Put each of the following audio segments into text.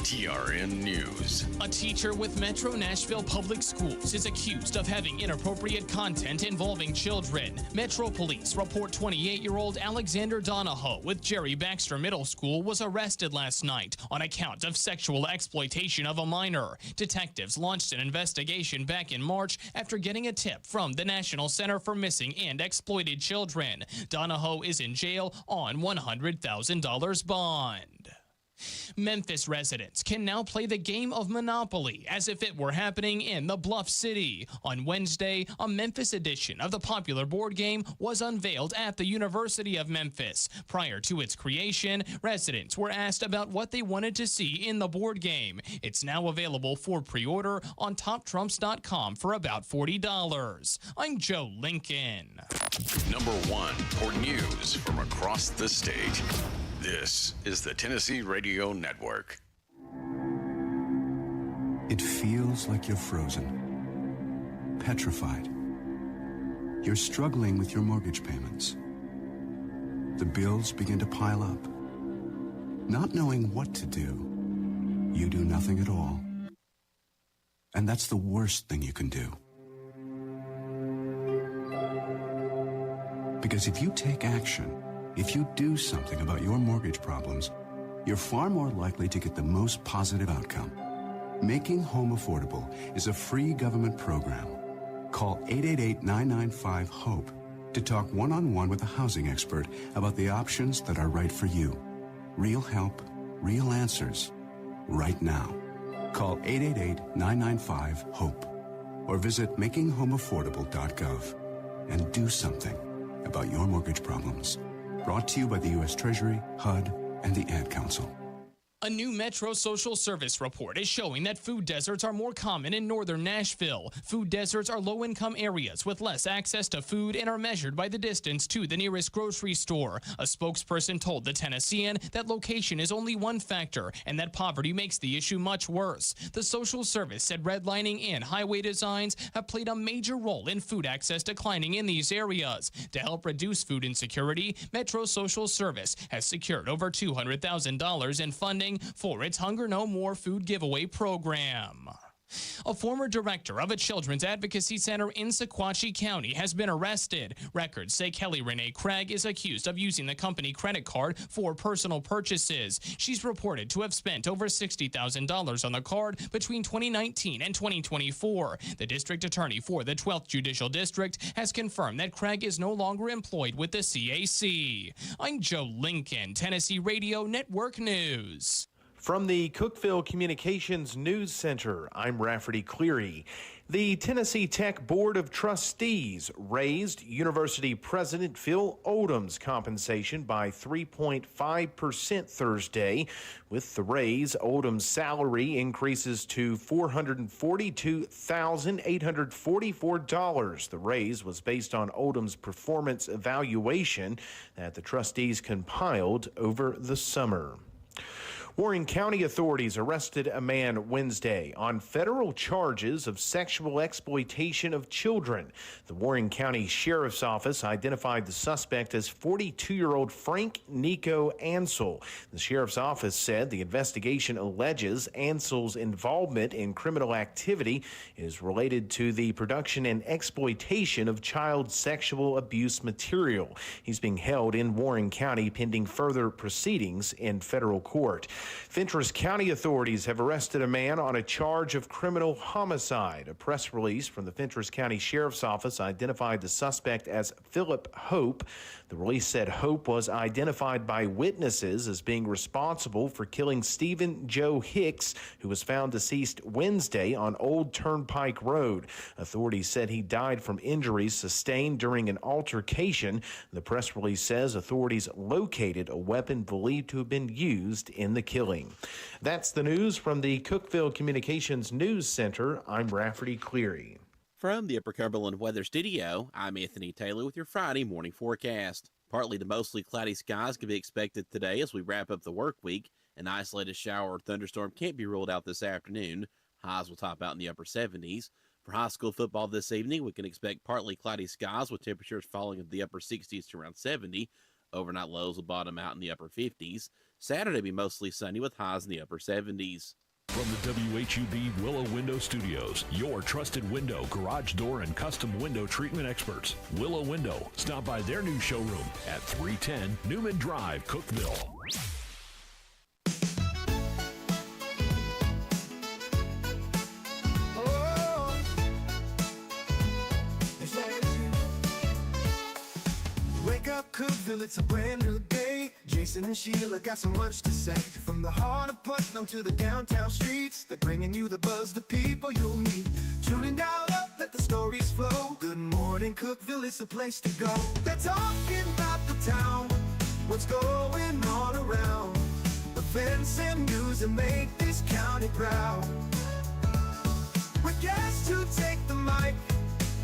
TRN News. A teacher with Metro Nashville Public Schools is accused of having inappropriate content involving children. Metro Police report 28-year-old Alexander Donahoe with Jerry Baxter Middle School was arrested last night on account of sexual exploitation of a minor. Detectives launched an investigation back in March after getting a tip from the National Center for Missing and Exploited Children. Donahoe is in jail on $100,000 bond. Memphis residents can now play the game of Monopoly as if it were happening in the Bluff City. On Wednesday, a Memphis edition of the popular board game was unveiled at the University of Memphis. Prior to its creation, residents were asked about what they wanted to see in the board game. It's now available for pre-order on TopTrumps.com for about $40. I'm Joe Lincoln. Number 1 for news from across the state. This is the Tennessee Radio Network. It feels like you're frozen, petrified. You're struggling with your mortgage payments. The bills begin to pile up. Not knowing what to do, you do nothing at all. And that's the worst thing you can do. Because if you take action, if you do something about your mortgage problems, you're far more likely to get the most positive outcome. Making Home Affordable is a free government program. Call 888-995-HOPE to talk one-on-one with a housing expert about the options that are right for you. Real help, real answers, right now. Call 888-995-HOPE or visit makinghomeaffordable.gov and do something about your mortgage problems. Brought to you by the U.S. Treasury, HUD, and the Ad Council. A new Metro Social Service report is showing that food deserts are more common in northern Nashville. Food deserts are low-income areas with less access to food and are measured by the distance to the nearest grocery store. A spokesperson told the Tennessean that location is only one factor and that poverty makes the issue much worse. The Social Service said redlining and highway designs have played a major role in food access declining in these areas. To help reduce food insecurity, Metro Social Service has secured over $200,000 in funding for its Hunger No More food giveaway program. A former director of a children's advocacy center in Sequatchie County has been arrested. Records say Kelly Renee Craig is accused of using the company credit card for personal purchases. She's reported to have spent over $60,000 on the card between 2019 and 2024. The district attorney for the 12th Judicial District has confirmed that Craig is no longer employed with the CAC. I'm Joe Lincoln, Tennessee Radio Network News. From the Cookeville Communications News Center, I'm Rafferty Cleary. The Tennessee Tech Board of Trustees raised University President Phil Odom's compensation by 3.5% Thursday. With the raise, Odom's salary increases to $442,844. The raise was based on Odom's performance evaluation that the trustees compiled over the summer. Warren County authorities arrested a man Wednesday on federal charges of sexual exploitation of children. The Warren County Sheriff's Office identified the suspect as 42-year-old Frank Nico Ansel. The Sheriff's Office said the investigation alleges Ansel's involvement in criminal activity is related to the production and exploitation of child sexual abuse material. He's being held in Warren County pending further proceedings in federal court. Fentress County authorities have arrested a man on a charge of criminal homicide. A press release from the Fentress County Sheriff's Office identified the suspect as Philip Hope. The release said Hope was identified by witnesses as being responsible for killing Stephen Joe Hicks, who was found deceased Wednesday on Old Turnpike Road. Authorities said he died from injuries sustained during an altercation. The press release says authorities located a weapon believed to have been used in the killing. That's the news from the Cookeville Communications News Center. I'm Rafferty Cleary. From the Upper Cumberland Weather Studio, I'm Anthony Taylor with your Friday morning forecast. Partly to mostly cloudy skies can be expected today as we wrap up the work week. An isolated shower or thunderstorm can't be ruled out this afternoon. Highs will top out in the upper 70s. For high school football this evening, we can expect partly cloudy skies with temperatures falling in the upper 60s to around 70. Overnight lows will bottom out in the upper 50s. Saturday will be mostly sunny with highs in the upper 70s. From the WHUB Willow Window Studios, your trusted window, garage door, and custom window treatment experts. Willow Window. Stop by their new showroom at 310 Newman Drive, Cookeville. Wake up, Cookeville, it's a brand new day. Jason and Sheila got so much to say. From the heart of Putnam to the downtown streets, they're bringing you the buzz, the people you'll meet. Tuning dial up, let the stories flow. Good morning, Cookeville, it's a place to go. They're talking about the town, what's going on around. Events and news that make this county proud. With guests who take the mic,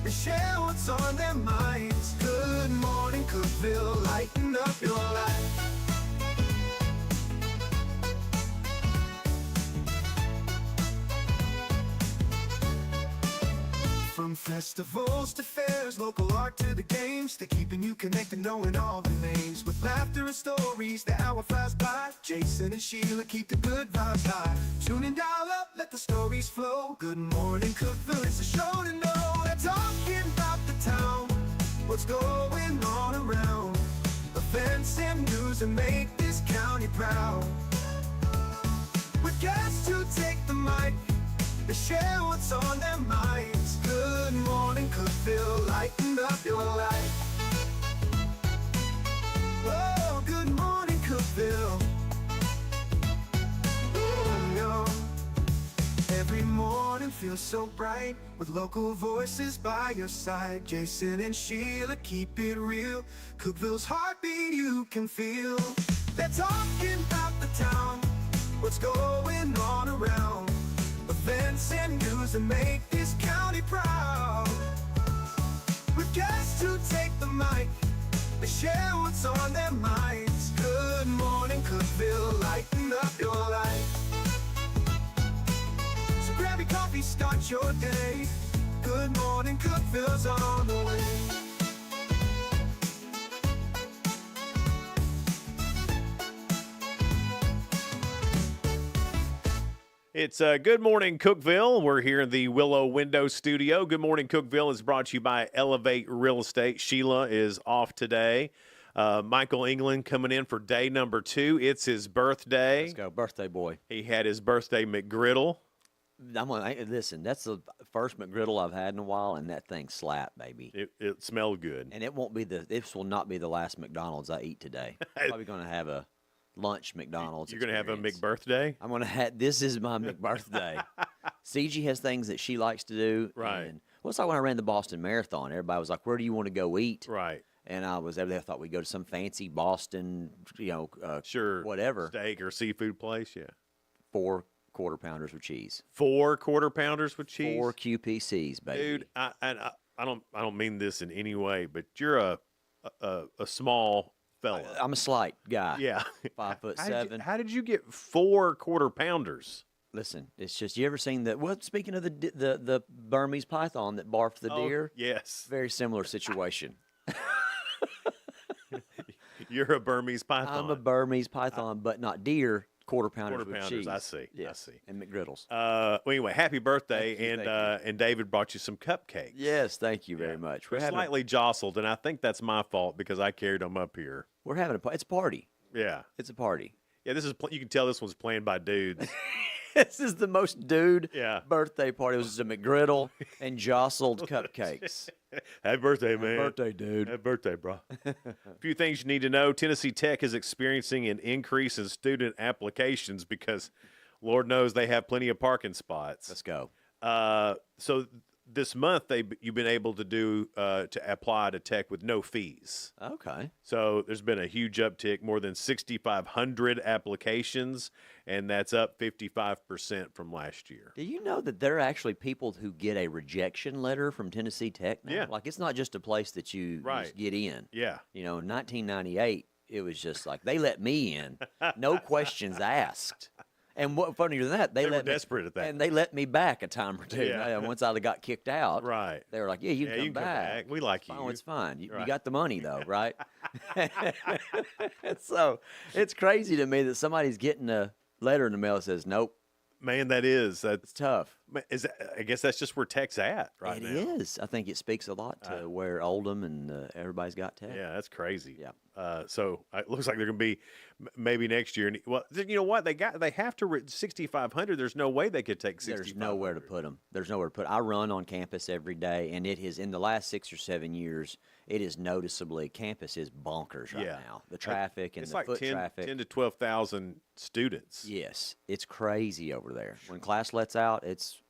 they share what's on their minds. Good morning, Cookeville, lighten up your life. From festivals to fairs, local art to the games, they're keeping you connected, knowing all the names. With laughter and stories, the hour flies by. Jason and Sheila keep the good vibes high. Tune in, dial up, let the stories flow. Good morning, Cookeville, it's a show to know. They're talking about the town, what's going on around. Events and news that make this county proud. With guests who take the mic, they share what's on their minds. Good morning, Cookeville, lighten up your life. Oh, good morning, Cookeville. Oh, yo. Every morning feels so bright with local voices by your side. Jason and Sheila keep it real. Cookeville's heartbeat you can feel. They're talking about the town, what's going on around. Events and news that make this county proud. With guests who take the mic, they share what's on their minds. Good morning, Cookeville, lighten up your life. So grab your coffee, start your day. Good morning, Cookeville's on the way. It's Good Morning Cookeville. We're here in the Willow Window Studio. Good Morning Cookeville is brought to you by Elevate Real Estate. Sheila is off today. Michael England coming in for day number 2. It's his birthday. Let's go, birthday boy. He had his birthday McGriddle. Listen, that's the first McGriddle I've had in a while, and that thing slapped, baby. It smelled good. And this will not be the last McDonald's I eat today. I'm probably going to have a lunch McDonald's. You're going to have a McBirthday? I'm going to have, this is my McBirthday. CG has things that she likes to do. Right. And, well, it's like when I ran the Boston Marathon. Everybody was like, where do you want to go eat? Right. And I was over there. I thought we'd go to some fancy Boston, sure, whatever. Steak or seafood place, yeah. 4 quarter pounders with cheese. 4 quarter pounders with cheese? 4 QPCs, baby. Dude, I don't mean this in any way, but you're a small fella. I'm a slight guy. Yeah. 5'7". How did you get 4 quarter pounders? Listen, it's just, you ever seen that? Well, speaking of the Burmese python that barfed the deer, yes. Very similar situation. You're a Burmese python. I'm a Burmese python, but not deer. Quarter pounders with cheese. I see. Yes. I see. And McGriddles. Well, anyway, happy birthday, Thank you. and David brought you some cupcakes. Yes, thank you very much. We're slightly jostled, and I think that's my fault because I carried them up here. We're having it's a party. Yeah, it's a party. Yeah, you can tell this one's planned by dudes. This is the most dude birthday party. It was just a McGriddle and jostled cupcakes. Happy birthday, man. Happy birthday, dude. Happy birthday, bro. A few things you need to know. Tennessee Tech is experiencing an increase in student applications because Lord knows they have plenty of parking spots. Let's go. So this month you've been able to apply to Tech with no fees. Okay. So there's been a huge uptick, more than 6,500 applications, and that's up 55% from last year. Do you know that there are actually people who get a rejection letter from Tennessee Tech now? Yeah. Like, it's not just a place that you just get in. Yeah. You know, in 1998, it was just like, they let me in, no questions asked. And what funnier than that, They were let me, desperate at that. and they let me back a time or two. Yeah. Once I got kicked out, Right. they were like, "Yeah, you can, come, back. We like you. Oh, it's fine. You Right. got the money though, right?" So it's crazy to me that somebody's getting a letter in the mail that says, "Nope." Man, that's It's tough. I guess that's just where tech's at right It now. is. I think it speaks a lot to where Oldham and everybody's got tech. Yeah, that's crazy. Yeah. So it looks like they're going to be maybe next year. And well, you know what? They have to 6,500. There's no way they could take 6,500. There's nowhere to put them. There's nowhere to put. I run on campus every day, and it has in the last 6 or 7 years. It is noticeably campus is bonkers right now. The traffic and it's the like foot 10 traffic. 10 to 12,000 students. Yes, it's crazy over there. When class lets out, it's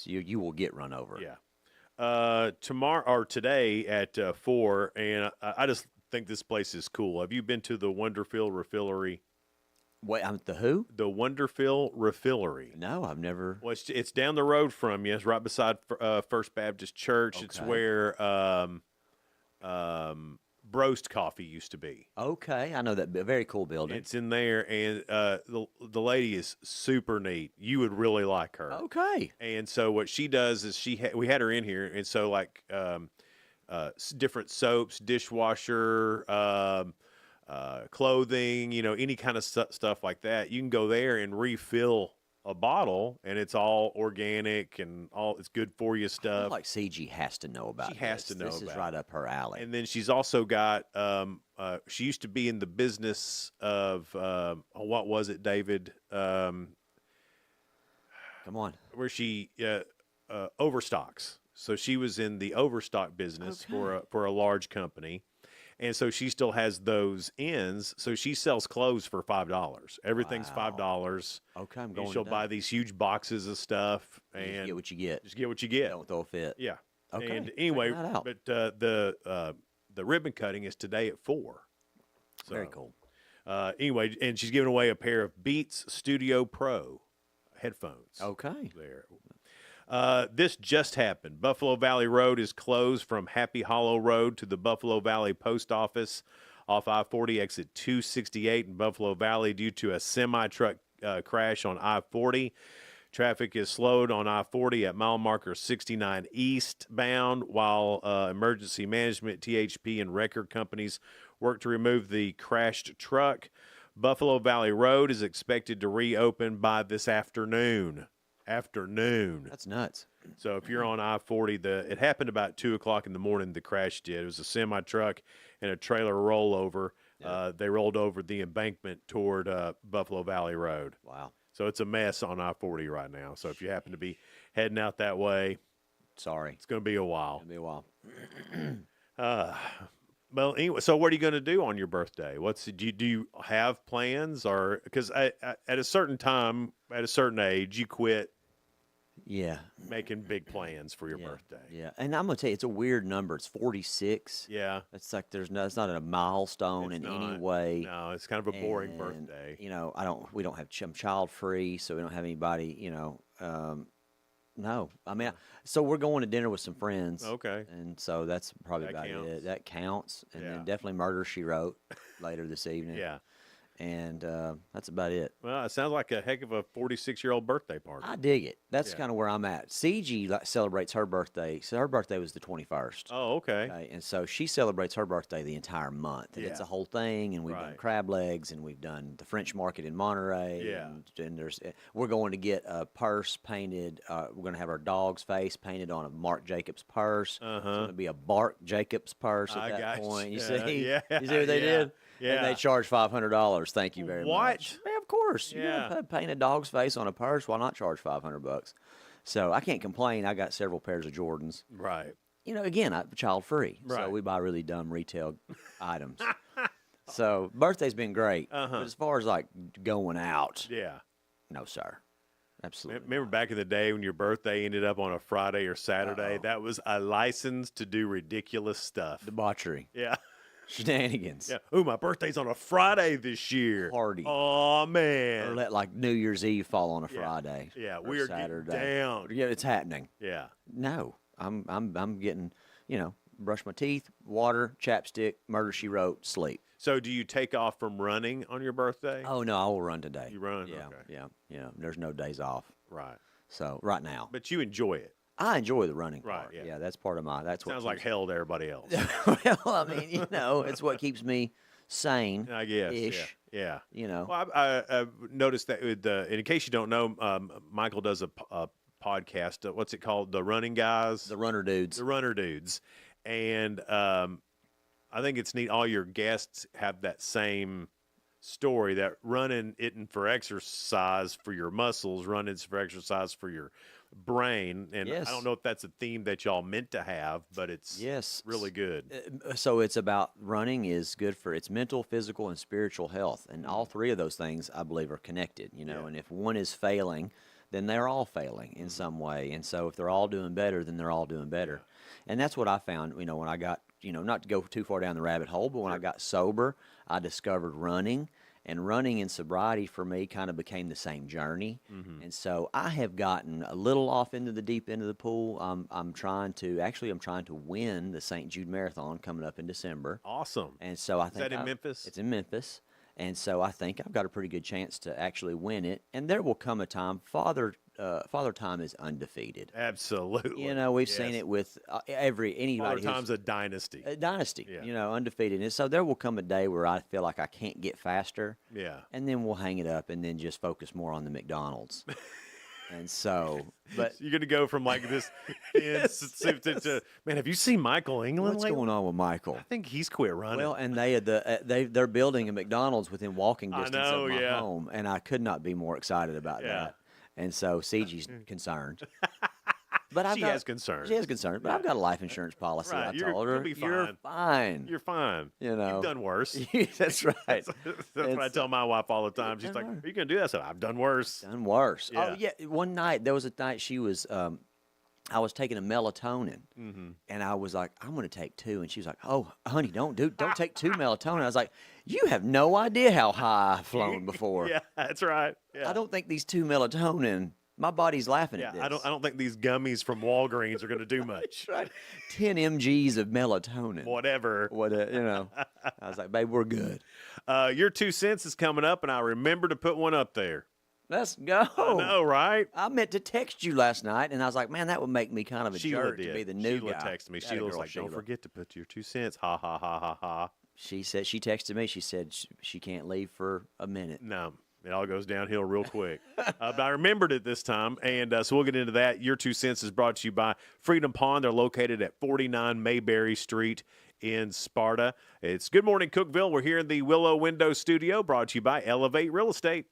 you will get run over. Yeah. Tomorrow or today at 4, and I just think this place is cool. Have you been to the Wonderfield Refillery? Wait, the who? The Wonderfield Refillery. No, I've never. Well, it's down the road from you. It's right beside First Baptist Church. It's Okay. where Broast Coffee used to be. Okay, I know that. Very cool building. It's in there, and the lady is super neat. You would really like her. Okay. And so what she does is we had her in here, and so like different soaps, dishwasher, clothing, any kind of stuff like that. You can go there and refill a bottle, and it's all organic and it's good for you I stuff. feel like CG has to know about. She has this. to know This is about right it. up her alley. And then she's also got she used to be in the business of what was it, David? Come on. Where she overstocks. So she was in the overstock business for a large company. And so she still has those ends. So she sells clothes for $5. Everything's $5. Okay, I'm And going. she'll buy these huge boxes of stuff, You and just get what you get. just get what you get. Don't throw a fit. Yeah. Okay, And anyway, checking that out. but the ribbon cutting is today at 4. So, Very cool. Anyway, and she's giving away a pair of Beats Studio Pro headphones. Okay. There. This just happened. Buffalo Valley Road is closed from Happy Hollow Road to the Buffalo Valley Post Office off I-40 exit 268 in Buffalo Valley due to a semi-truck crash on I-40. Traffic is slowed on I-40 at mile marker 69 eastbound while emergency management, THP, and record companies work to remove the crashed truck. Buffalo Valley Road is expected to reopen by this afternoon. That's nuts. So if you're on I-40, it happened about 2 o'clock in the morning, the crash did. It was a semi-truck and a trailer rollover. They rolled over the embankment toward Buffalo Valley Road. Wow. So it's a mess on I-40 right now. So if you happen to be heading out that way, Sorry. it's going to be a while. It'll be a while. Well, anyway, so what are you going to do on your birthday? Do you have plans? Or because at a certain time, at a certain age, you quit Yeah. making big plans for your birthday. Yeah. And I'm going to tell you, it's a weird number. It's 46. Yeah. It's like it's not a milestone It's in any not. way. No, it's kind of a boring And, birthday. we don't have, I'm child free, so we don't have anybody, no. I mean, so we're going to dinner with some friends. Okay. And so that's probably That about counts. it. That counts. And Yeah. then definitely Murder, She Wrote later this evening. Yeah. And that's about it. Well, it sounds like a heck of a 46-year-old birthday party. I dig it. That's Yeah. kind of where I'm at. CG celebrates her birthday. So her birthday was the 21st. Oh, okay. Okay, and so she celebrates her birthday the entire month. And it's Yeah. a whole thing, and we've done Right. crab legs, and we've done the French Market in Monterey. Yeah. And we're going to get a purse painted. We're going to have our dog's face painted on a Marc Jacobs purse. Uh-huh. It's going to be a Bart Jacobs purse at I that got point. You you. see? Yeah, You see what they yeah, did? yeah. And they charge $500. Thank you very What? much. Yeah, of course. Yeah. Paint a dog's face on a purse. Why not charge $500? So I can't complain. I got several pairs of Jordans. Right. Again, I'm child free, so Right. we buy really dumb retail items. So birthday's been great, Uh-huh. but as far as like going out, Yeah. no sir, absolutely. Remember back in the day when your birthday ended up on a Friday or Saturday? Uh-oh. That was a license to do ridiculous stuff. Debauchery, Yeah. shenanigans, Yeah. Ooh, my birthday's on a Friday this year. Party. Oh, man. or let like New Year's Eve fall on a Yeah. Friday. Yeah, or we are getting Saturday. down. Yeah, it's happening. Yeah. No, I'm getting brush my teeth, water, chapstick, Murder She Wrote, sleep. So do you take off from running on your birthday? Oh, no, I will run today. You run? Yeah, Okay. yeah. There's no days off. Right. So right now. But you enjoy it. I enjoy the running Right, part. yeah. That's part of that's what Sounds like hell to everybody else. Well, I mean, it's what keeps me sane. I guess. Ish. Yeah. Well, I noticed that in case you don't know, Michael does a podcast. What's it called? The Running Guys? The Runner Dudes. The Runner Dudes. And I think it's neat. All your guests have that same story, that running isn't for exercise for your muscles, running's for exercise for your brain. And yes. I don't know if that's a theme that y'all meant to have, but it's really good. So it's about running is good for its mental, physical, and spiritual health. And all three of those things, I believe, are connected, and if one is failing, then they're all failing in some way. And so if they're all doing better, then they're all doing better. And that's what I found, when I got, not to go too far down the rabbit hole, but when I got sober, I discovered running. And running and sobriety for me kind of became the same journey. Mm-hmm. And so I have gotten a little off into the deep end of the pool. I'm trying to win the St. Jude Marathon coming up in December. Awesome. And so I think Is that in Memphis? It's in Memphis. And so I think I've got a pretty good chance to actually win it. And there will come a time, Father Time is undefeated. Absolutely. We've seen it with anybody. Father Time's a dynasty. A dynasty, undefeated. And so there will come a day where I feel like I can't get faster. Yeah. And then we'll hang it up and then just focus more on the McDonald's. And so, but you're going to go from like this to, man, have you seen Michael England? What's going on with Michael? I think he's quit running. Well, and they're building a McDonald's within walking distance of my home, and I could not be more excited about that. And so CG's concerned. But She has concerns. She has concerns, but I've got a life insurance policy. Right. I told her, you'll be fine. You're fine. You're fine. You've done worse. That's right. That's what I tell my wife all the time. She's like, "Are you going to do that?" I said, "I've done worse." Done worse. Yeah. Oh yeah. One night there was a night she was. I was taking a melatonin, and I was like, "I'm going to take 2," and she was like, "Oh, honey, don't take 2 melatonin." I was like, "You have no idea how high I've flown before." Yeah, that's right. Yeah. I don't think these 2 melatonin. My body's laughing at this. I don't think these gummies from Walgreens are going to do much. Right. 10 mgs of melatonin. Whatever. I was like, babe, we're good. Your 2 cents is coming up, and I remember to put one up there. Let's go. I know, right? I meant to text you last night, and I was like, man, that would make me kind of a Sheila jerk did. to be the new Sheila guy. texted me. Sheila was like, don't forget to put your 2 cents. Ha, ha, ha, ha, ha. She said, she texted me. She said she can't leave for a minute. No. It all goes downhill real quick. But I remembered it this time, and so we'll get into that. Your 2 cents is brought to you by Freedom Pond. They're located at 49 Mayberry Street in Sparta. It's Good Morning Cookeville. We're here in the Willow Window Studio, brought to you by Elevate Real Estate.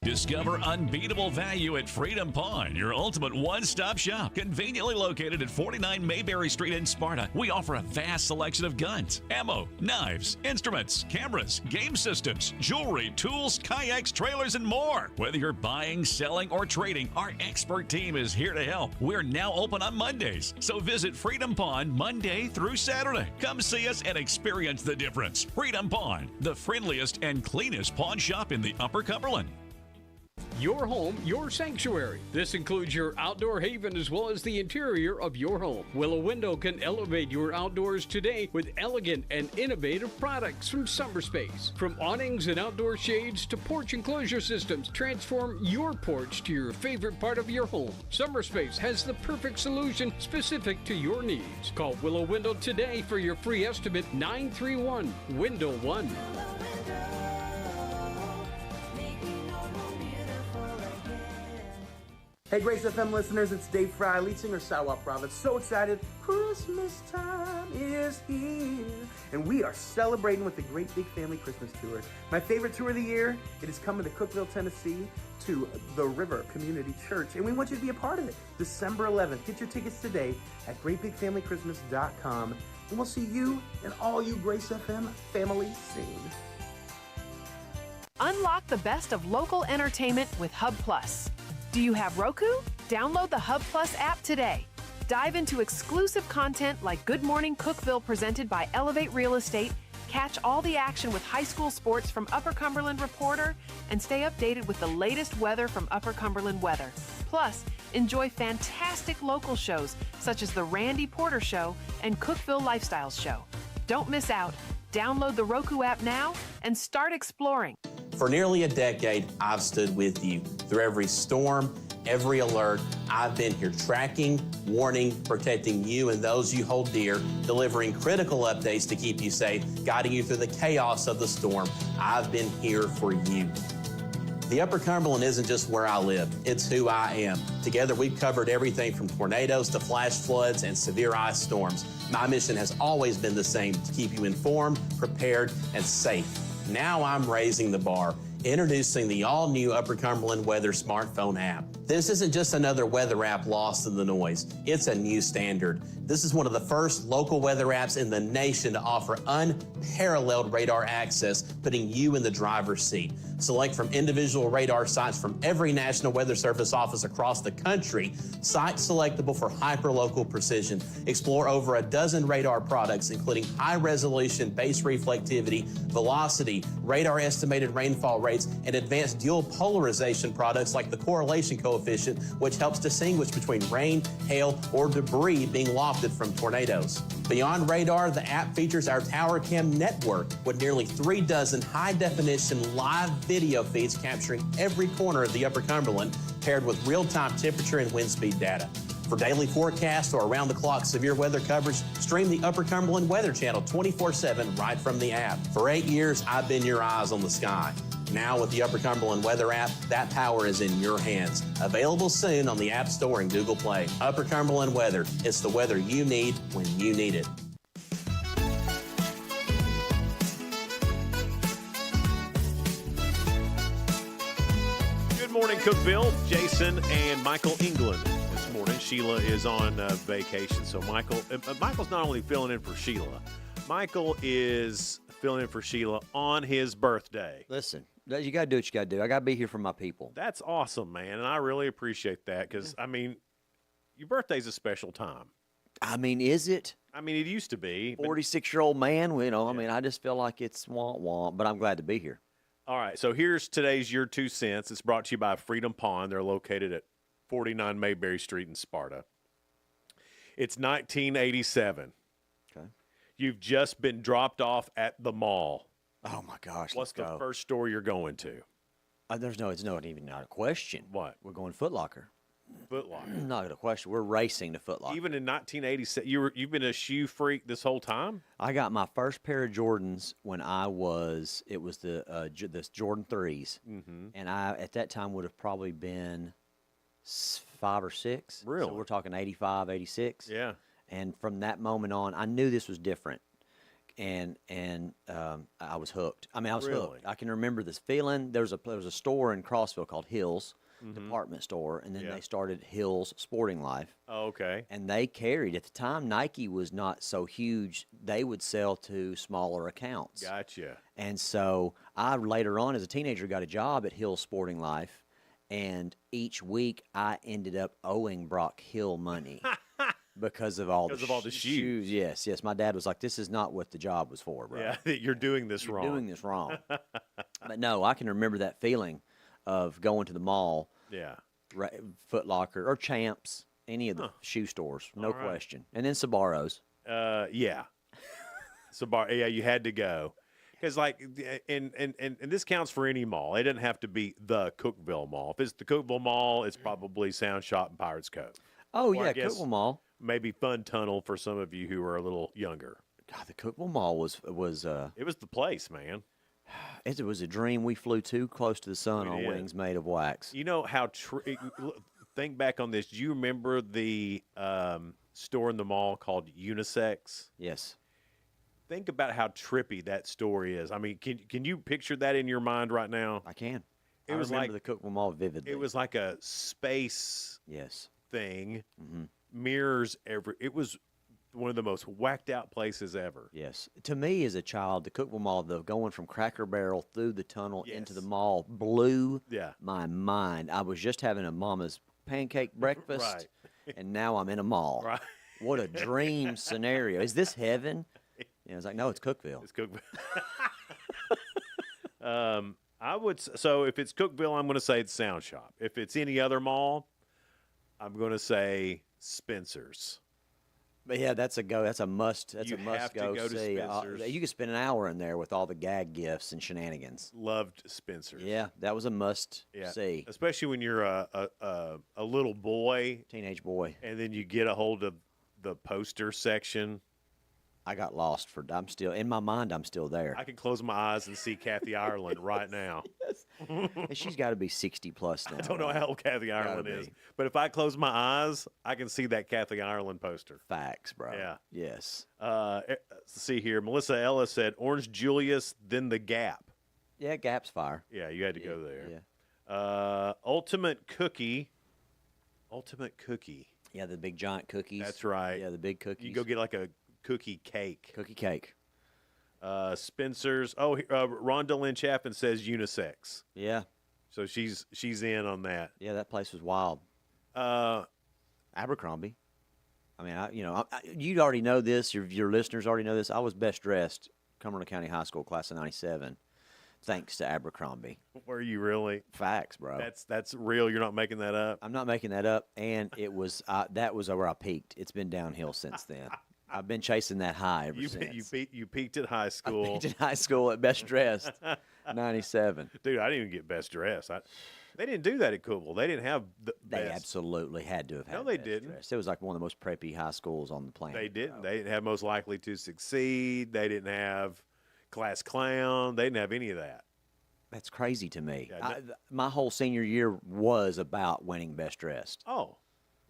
Discover unbeatable value at Freedom Pond, your ultimate one-stop shop. Conveniently located at 49 Mayberry Street in Sparta, we offer a vast selection of guns, ammo, knives, instruments, cameras, game systems, jewelry, tools, kayaks, trailers, and more. Whether you're buying, selling, or trading, our expert team is here to help. We're now open on Mondays, so visit Freedom Pond Monday through Saturday. Come see us and experience the difference. Freedom Pond, the friendliest and cleanest pawn shop in the Upper Cumberland. Your home, your sanctuary. This includes your outdoor haven as well as the interior of your home. Willow Window can elevate your outdoors today with elegant and innovative products from Summer Space. From awnings and outdoor shades to porch enclosure systems, transform your porch to your favorite part of your home. Summer Space has the perfect solution specific to your needs. Call Willow Window today for your free estimate, 931-WINDOW-1. Hey Grace FM listeners, it's Dave Fry, lead singer Sawa Province. So excited, Christmas time is here. And we are celebrating with the Great Big Family Christmas Tour. My favorite tour of the year, it is coming to Cookeville, Tennessee to the River Community Church. And we want you to be a part of it. December 11th. Get your tickets today at greatbigfamilychristmas.com. And we'll see you and all you Grace FM family soon. Unlock the best of local entertainment with Hub Plus. Do you have Roku? Download the Hub Plus app today. Dive into exclusive content like Good Morning Cookeville presented by Elevate Real Estate, catch all the action with high school sports from Upper Cumberland Reporter, and stay updated with the latest weather from Upper Cumberland Weather. Plus, enjoy fantastic local shows such as The Randy Porter Show and Cookeville Lifestyles Show. Don't miss out. Download the Roku app now and start exploring. For nearly a decade, I've stood with you through every storm, every alert. I've been here tracking, warning, protecting you and those you hold dear, delivering critical updates to keep you safe, guiding you through the chaos of the storm. I've been here for you. The Upper Cumberland isn't just where I live, it's who I am. Together, we've covered everything from tornadoes to flash floods and severe ice storms. My mission has always been the same, to keep you informed, prepared, and safe. Now I'm raising the bar, introducing the all-new Upper Cumberland Weather smartphone app. This isn't just another weather app lost in the noise. It's a new standard. This is one of the first local weather apps in the nation to offer unparalleled radar access, putting you in the driver's seat. Select from individual radar sites from every National Weather Service office across the country, sites selectable for hyper-local precision. Explore over a dozen radar products, including high-resolution base reflectivity, velocity, radar estimated rainfall rates, and advanced dual polarization products like the correlation coefficient, which helps distinguish between rain, hail, or debris being lofted from tornadoes. Beyond radar, the app features our TowerCam network with nearly 3 dozen high-definition live video feeds capturing every corner of the Upper Cumberland, paired with real-time temperature and wind speed data. For daily forecasts or around-the-clock severe weather coverage, stream the Upper Cumberland Weather Channel 24/7 right from the app. For 8 years, I've been your eyes on the sky. Now with the Upper Cumberland Weather app, that power is in your hands. Available soon on the App Store and Google Play. Upper Cumberland Weather. It's the weather you need when you need it. Good morning, Cookeville. Jason and Michael England this morning. Sheila is on vacation, so Michael's not only filling in for Sheila. Michael is filling in for Sheila on his birthday. Listen, you got to do what you got to do. I got to be here for my people. That's awesome, man, and I really appreciate that because, I mean, your birthday's a special time. I mean, is it? I mean, it used to be. 46-year-old man, you know, I mean, I just feel like it's womp-womp, but I'm glad to be here. All right, so here's today's Your 2 Cents. It's brought to you by Freedom Pond. They're located at 49 Mayberry Street in Sparta. It's 1987. Okay. You've just been dropped off at the mall. Oh, my gosh. What's the first store you're going to? It's not even a question. What? We're going Foot Locker. Foot Locker. Not a question. We're racing to Foot Locker. Even in 1987, you've been a shoe freak this whole time? I got my first pair of Jordans when it was the Jordan 3s. Mm-hmm. And I, at that time, would have probably been 5 or 6. Really? So we're talking 85, 86. Yeah. And from that moment on, I knew this was different. And I was hooked. I mean, I was hooked. I can remember this feeling. There was a store in Crossville called Hills, department store, and then they started Hills Sporting Life. Oh, okay. And they carried, at the time, Nike was not so huge. They would sell to smaller accounts. Gotcha. And so I later on, as a teenager, got a job at Hills Sporting Life, and each week I ended up owing Brock Hill money. Because of all the shoes. Yes. My dad was like, this is not what the job was for, bro. Yeah, you're doing this wrong. You're doing this wrong. But no, I can remember that feeling of going to the mall, Foot Locker, or Champs, any of the shoe stores, no question. And then Sbarro's. Yeah. Sbarro, yeah, you had to go. Because, like, and this counts for any mall. It doesn't have to be the Cookeville Mall. If it's the Cookeville Mall, it's probably Sound Shop and Pirates Cove. Oh, yeah, Cookeville Mall. Maybe Fun Tunnel for some of you who are a little younger. God, the Cookeville Mall was it was the place, man. It was a dream. We flew too close to the sun on wings made of wax. You know how think back on this. Do you remember the store in the mall called Unisex? Yes. Think about how trippy that store is. I mean, can you picture that in your mind right now? I can. I remember like the Cookeville Mall vividly. It was like a space thing. Mm-hmm. Mirrors it was one of the most whacked out places ever. Yes. To me as a child, the Cookeville Mall, going from Cracker Barrel through the tunnel into the mall blew my mind. I was just having a mama's pancake breakfast, and now I'm in a mall. Right. What a dream scenario. Is this heaven? Yeah, I was like, no, it's Cookeville. It's Cookeville. So if it's Cookeville, I'm going to say it's Sound Shop. If it's any other mall, I'm going to say Spencer's. But yeah, that's a go. That's a must. That's You a must have to go go to see. Spencer's. You could spend an hour in there with all the gag gifts and shenanigans. Loved Spencer's. Yeah, that was a must Yeah. see. Especially when you're a little boy, Teenage boy. and then you get a hold of the poster section. I got lost for. I'm still in my mind. I'm still there. I can close my eyes and see Kathy Ireland right now. And she's got to be 60 plus now. I don't know right? how old Kathy Ireland is, be. but if I close my eyes, I can see that Kathy Ireland poster. Facts, bro. Yeah. Yes. Let's see here. Melissa Ellis said Orange Julius, then the Gap. Yeah, Gap's fire. Yeah, you had to go there. Yeah. Ultimate Cookie. Ultimate Cookie. Yeah, the big giant cookies. That's right. Yeah, the big cookies. You go get like a cookie cake. Cookie cake. Spencer's. Oh, Rhonda Lynn Chapman says unisex. Yeah. So she's in on that. Yeah, that place was wild. Abercrombie. I mean, you already know this. Your listeners already know this. I was best dressed Cumberland County High School class of '97, thanks to Abercrombie. Were you really? Facts, bro. That's real. You're not making that up. I'm not making that up, and it was that was where I peaked. It's been downhill since then. I've been chasing that high ever since. You peaked at high school. I peaked in high school at best dressed, '97. Dude, I didn't even get best dressed. They didn't do that at Cookeville. They didn't have the They best. absolutely had to have had. No, they best didn't. dressed. It was like one of the most preppy high schools on the planet. They didn't. bro. They didn't have most likely to succeed. They didn't have class clown. They didn't have any of that. That's crazy to me. Yeah, My whole senior year was about winning best dressed. Oh,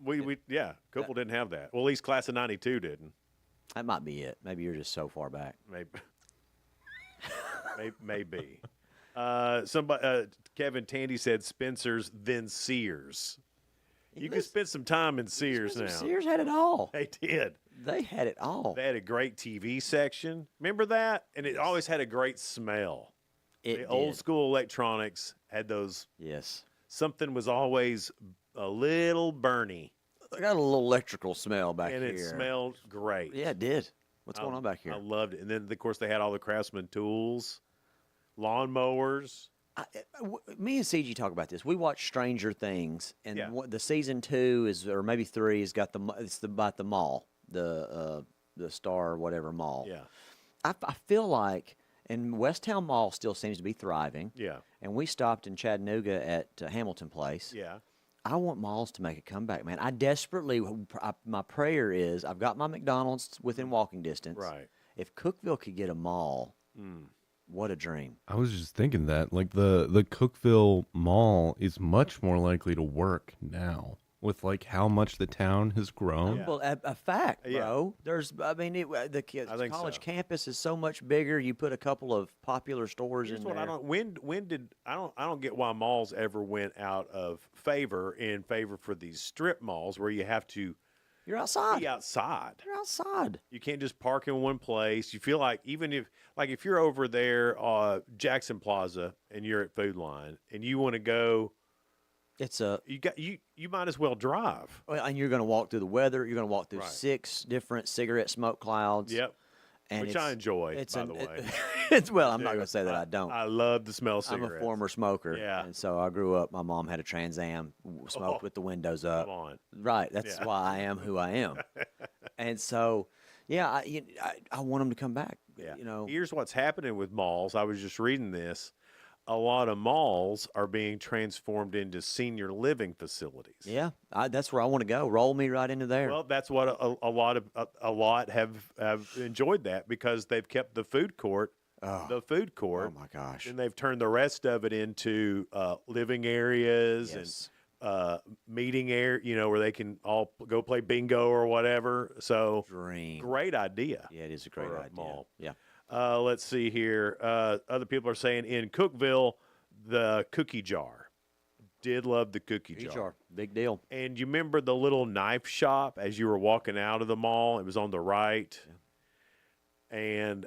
Cookeville didn't have that. Well, at least class of '92 didn't. That might be it. Maybe you're just so far back. Maybe. Maybe. Kevin Tandy said Spencer's, then Sears. You can spend some time in Sears now. Sears had it all. They did. They had it all. They had a great TV section. Remember that? And it always had a great smell. The old school electronics had those. Yes. Something was always a little burny. I got a little electrical smell back here. And it smelled great. Yeah, it did. What's going on back here? I loved it. And then, of course, they had all the Craftsman tools, lawnmowers. Me and CG talk about this. We watch Stranger Things, and Yeah. the season 2 is, or maybe 3, has got about the mall, the Star whatever mall. Yeah. I feel like, and Westtown Mall still seems to be thriving. Yeah. And we stopped in Chattanooga at Hamilton Place. Yeah. I want malls to make a comeback, man. I desperately, my prayer is, I've got my McDonald's within walking distance. Right. If Cookeville could get a mall, what a dream. I was just thinking that, like, the Cookeville Mall is much more likely to work now with, like, how much the town has grown. Well, a fact, Yeah. bro. The I think college so. campus is so much bigger. You put a couple of popular stores Here's in what there. I don't get why malls ever went out of favor for these strip malls where you have to You're outside. be outside. You're outside. You can't just park in one place. You feel like even if you're over there Jackson Plaza and you're at Food Line and you want to go, you might as well drive. Well, and you're going to walk through the weather. You're going to walk through Right. 6 different cigarette smoke clouds. Yep. And Which I enjoy, by the way. I'm not going to say that I don't. I love the smell of I'm cigarettes. a former smoker. Yeah. And so I grew up, my mom had a Trans Am, smoked with the windows up. Come on. Right. That's Yeah. why I am who I am. And so, yeah, I want them to come back. Yeah. You know, Here's what's happening with malls. I was just reading this. A lot of malls are being transformed into senior living facilities. yeah, that's where I want to go. Roll me right into there. Well, that's what a lot have enjoyed that because they've kept the food court. Oh my gosh. And they've turned the rest of it into living areas Yes. and meeting area, where they can all go play bingo or whatever. So Dream. great idea. Yeah, it is a great for a idea. mall. Yeah. Let's see here. Other people are saying in Cookeville, the cookie jar. Did love the cookie jar. Big deal. And you remember the little knife shop as you were walking out of the mall? It was on the right. Yeah. And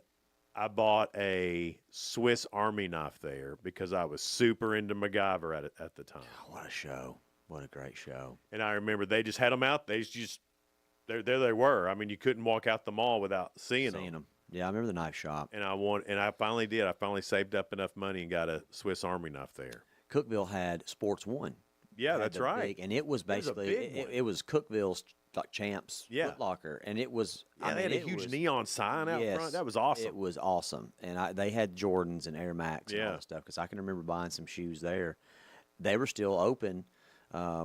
I bought a Swiss Army knife there because I was super into MacGyver at the time. Oh, what a show. What a great show. And I remember they just had them out. There they were. I mean, you couldn't walk out the mall without seeing them. Yeah, I remember the knife shop. And I finally did. I finally saved up enough money and got a Swiss Army knife there. Cookeville had Sports One. Yeah, Had that's the right. and it was basically big one. it was Cookeville's like Champs Yeah. Foot Locker, and it was. Yeah, they had a huge neon sign out front. That was awesome. It was awesome, and they had Jordans and Air Max and all that stuff because I can remember buying some shoes there. They were still open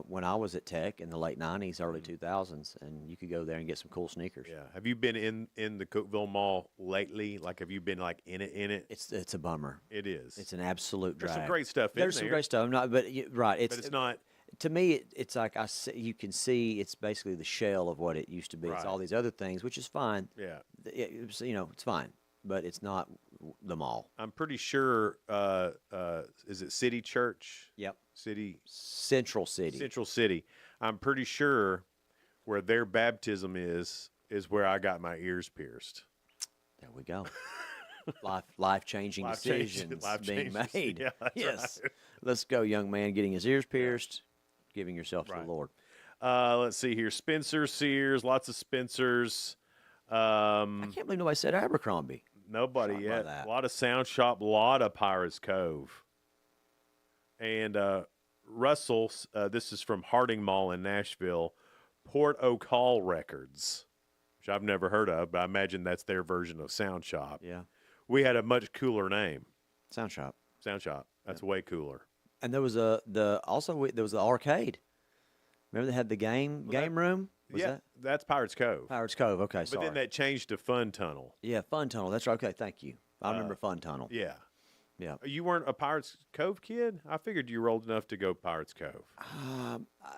when I was at Tech in the late '90s, early 2000s, and you could go there and get some cool sneakers. Yeah. Have you been in the Cookeville Mall lately? Like, have you been like in it? It's a bummer. It is. It's an absolute drag. There's some great stuff in There's there. some great stuff. Right. But it's not. To me, it's like you can see it's basically the shell of what it used to be. It's Right. all these other things, which is fine. Yeah. It's fine, but it's not the mall. I'm pretty sure. Is it City Church? Yep. Central City. I'm pretty sure where their baptism is where I got my ears pierced. There we go. Life-changing decisions being made. Yeah, that's yes. right. Let's go, young man, getting his ears pierced, giving yourself to the Lord. Let's see here. Spencer, Sears, lots of Spencers. I can't believe nobody said Abercrombie. Nobody Shocked by yet. that. A lot of Sound Shop, a lot of Pirates Cove. And Russell's, this is from Harding Mall in Nashville, Port Oak Hall Records, which I've never heard of, but I imagine that's their version of Sound Shop. Yeah. We had a much cooler name. Sound Shop. That's way cooler. And there was there was the arcade. Remember they had the game room? That's Pirates Cove. Pirates Cove. Okay, sorry. But then that changed to Fun Tunnel. Yeah, Fun Tunnel. That's right. Okay, thank you. I remember Fun Tunnel. Yeah. Yeah. You weren't a Pirates Cove kid? I figured you were old enough to go Pirates Cove.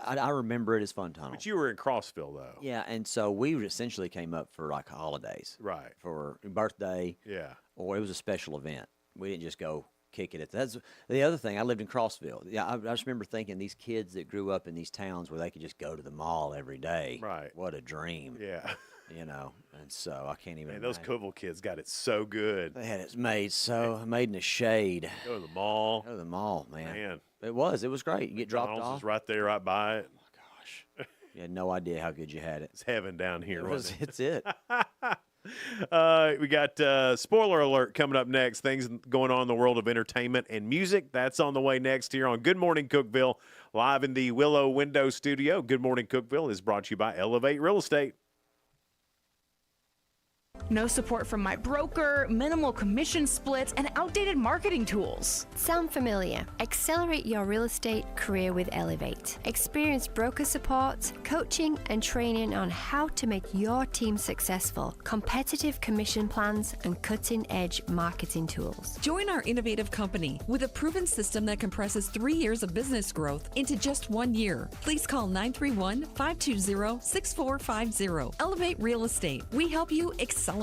I remember it as Fun Tunnel. But you were in Crossville, though. Yeah, and so we essentially came up for like holidays. Right. For birthday. Yeah. Or it was a special event. We didn't just go kick it. That's the other thing. I lived in Crossville. Yeah, I just remember thinking these kids that grew up in these towns where they could just go to the mall every day. Right. What a dream. Yeah. You know, and so I can't even. Man, those imagine. Cookeville kids got it so good. They had it made in the shade. Go to the mall. Go to the mall, man. Man. It was great. You get dropped McDonald's off. is right there, right by it. Oh my gosh. You had no idea how good you had it. It's heaven down here. It's it. We got spoiler alert coming up next. Things going on in the world of entertainment and music. That's on the way next here on Good Morning Cookeville, live in the Willow Window Studio. Good Morning Cookeville is brought to you by Elevate Real Estate. No support from my broker, minimal commission splits, and outdated marketing tools. Sound familiar? Accelerate your real estate career with Elevate. Experience broker support, coaching, and training on how to make your team successful, competitive commission plans, and cutting-edge marketing tools. Join our innovative company with a proven system that compresses 3 years of business growth into just 1 year. Please call 931-520-6450. Elevate Real Estate. We help you accelerate.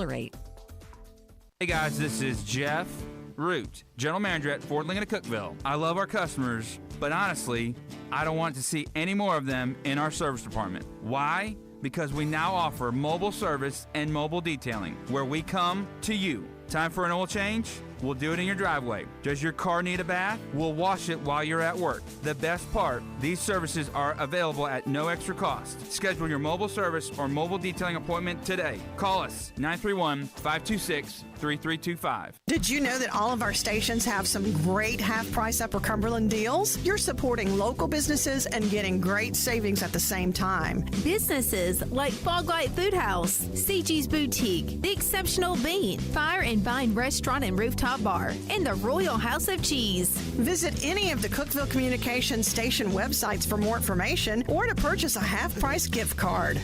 Hey guys, this is Jeff Root, General Manager at Ford Lincoln of Cookeville. I love our customers, but honestly, I don't want to see any more of them in our service department. Why? Because we now offer mobile service and mobile detailing, where we come to you. Time for an oil change? We'll do it in your driveway. Does your car need a bath? We'll wash it while you're at work. The best part, these services are available at no extra cost. Schedule your mobile service or mobile detailing appointment today. Call us 931-526-3325. Did you know that all of our stations have some great half-price Upper Cumberland deals? You're supporting local businesses and getting great savings at the same time. Businesses like Fog Light Food House, CG's Boutique, The Exceptional Bean, Fire and Vine Restaurant and Rooftop Bar, and the Royal House of Cheese. Visit any of the Cookeville Communications station websites for more information or to purchase a half-price gift card.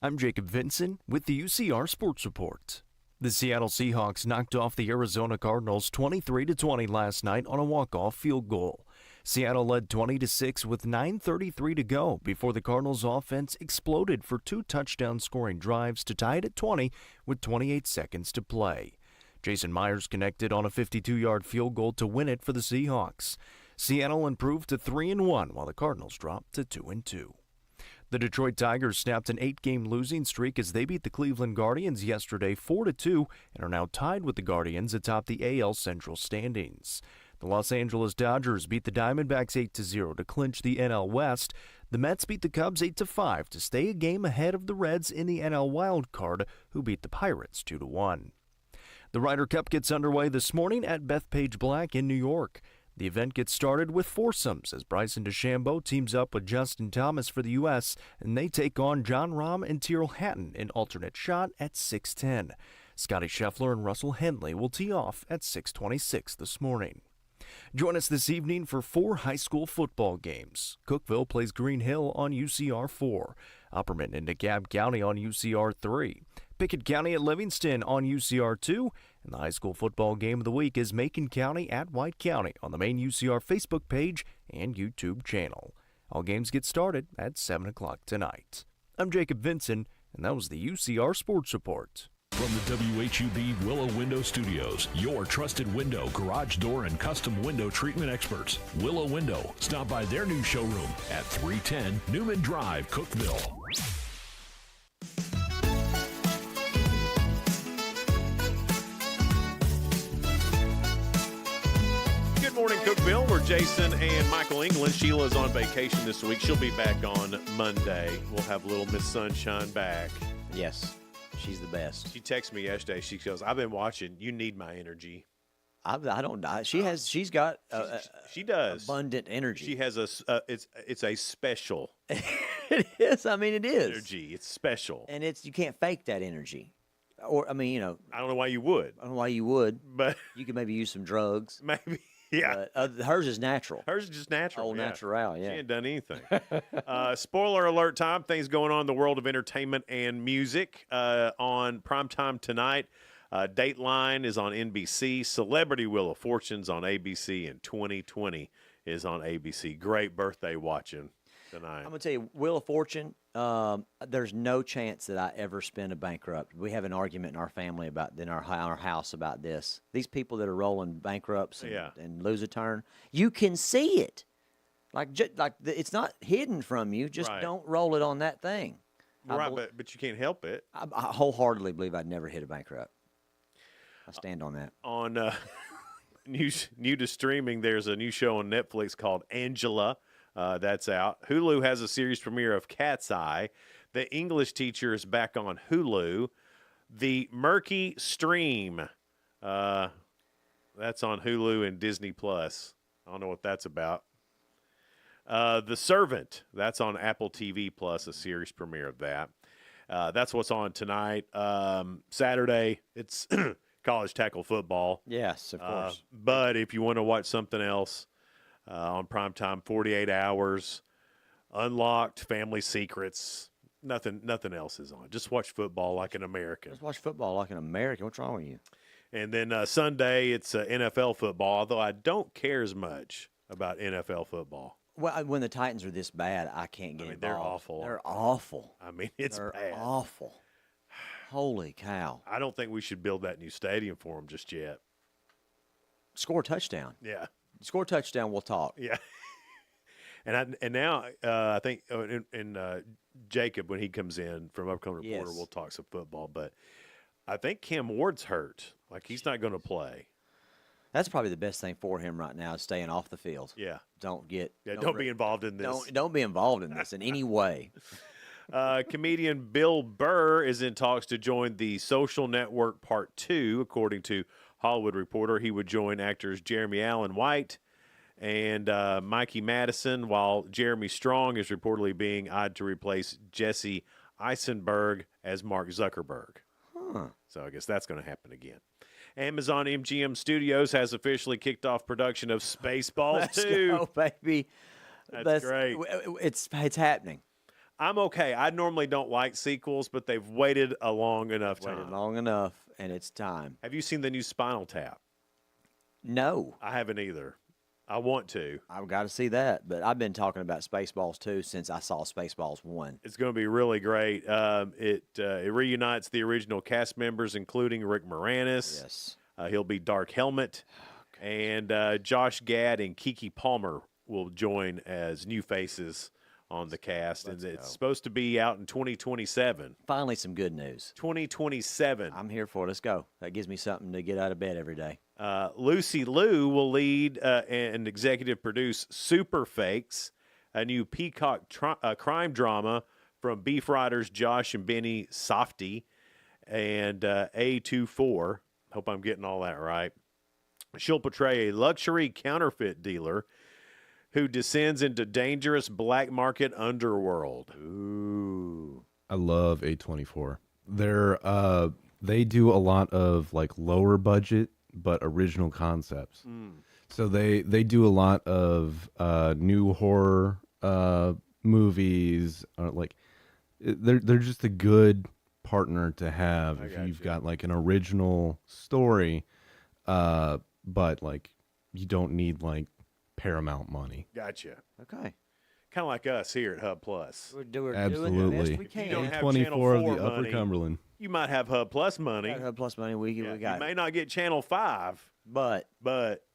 I'm Jacob Vincent with the UCR Sports Report. The Seattle Seahawks knocked off the Arizona Cardinals 23-20 last night on a walk-off field goal. Seattle led 20-6 with 9:33 to go before the Cardinals' offense exploded for 2 touchdown scoring drives to tie it at 20 with 28 seconds to play. Jason Myers connected on a 52-yard field goal to win it for the Seahawks. Seattle improved to 3-1 while the Cardinals dropped to 2-2. The Detroit Tigers snapped an 8-game losing streak as they beat the Cleveland Guardians yesterday 4-2 and are now tied with the Guardians atop the AL Central standings. The Los Angeles Dodgers beat the Diamondbacks 8-0 to clinch the NL West. The Mets beat the Cubs 8-5 to stay a game ahead of the Reds in the NL Wild Card, who beat the Pirates 2-1. The Ryder Cup gets underway this morning at Bethpage Black in New York. The event gets started with foursomes as Bryson DeChambeau teams up with Justin Thomas for the U.S., and they take on John Rahm and Tyrrell Hatton in alternate shot at 6:10. Scotty Scheffler and Russell Henley will tee off at 6:26 this morning. Join us this evening for 4 high school football games. Cookeville plays Green Hill on UCR 4, Upperman and DeKalb County on UCR 3, Pickett County at Livingston on UCR 2, and the high school football game of the week is Macon County at White County on the main UCR Facebook page and YouTube channel. All games get started at 7 o'clock tonight. I'm Jacob Vincent, and that was the UCR Sports Report. From the WHUB Willow Window Studios, your trusted window, garage door, and custom window treatment experts. Willow Window. Stop by their new showroom at 310 Newman Drive, Cookeville. Good morning, Cookeville. We're Jason and Michael England. Sheila's on vacation this week. She'll be back on Monday. We'll have little Miss Sunshine back. Yes. She's the best. She texted me yesterday. She goes, "I've been watching. You need my energy." I don't. She's got. She does abundant energy. She has it's a special. It is. I mean, it is energy. It's special, and you can't fake that energy. Or I mean, I don't know why you would. I don't know why you would, but you could maybe use some drugs. Maybe. Yeah. Hers is natural. Hers is just natural. Oh, natural, yeah. She ain't done anything. Spoiler alert time. Things going on in the world of entertainment and music. On primetime tonight, Dateline is on NBC. Celebrity Wheel of Fortune's on ABC. And 2020 is on ABC. Great birthday watching tonight. I'm going to tell you, Wheel of Fortune, there's no chance that I ever spend a bankrupt. We have an argument in our family in our house about this. These people that are rolling bankrupts and lose a turn, you can see it. It's not hidden from you. Just don't roll it on that thing. Right, but you can't help it. I wholeheartedly believe I'd never hit a bankrupt. I stand on that. On new to streaming, there's a new show on Netflix called Angela. That's out. Hulu has a series premiere of Cat's Eye. The English Teacher is back on Hulu. The Murky Stream, that's on Hulu and Disney Plus. I don't know what that's about. The Servant, that's on Apple TV Plus, a series premiere of that. That's what's on tonight. Saturday, it's college tackle football. Yes, of course. But if you want to watch something else, on primetime, 48 Hours, Unlocked, Family Secrets. Nothing else is on. Just watch football like an American. Just watch football like an American. What's wrong with you? And then Sunday, it's NFL football, although I don't care as much about NFL football. Well, when the Titans are this bad, I can't get involved. They're awful. They're awful. I mean, they're bad. Awful. Holy cow. I don't think we should build that new stadium for them just yet. Score a touchdown. Yeah. Score a touchdown, we'll talk. Yeah. And now I think Jacob, when he comes in from Upcoming Reporter, we'll talk some football. But I think Cam Ward's hurt. Like, he's not going to play. That's probably the best thing for him right now is staying off the field. Yeah. Don't be involved in this. Don't be involved in this in any way. Comedian Bill Burr is in talks to join the Social Network Part 2, according to Hollywood Reporter. He would join actors Jeremy Allen White and Mikey Madison, while Jeremy Strong is reportedly being eyed to replace Jesse Eisenberg as Mark Zuckerberg. Huh. So I guess that's going to happen again. Amazon MGM Studios has officially kicked off production of Spaceballs 2. Let's go, baby. That's great. It's happening. I'm okay. I normally don't like sequels, but they've waited a long enough time. Waited long enough, and it's time. Have you seen the new Spinal Tap? No. I haven't either. I want to. I've got to see that, but I've been talking about Spaceballs 2 since I saw Spaceballs 1. It's going to be really great. It reunites the original cast members, including Rick Moranis. Yes. He'll be Dark Helmet. And Josh Gad and Keke Palmer will join as new faces on the cast. And it's supposed to be out in 2027. Finally, some good news. 2027. I'm here for it. Let's go. That gives me something to get out of bed every day. Lucy Liu will lead and executive produce Super Fakes, a new Peacock crime drama from beef writers Josh and Benny Safdie and A24. Hope I'm getting all that right. She'll portray a luxury counterfeit dealer who descends into dangerous black market underworld. Ooh. I love A24. They do a lot of like lower budget but original concepts. So they do a lot of new horror movies. Like they're just a good partner to have if you've got like an original story, but like you don't need like Paramount money. Gotcha. Okay. Kind of like us here at Hub Plus. We're doing Absolutely. the best we can. You don't have 24 Channel 4 of the Upper money. Cumberland. You might have Hub Plus money. We got Hub Plus money. We got You may not get Channel 5, but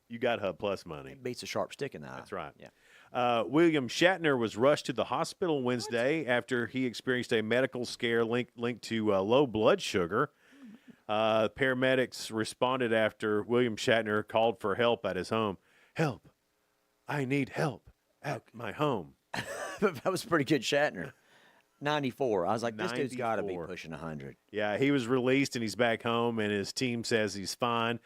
you got Hub Plus money. it beats a sharp stick in the eye. That's right. Yeah. William Shatner was rushed to the hospital Wednesday after he experienced a medical scare linked to low blood sugar. Paramedics responded after William Shatner called for help at his home. Help! I need help at my home. That was pretty good Shatner. 94. I was like, this dude's got to be 94. pushing 100. Yeah, he was released and he's back home, and his team says he's fine.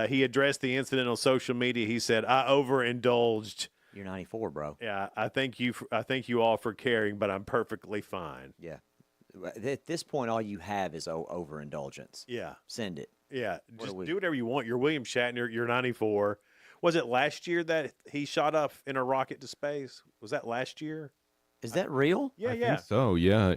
He addressed the incident on social media. He said, "I overindulged." You're 94, bro. Yeah, I thank you all for caring, but I'm perfectly fine. Yeah. At this point, all you have is overindulgence. Yeah. Send it. Yeah, just do whatever you want. You're William Shatner. You're 94. Was it last year that he shot up in a rocket to space? Was that last year? Is that real? Yeah, I yeah. think so, yeah.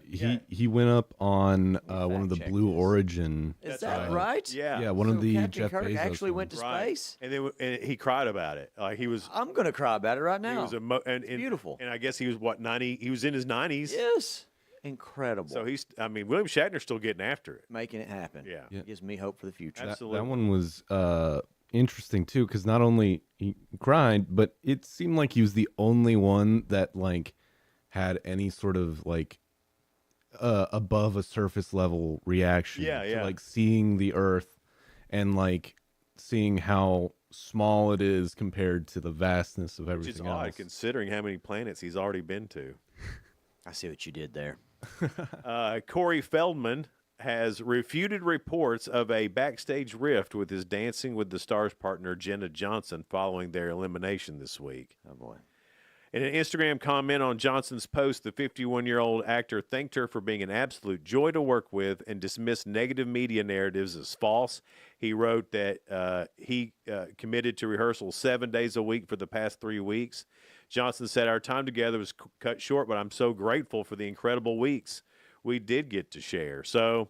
He went up on one of the Blue Origin. Is that right? Yeah. Yeah, one of the Captain Jeff Kirk Bezos actually went ones. to space? And he cried about it. Like he was. I'm going to cry about it right He now. was beautiful. And I guess he was 90. He was in his 90s. Yes. Incredible. So William Shatner's still getting after it. Making it happen. Yeah. Gives me hope for the future. Absolutely. That one was interesting too, because not only he cried, but it seemed like he was the only one that like had any sort of like above a surface level reaction to like seeing the Earth and like seeing how small it is compared to the vastness of everything Which is odd else. considering how many planets he's already been to. I see what you did there. Corey Feldman has refuted reports of a backstage rift with his Dancing with the Stars partner Jenna Johnson following their elimination this week. Oh, boy. In an Instagram comment on Johnson's post, the 51-year-old actor thanked her for being an absolute joy to work with and dismissed negative media narratives as false. He wrote that he committed to rehearsals 7 days a week for the past 3 weeks. Johnson said, "Our time together was cut short, but I'm so grateful for the incredible weeks we did get to share." So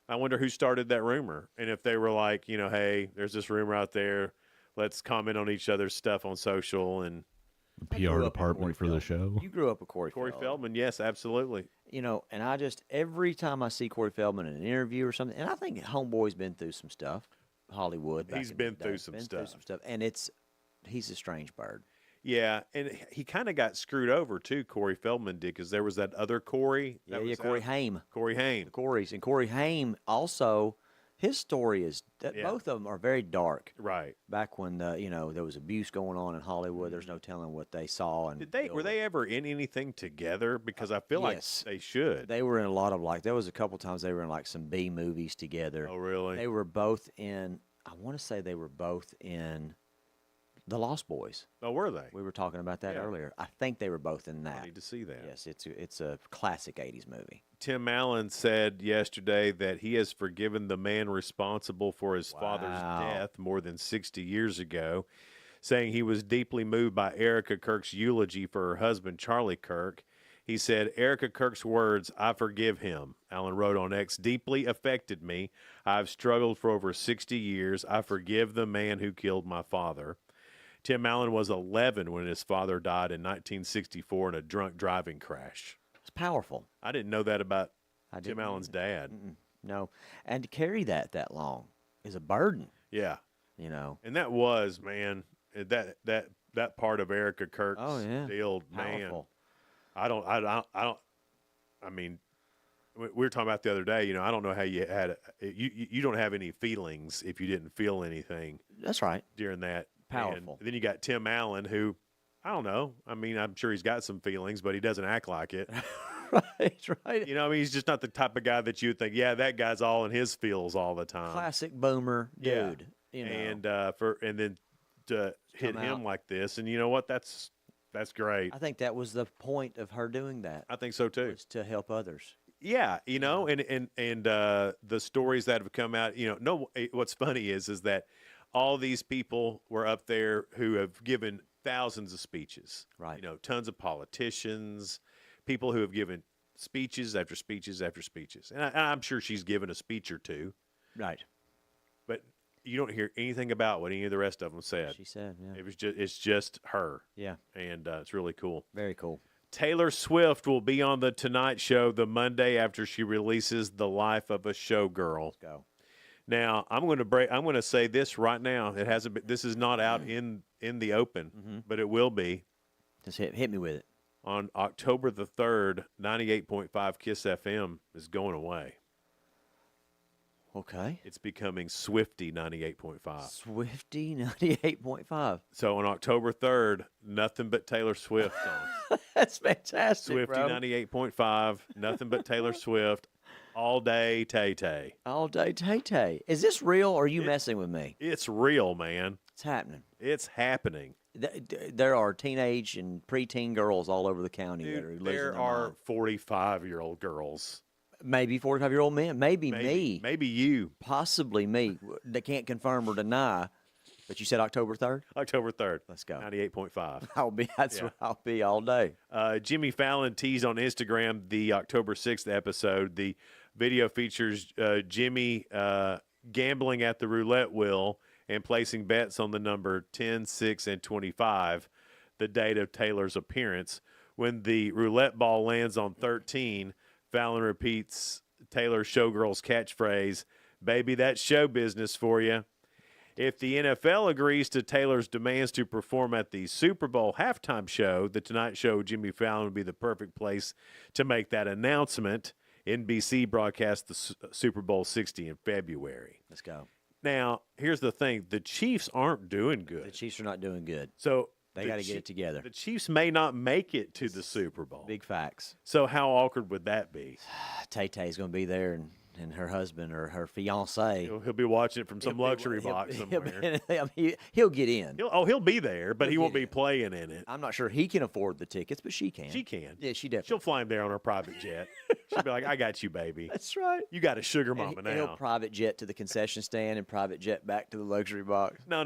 I wonder who started that rumor. And if they were like, hey, there's this rumor out there. Let's comment on each other's stuff on social and the PR department for the show. You grew up with Corey Feldman, yes, absolutely. And I just, every time I see Corey Feldman in an interview or something, and I think Homeboy's been through some stuff, Hollywood. He's been through some stuff. And he's a strange bird. Yeah, and he kind of got screwed over, too, Corey Feldman did, because there was that other Corey. Corey Haim. Corey Haim. The Corys. And Corey Haim also, his story is that both of them are very dark. Right. Back when, there was abuse going on in Hollywood, there's no telling what they saw. And were they ever in anything together? Because I feel like they should. They were in a lot of, there was a couple times they were in, some B movies together. Oh, really? They were both in, I want to say they were both in The Lost Boys. Oh, were they? We were talking about that earlier. I think they were both in that. I need to see that. Yes, it's a classic 80s movie. Tim Allen said yesterday that he has forgiven the man responsible for his father's death more than 60 years ago, saying he was deeply moved by Erica Kirk's eulogy for her husband, Charlie Kirk. He said, "Erica Kirk's words, 'I forgive him,'" Allen wrote on X, "deeply affected me. I've struggled for over 60 years. I forgive the man who killed my father." Tim Allen was 11 when his father died in 1964 in a drunk driving crash. It's powerful. I didn't know that about Tim Allen's dad. No. And to carry that long is a burden. Yeah. And that was, man, that part of Erica Kirk's deal, Powerful. man. I mean, we were talking about the other day, I don't know how you had you don't have any feelings if you didn't feel anything. That's right. During that. Powerful. And then you got Tim Allen, who, I don't know. I mean, I'm sure he's got some feelings, but he doesn't act like it. Right. He's just not the type of guy that you would think, yeah, that guy's all in his feels all the time. Classic boomer dude. You know. and then to hit Come him out. like this, and you know what? That's great. I think that was the point of her doing that. I think so too. Was to help others. Yeah, you know, and the stories that have come out, you know, what's funny is that all these people were up there who have given thousands of speeches. Right. You know, tons of politicians, people who have given speeches after speeches after speeches. And I'm sure she's given a speech or two. Right. But you don't hear anything about what any of the rest of them said. She said, yeah. It's just her. Yeah. And it's really cool. Very cool. Taylor Swift will be on the Tonight Show the Monday after she releases The Life of a Showgirl. Let's go. Now, I'm going to say this right now. It hasn't been, this is not out in the open, but it will be. Just hit me with it. On October the 3rd, 98.5 KISS FM is going away. Okay. It's becoming Swifty 98.5. Swifty 98.5. So on October 3rd, nothing but Taylor Swift on. That's fantastic, Swifty bro. 98.5, nothing but Taylor Swift, all day Tay-Tay. All day Tay-Tay. Is this real or are you messing with me? It's real, man. It's happening. It's happening. There are teenage and preteen girls all over the county that are losing There their are mind. 45-year-old girls. Maybe 45-year-old men. Maybe me. Maybe you. Possibly me. They can't confirm or deny. But you said October 3rd? October 3rd. Let's go. 98.5. That's where I'll be all day. Jimmy Fallon teased on Instagram the October 6th episode. The video features Jimmy gambling at the roulette wheel and placing bets on the number 10, 6, and 25, the date of Taylor's appearance. When the roulette ball lands on 13, Fallon repeats Taylor's showgirl's catchphrase, "Baby, that's show business for you." If the NFL agrees to Taylor's demands to perform at the Super Bowl halftime show, the Tonight Show with Jimmy Fallon would be the perfect place to make that announcement. NBC broadcast the Super Bowl 60 in February. Let's go. Now, here's the thing. The Chiefs aren't doing The good. Chiefs are not doing good. So They got to get it together. The Chiefs may not make it to the Super Bowl. Big facts. So how awkward would that be? Tay-Tay's going to be there, and her husband or her fiancé. He'll be watching it from some luxury box somewhere. He'll get in. He'll be there, but he won't be playing in it. I'm not sure he can afford the tickets, but she can. She can. Yeah, she definitely. She'll fly him there on her private jet. She'll be like, "I got you, baby. That's right. You got a sugar mama And now." he'll private jet to the concession stand and private jet back to the luxury box. No.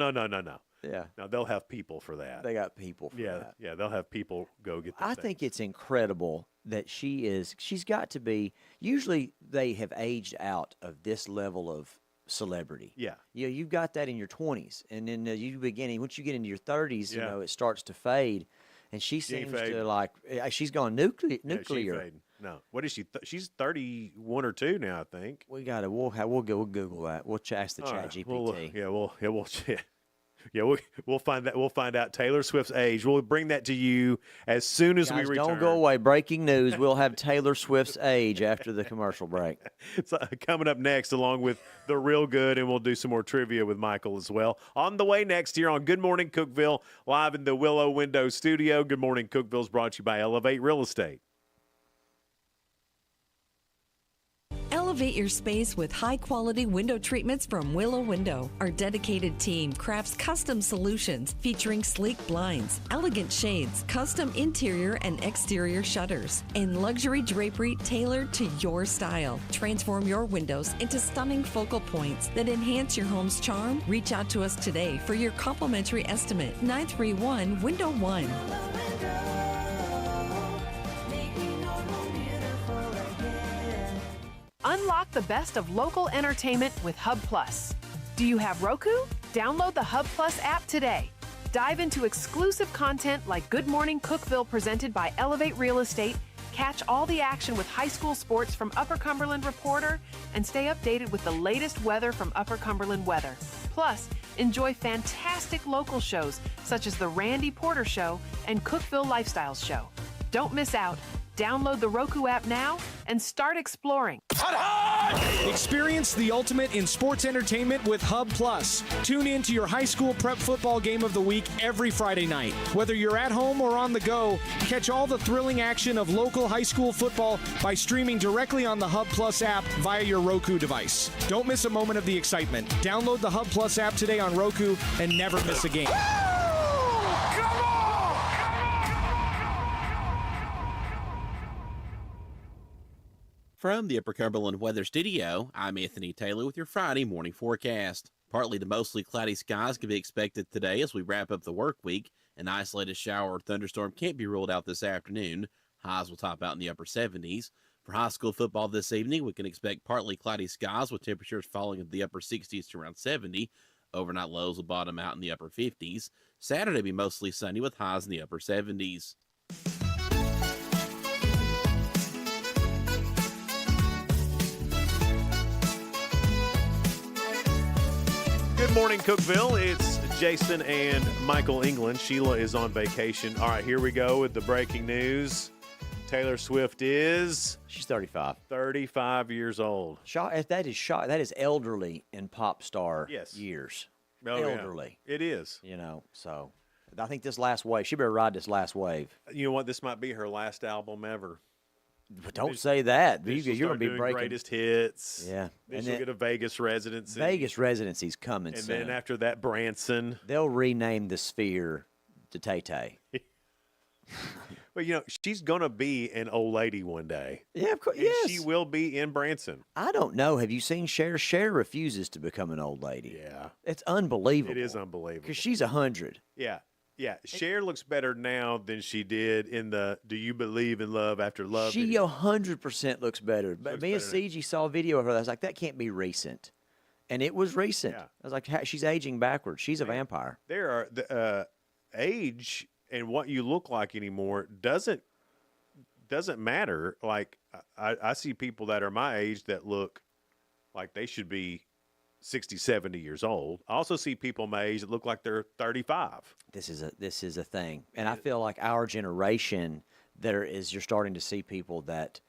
Yeah. No, they'll have people for that. They got people for that. Yeah, they'll have people go get the I think it's incredible that she's got to be, usually they have aged out of this level of celebrity. Yeah. You know, you've got that in your 20s, and then once you get into your 30s, Yeah. you know, it starts to fade, and she She ain't seems fading. to like, she's gone nuclear. Yeah, she ain't fading. No. What is she? She's 31 or 2 now, I think. We'll Google that. We'll ask the All chat right. GPT. We'll find that. We'll find out Taylor Swift's age. We'll bring that to you as soon as Guys, we return. don't go away. Breaking news. We'll have Taylor Swift's age after the commercial break. It's coming up next, along with the Real Good, and we'll do some more trivia with Michael as well. On the way next here on Good Morning Cookeville, live in the Willow Window Studio. Good Morning Cookeville is brought to you by Elevate Real Estate. Elevate your space with high-quality window treatments from Willow Window. Our dedicated team crafts custom solutions featuring sleek blinds, elegant shades, custom interior and exterior shutters, and luxury drapery tailored to your style. Transform your windows into stunning focal points that enhance your home's charm. Reach out to us today for your complimentary estimate. 931-Window 1. Unlock the best of local entertainment with Hub Plus. Do you have Roku? Download the Hub Plus app today. Dive into exclusive content like Good Morning Cookeville presented by Elevate Real Estate, catch all the action with high school sports from Upper Cumberland Reporter, and stay updated with the latest weather from Upper Cumberland Weather. Plus, enjoy fantastic local shows such as The Randy Porter Show and Cookeville Lifestyles Show. Don't miss out. Download the Roku app now and start exploring. Experience the ultimate in sports entertainment with Hub Plus. Tune in to your high school prep football game of the week every Friday night. Whether you're at home or on the go, catch all the thrilling action of local high school football by streaming directly on the Hub Plus app via your Roku device. Don't miss a moment of the excitement. Download the Hub Plus app today on Roku and never miss a game. From the Upper Cumberland Weather Studio, I'm Anthony Taylor with your Friday morning forecast. Partly to mostly cloudy skies can be expected today as we wrap up the work week. An isolated shower or thunderstorm can't be ruled out this afternoon. Highs will top out in the upper 70s. For high school football this evening, we can expect partly cloudy skies with temperatures falling into the upper 60s to around 70. Overnight lows will bottom out in the upper 50s. Saturday will be mostly sunny with highs in the upper 70s. Good morning, Cookeville. It's Jason and Michael England. Sheila is on vacation. All right, here we go with the breaking news. Taylor Swift is... She's 35. 35 years old. That is elderly in pop star years. Oh, elderly. Yeah. It is. You know, so I think this last wave, she better ride this last wave. You know what? This might be her last album ever. But don't say that. You're going to be breaking greatest hits. Yeah. Then she'll get a Vegas residency. Vegas residency's coming and soon. then after that, Branson. They'll rename the Sphere to Tay-Tay. Well, you know, she's going to be an old lady one day. Yeah, of course. And yes. she will be in Branson. I don't know. Have you seen Cher? Cher refuses to become an old lady. Yeah. It's unbelievable. It is unbelievable. Because she's 100. Yeah. Yeah. Cher looks better now than she did in the Do You Believe in Love After Love? She video. 100% looks better. But me and CG saw a video of her. I was like, that can't be recent. And it was recent. Yeah. I was like, she's aging backwards. She's a vampire. There are the age and what you look like anymore doesn't matter. Like I see people that are my age that look like they should be 60, 70 years old. I also see people my age that look like they're 35. This is a thing. And I feel like our generation, you're starting to see people that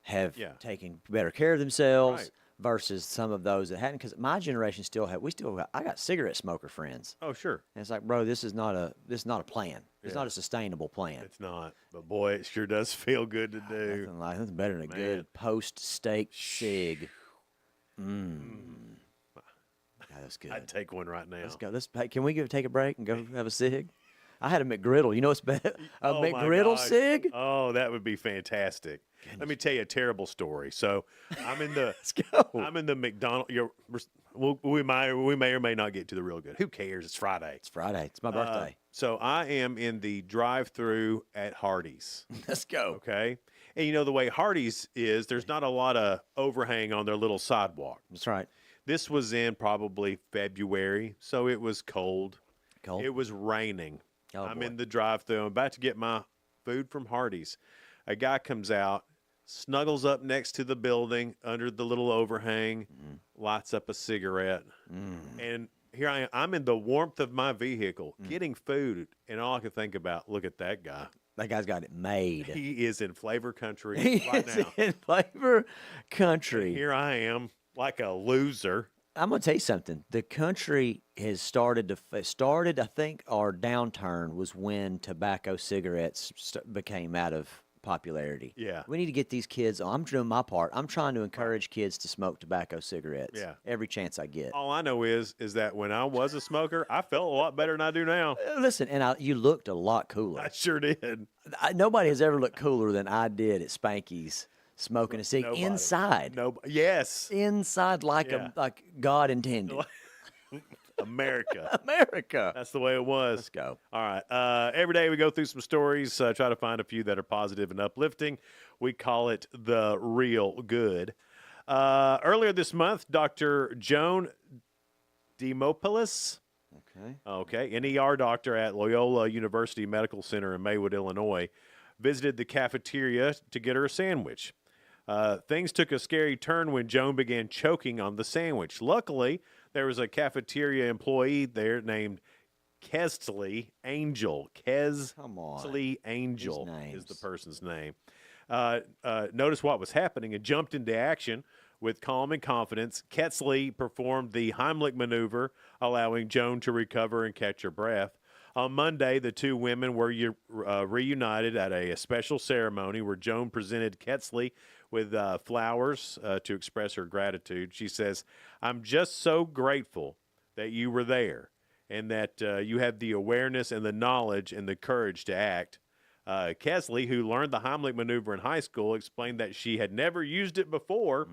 have taken better care of themselves versus some of those that hadn't. Because my generation I got cigarette smoker friends. Oh, sure. And it's like, bro, this is not a plan. It's not a sustainable plan. It's not. But boy, it sure does feel good to do. Nothing better than a good post-steak cig. God, that's good. I'd take one right now. Let's go. Can we take a break and go have a cig? I had a McGriddle. You know what's better? A McGriddle cig? Oh, that would be fantastic. Let me tell you a terrible story. So I'm in the Let's go. I'm in the McDonald's. We may or may not get to the real good. Who cares? It's Friday. It's Friday. It's my birthday. So I am in the drive-through at Hardee's. Let's go. Okay. And you know the way Hardee's is, there's not a lot of overhang on their little sidewalk. That's right. This was in probably February, so it was cold. Cold. It was raining. Oh, I'm boy. in the drive-thru. I'm about to get my food from Hardee's. A guy comes out, snuggles up next to the building under the little overhang, lights up a cigarette. And here I am. I'm in the warmth of my vehicle getting food, and all I can think about, look at that guy. That guy's got it made. He is in flavor country He right is now. in flavor country. And here I am, like a loser. I'm going to tell you something. The country has started, I think our downturn was when tobacco cigarettes became out of popularity. Yeah. We need to get these kids on. I'm doing my part. I'm trying to encourage kids to smoke tobacco cigarettes. Yeah. Every chance I get. All I know is that when I was a smoker, I felt a lot better than I do now. Listen, and you looked a lot cooler. I sure did. Nobody has ever looked cooler than I did at Spanky's. Smoking a cig inside. Yes. Inside like God intended. America. America. That's the way it was. Let's go. All right. Every day we go through some stories, try to find a few that are positive and uplifting. We call it the real good. Earlier this month, Dr. Joan Demopoulos, an ER doctor at Loyola University Medical Center in Maywood, Illinois, visited the cafeteria to get her a sandwich. Things took a scary turn when Joan began choking on the sandwich. Luckily, there was a cafeteria employee there named Kesley Angel. Kesley Angel is the person's name. noticed what was happening and jumped into action with calm and confidence. Ketzley performed the Heimlich maneuver, allowing Joan to recover and catch her breath. On Monday, the two women were reunited at a special ceremony where Joan presented Ketzley with flowers to express her gratitude. She says, "I'm just so grateful that you were there and that you had the awareness and the knowledge and the courage to act." Ketzley, who learned the Heimlich maneuver in high school, explained that she had never used it before.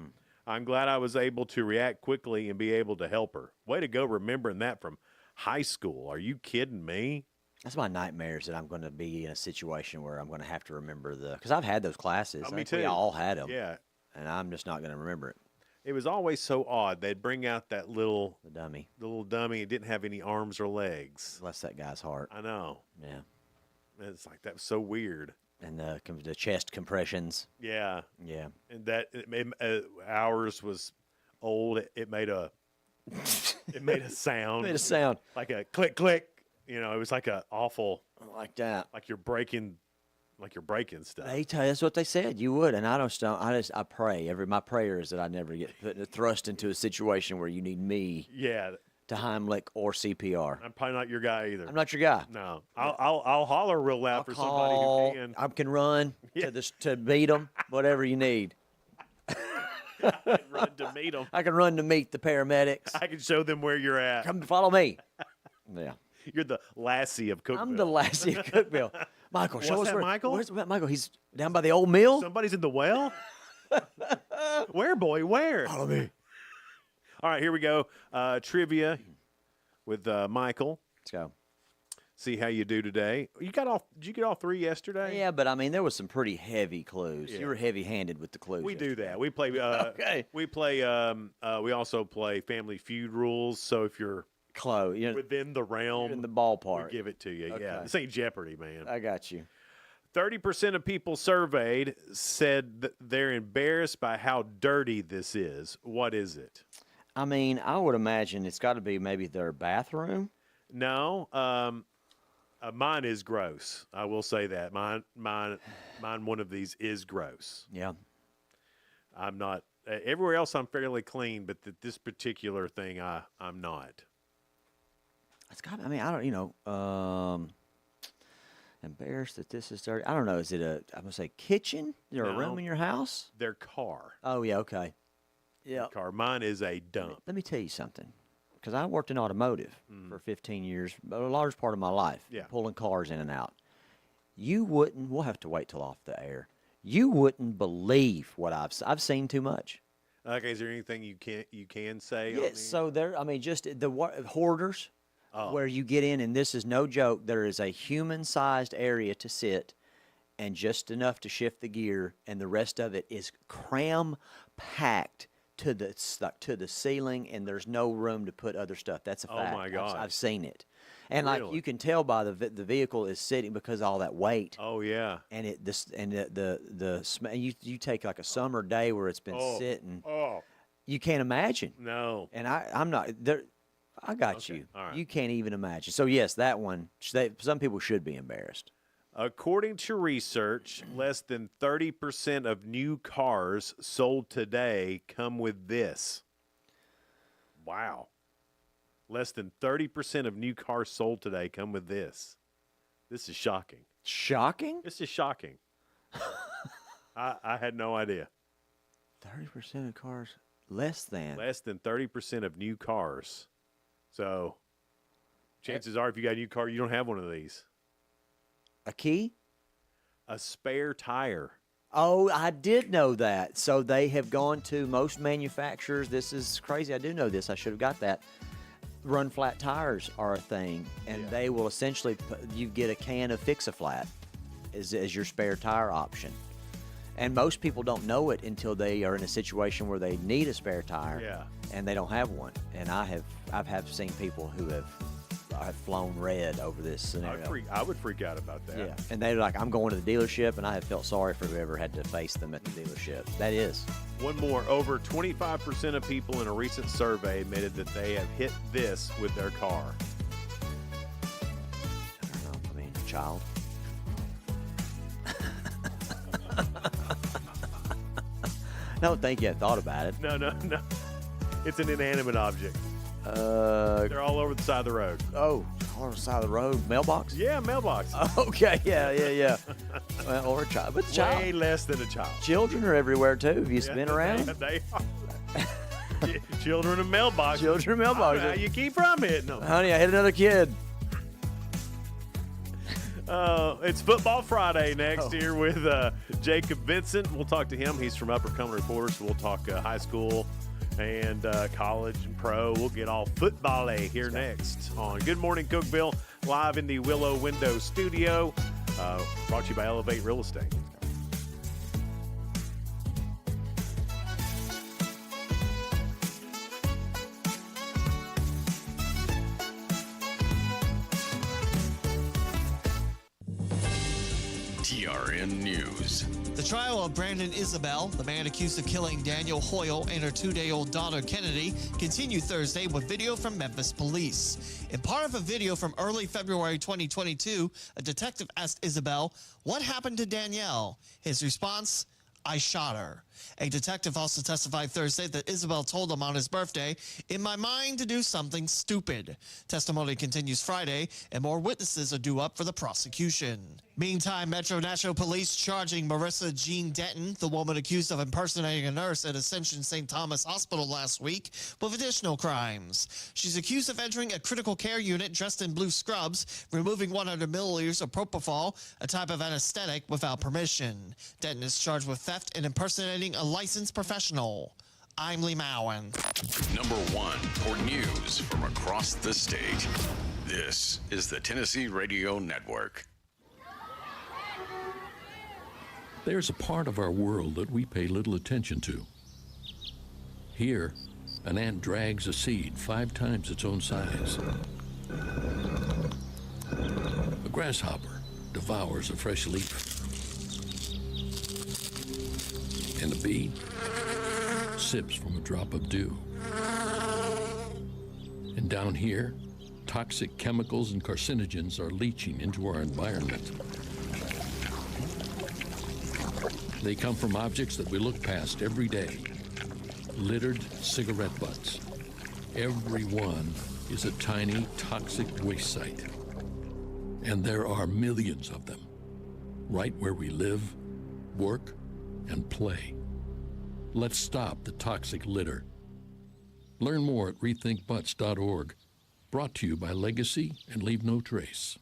"I'm glad I was able to react quickly and be able to help her." Way to go remembering that from high school. Are you kidding me? That's my nightmares, that I'm going to be in a situation where I'm going to have to remember because I've had those classes. Oh, I me think too. We all had them. Yeah. And I'm just not going to remember it. It was always so odd. They'd bring out that The dummy. little dummy. It didn't have any arms or legs. Bless that guy's heart. I know. Yeah. It's like, that was so weird. And the chest compressions. Yeah. Yeah. And that ours was old. It made a sound. Made a sound. Like a click click. You know, it was like a awful, like that. Like you're breaking stuff. They tell you that's what they said. You would, and I pray. My prayer is that I never get thrust into a situation where you need me. Yeah. To Heimlich or CPR. I'm probably not your guy either. I'm not your guy. No. I'll holler real loud for somebody who can. I can run to beat them. Whatever you need. I can run to meet them. I can run to meet the paramedics. I can show them where you're at. Come follow me. Yeah. You're the Lassie of Cookeville. I'm the Lassie of Cookeville. Michael, show us that where. Michael? Where's Michael? He's down by the old mill. Somebody's in the well? Where, boy? Where? Follow me. All right, here we go. Trivia with Michael. Let's go. See how you do today. Did you get all three yesterday? Yeah, but I mean, there was some pretty heavy clues. Yeah. You were heavy-handed with the clues. We yesterday. do that. We play. Okay. We play. We also play Family Feud rules. So if you're close, within the realm, in the ballpark, we give it to you. Okay. Yeah, this ain't Jeopardy, man. I got you. 30% of people surveyed said that they're embarrassed by how dirty this is. What is it? I mean, I would imagine it's got to be maybe their bathroom. No, mine is gross. I will say that mine. One of these is gross. Yeah. I'm not. Everywhere else, I'm fairly clean, but this particular thing, I'm not. It's got. I mean, I don't. Embarrassed that this is dirty. I don't know. Is it I'm gonna say kitchen? Is there a room in your house? Their car. Oh yeah. Okay. Yeah. Their car. Mine is a dump. Let me tell you something. Because I worked in automotive for 15 years, a large part of my life, pulling cars in and out. We'll have to wait till off the air. You wouldn't believe what I've seen too much. Okay, is there anything you can say? Yes, so there, I mean, just the hoarders, where you get in, and this is no joke, there is a human-sized area to sit and just enough to shift the gear, and the rest of it is cram-packed to the ceiling, and there's no room to put other stuff. That's a fact. Oh my God, I've seen it, and really? like you can tell by the vehicle is sitting because of all that weight. Oh yeah, and the smell. You take like a summer day where it's been sitting. Oh, you can't imagine. No, and I'm not there. I got you. All right. You can't even imagine. So yes, that one. Some people should be embarrassed. According to research, less than 30% of new cars sold today come with this. Wow. Less than 30% of new cars sold today come with this. This is shocking. Shocking? This is shocking. I had no idea. 30% of cars, less than 30% of new cars. So chances are if you got a new car, you don't have one of these. A key? A spare tire. Oh, I did know that. So they have gone to most manufacturers. This is crazy. I do know this. I should have got that. Run flat tires are a thing, and they will essentially you get a can of Fix-A-Flat as your spare tire option. And most people don't know it until they are in a situation where they need a spare tire, and they don't have one. And I've seen people who have flown red over this scenario. I would freak out about that. Yeah, and they're like, I'm going to the dealership, and I have felt sorry for whoever had to face them at the dealership. That is. One more. Over 25% of people in a recent survey admitted that they have hit this with their car. I don't know. I mean, child. don't think you thought about it. No. It's an inanimate object. They're all over the side of the road. Oh, on the side of the road. Mailbox? Yeah, mailbox. Okay, yeah. Well, or a child. But Way less than a child. Children are everywhere, too. Have you been around? They are. Children and mailboxes. Children and mailboxes. How you keep from hitting them. Honey, I hit another kid. It's Football Friday next here with Jacob Vincent. We'll talk to him. He's from Upper Cumberland Reporter, so we'll talk high school and college and pro. We'll get all football here next on Good Morning Cookeville, live in the Willow Window Studio, brought to you by Elevate Real Estate. TRN News. The trial of Brandon Isabel, the man accused of killing Daniel Hoyle and her 2-day-old daughter Kennedy, continued Thursday with video from Memphis police. In part of a video from early February 2022, a detective asked Isabel, "What happened to Danielle?" His response, "I shot her." A detective also testified Thursday that Isabel told him on his birthday, "In my mind to do something stupid." Testimony continues Friday, and more witnesses are due up for the prosecution. Meantime, Metro Nashville Police charging Marissa Jean Denton, the woman accused of impersonating a nurse at Ascension St. Thomas Hospital last week, with additional crimes. She's accused of entering a critical care unit dressed in blue scrubs, removing 100 milliliters of propofol, a type of anesthetic, without permission. Denton is charged with theft and impersonating a licensed professional. I'm Lee Mowen. Number 1 for news from across the state. This is the Tennessee Radio Network. There's a part of our world that we pay little attention to. Here, an ant drags a seed 5 times its own size. A grasshopper devours a fresh leaf. And a bee sips from a drop of dew. And down here, toxic chemicals and carcinogens are leaching into our environment. They come from objects that we look past every day. Littered cigarette butts. Every one is a tiny toxic waste site. And there are millions of them, right where we live, work, and play. Let's stop the toxic litter. Learn more at rethinkbutts.org. Brought to you by Legacy and Leave No Trace.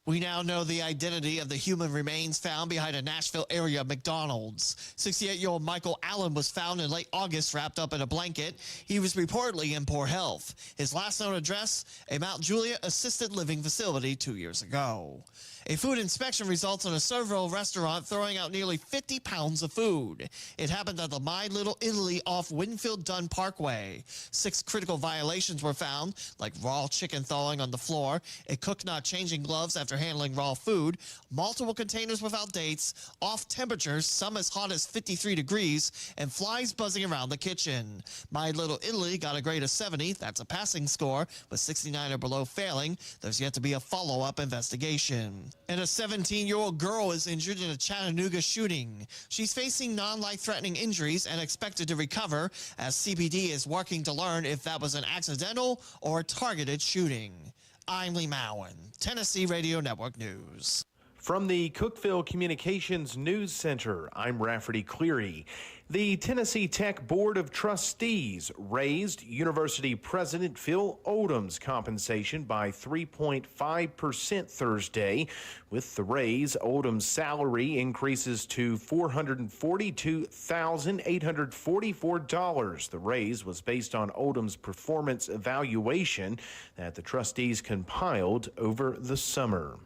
We now know the identity of the human remains found behind a Nashville area McDonald's. 68-year-old Michael Allen was found in late August wrapped up in a blanket. He was reportedly in poor health. His last known address, a Mount Juliet assisted living facility 2 years ago. A food inspection results in a Servo restaurant throwing out nearly 50 pounds of food. It happened at the My Little Italy off Winfield Dunn Parkway. 6 critical violations were found, like raw chicken thawing on the floor, a cook not changing gloves after handling raw food, multiple containers without dates, off temperatures, some as hot as 53 degrees, and flies buzzing around the kitchen. My Little Italy got a grade of 70, that's a passing score, with 69 or below failing. There's yet to be a follow-up investigation. And a 17-year-old girl is injured in a Chattanooga shooting. She's facing non-life-threatening injuries and expected to recover, as CPD is working to learn if that was an accidental or a targeted shooting. I'm Lee Mowen, Tennessee Radio Network News. From the Cookeville Communications News Center, I'm Rafferty Cleary. The Tennessee Tech Board of Trustees raised University President Phil Odom's compensation by 3.5% Thursday. With the raise, Odom's salary increases to $442,844. The raise was based on Odom's performance evaluation that the trustees compiled over the summer.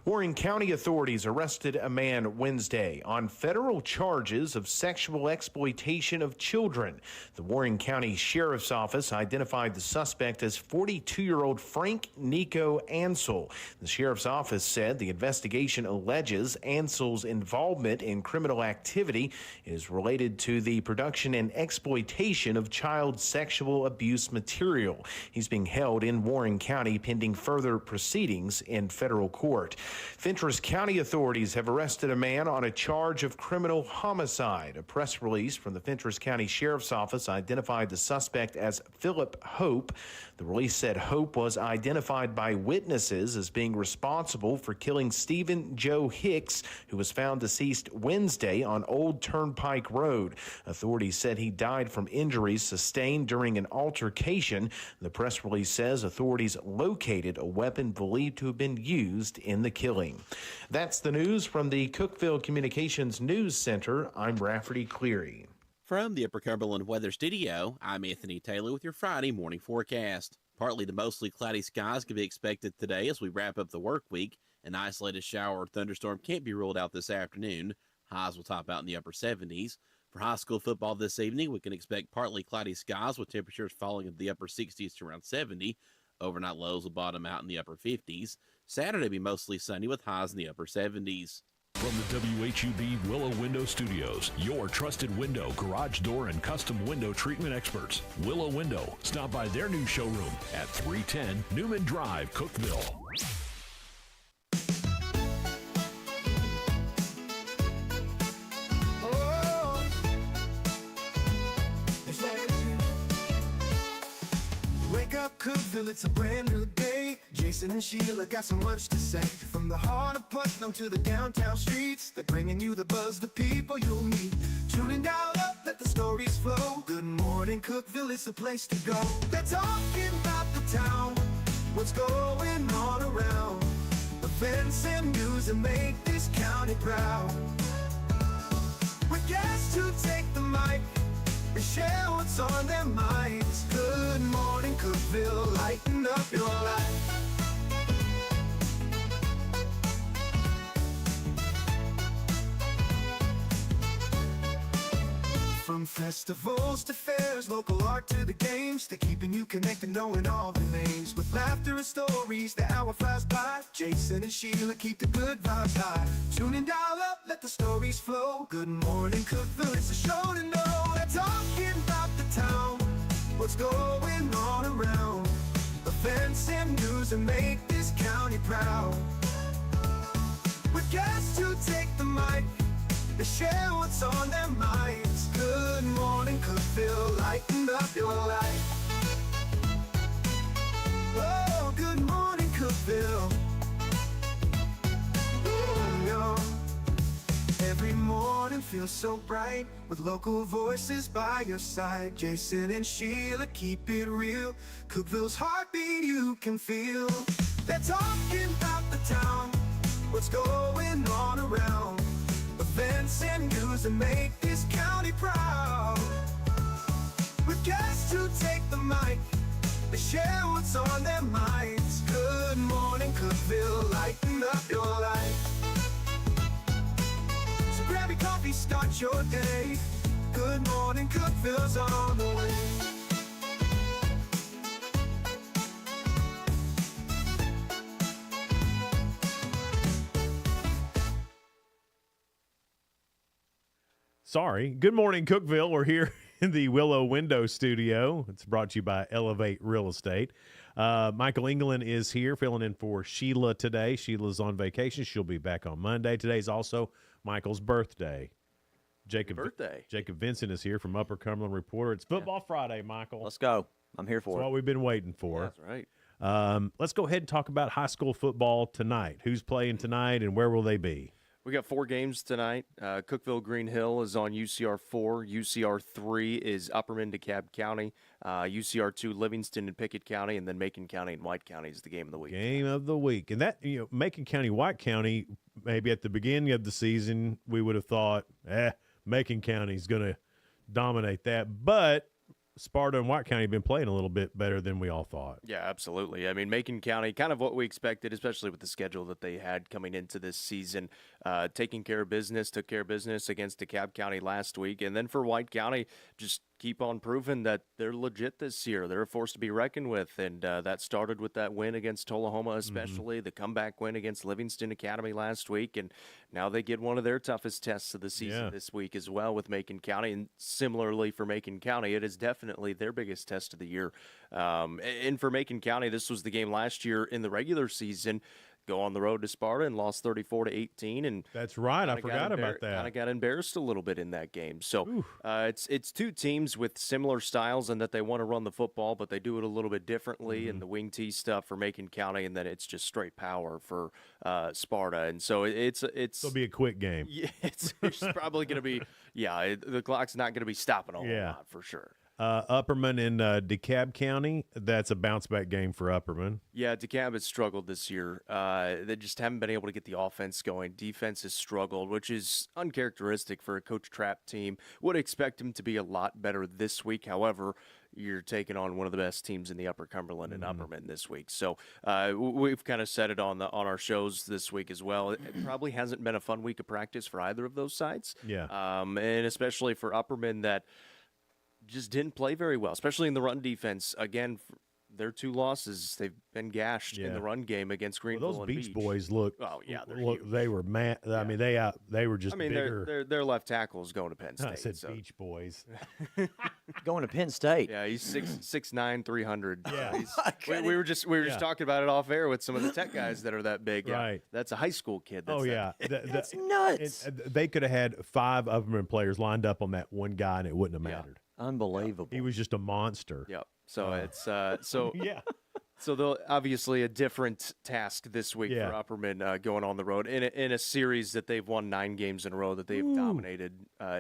Warren County authorities arrested a man Wednesday on federal charges of sexual exploitation of children. The Warren County Sheriff's Office identified the suspect as 42-year-old Frank Nico Ansel. The Sheriff's Office said the investigation alleges Ansel's involvement in criminal activity is related to the production and exploitation of child sexual abuse material. He's being held in Warren County pending further proceedings in federal court. Fentress County authorities have arrested a man on a charge of criminal homicide. A press release from the Fentress County Sheriff's Office identified the suspect as Philip Hope. The release said Hope was identified by witnesses as being responsible for killing Stephen Joe Hicks, who was found deceased Wednesday on Old Turnpike Road. Authorities said he died from injuries sustained during an altercation. The press release says authorities located a weapon believed to have been used in the killing. That's the news from the Cookeville Communications News Center. I'm Rafferty Cleary. From the Upper Cumberland Weather Studio, I'm Anthony Taylor with your Friday morning forecast. Partly to mostly cloudy skies can be expected today as we wrap up the work week. An isolated shower or thunderstorm can't be ruled out this afternoon. Highs will top out in the upper 70s. For high school football this evening, we can expect partly cloudy skies with temperatures falling into the upper 60s to around 70. Overnight lows will bottom out in the upper 50s. Saturday will be mostly sunny with highs in the upper 70s. From the WHUB Willow Window Studios, your trusted window, garage door, and custom window treatment experts. Willow Window. Stop by their new showroom at 310 Newman Drive, Cookeville. Wake up, Cookeville, it's a brand new day. Jason and Sheila got so much to say. From the heart of Putnam to the downtown streets, they're bringing you the buzz, the people you'll meet. Tuning dial up, let the stories flow. Good morning, Cookeville, it's the place to go. They're talking about the town, what's going on around. Events and news that make this county proud. With guests who take the mic, they share what's on their minds. Good morning, Cookeville, lighten up your life. From festivals to fairs, local art to the games, they're keeping you connected, knowing all the names. With laughter and stories, the hour flies by. Jason and Sheila keep the good vibes high. Tune in, dial up, let the stories flow. Good morning, Cookeville, it's a show to know. They're talking about the town, what's going on around. Events and news that make this county proud. With guests who take the mic, they share what's on their minds. Good morning, Cookeville, lighten up your life. Oh, good morning, Cookeville. Every morning feels so bright with local voices by your side. Jason and Sheila keep it real. Cookeville's heartbeat you can feel. They're talking about the town, what's going on around. Events and news that make this county proud. With guests who take the mic, they share what's on their minds. Good morning, Cookeville, lighten up your life. So grab your coffee, start your day. Good morning, Cookeville's on the way. Sorry. Good morning, Cookeville. We're here in the Willow Window Studio. It's brought to you by Elevate Real Estate. Michael England is here filling in for Sheila today. Sheila's on vacation. She'll be back on Monday. Today's also Michael's birthday. Jacob Vincent is here from Upper Cumberland Reporter. It's Football Friday, Michael. Let's go. I'm here for That's it. what we've been waiting for. That's right. Let's go ahead and talk about high school football tonight. Who's playing tonight and where will they be? We got 4 games tonight. Cookeville Green Hill is on UCR 4. UCR 3 is Upperman DeKalb County. UCR 2 Livingston and Pickett County, and then Macon County and White County is the game of the week. Game of the week. And that, Macon County, White County, maybe at the beginning of the season, we would have thought, Macon County is going to dominate that. But Sparta and White County have been playing a little bit better than we all thought. Yeah, absolutely. I mean, Macon County, kind of what we expected, especially with the schedule that they had coming into this season. Took care of business against DeKalb County last week. And then for White County, just keep on proving that they're legit this year. They're a force to be reckoned with. And that started with that win against Tullahoma, especially the comeback win against Livingston Academy last week. And now they get one of their toughest tests of the season this week as well with Macon County. And similarly for Macon County, it is definitely their biggest test of the year. And for Macon County, this was the game last year in the regular season. go on the road to Sparta and lost 34-18, and that's right. I forgot about that. Kind of got embarrassed a little bit in that game. So it's two teams with similar styles in that they want to run the football, but they do it a little bit differently. And the wing T stuff for Macon County, and then it's just straight power for Sparta. And so it'll be a quick game. Yeah, it's probably going to be. Yeah, the clock's not going to be stopping a whole lot for sure. Upperman in DeKalb County, that's a bounce-back game for Upperman. Yeah, DeKalb has struggled this year. They just haven't been able to get the offense going. Defense has struggled, which is uncharacteristic for a Coach Trapp team. Would expect him to be a lot better this week. However, you're taking on one of the best teams in the Upper Cumberland and Upperman this week. So we've kind of said it on our shows this week as well. It probably hasn't been a fun week of practice for either of those sides. Yeah. And especially for Upperman that just didn't play very well, especially in the run defense. Again, their two losses, they've been gashed in the run game against Greenville those and Beach boys look. Oh yeah, they were mad. I mean, they were just bigger. Their left tackle is going to Penn State. I said Beach boys. Going to Penn State. Yeah, he's 6'9", 300. Yeah, we were just talking about it off air with some of the tech guys that are that big. Yeah, right. That's a high school kid. That's that's nuts. They could have had 5 Upperman players lined up on that one guy, and it wouldn't have mattered. Unbelievable. He was just a monster. Yep. So it's so yeah. So they'll obviously a different task this week for Upperman going on the road in a series that they've won 9 games in a row that they've dominated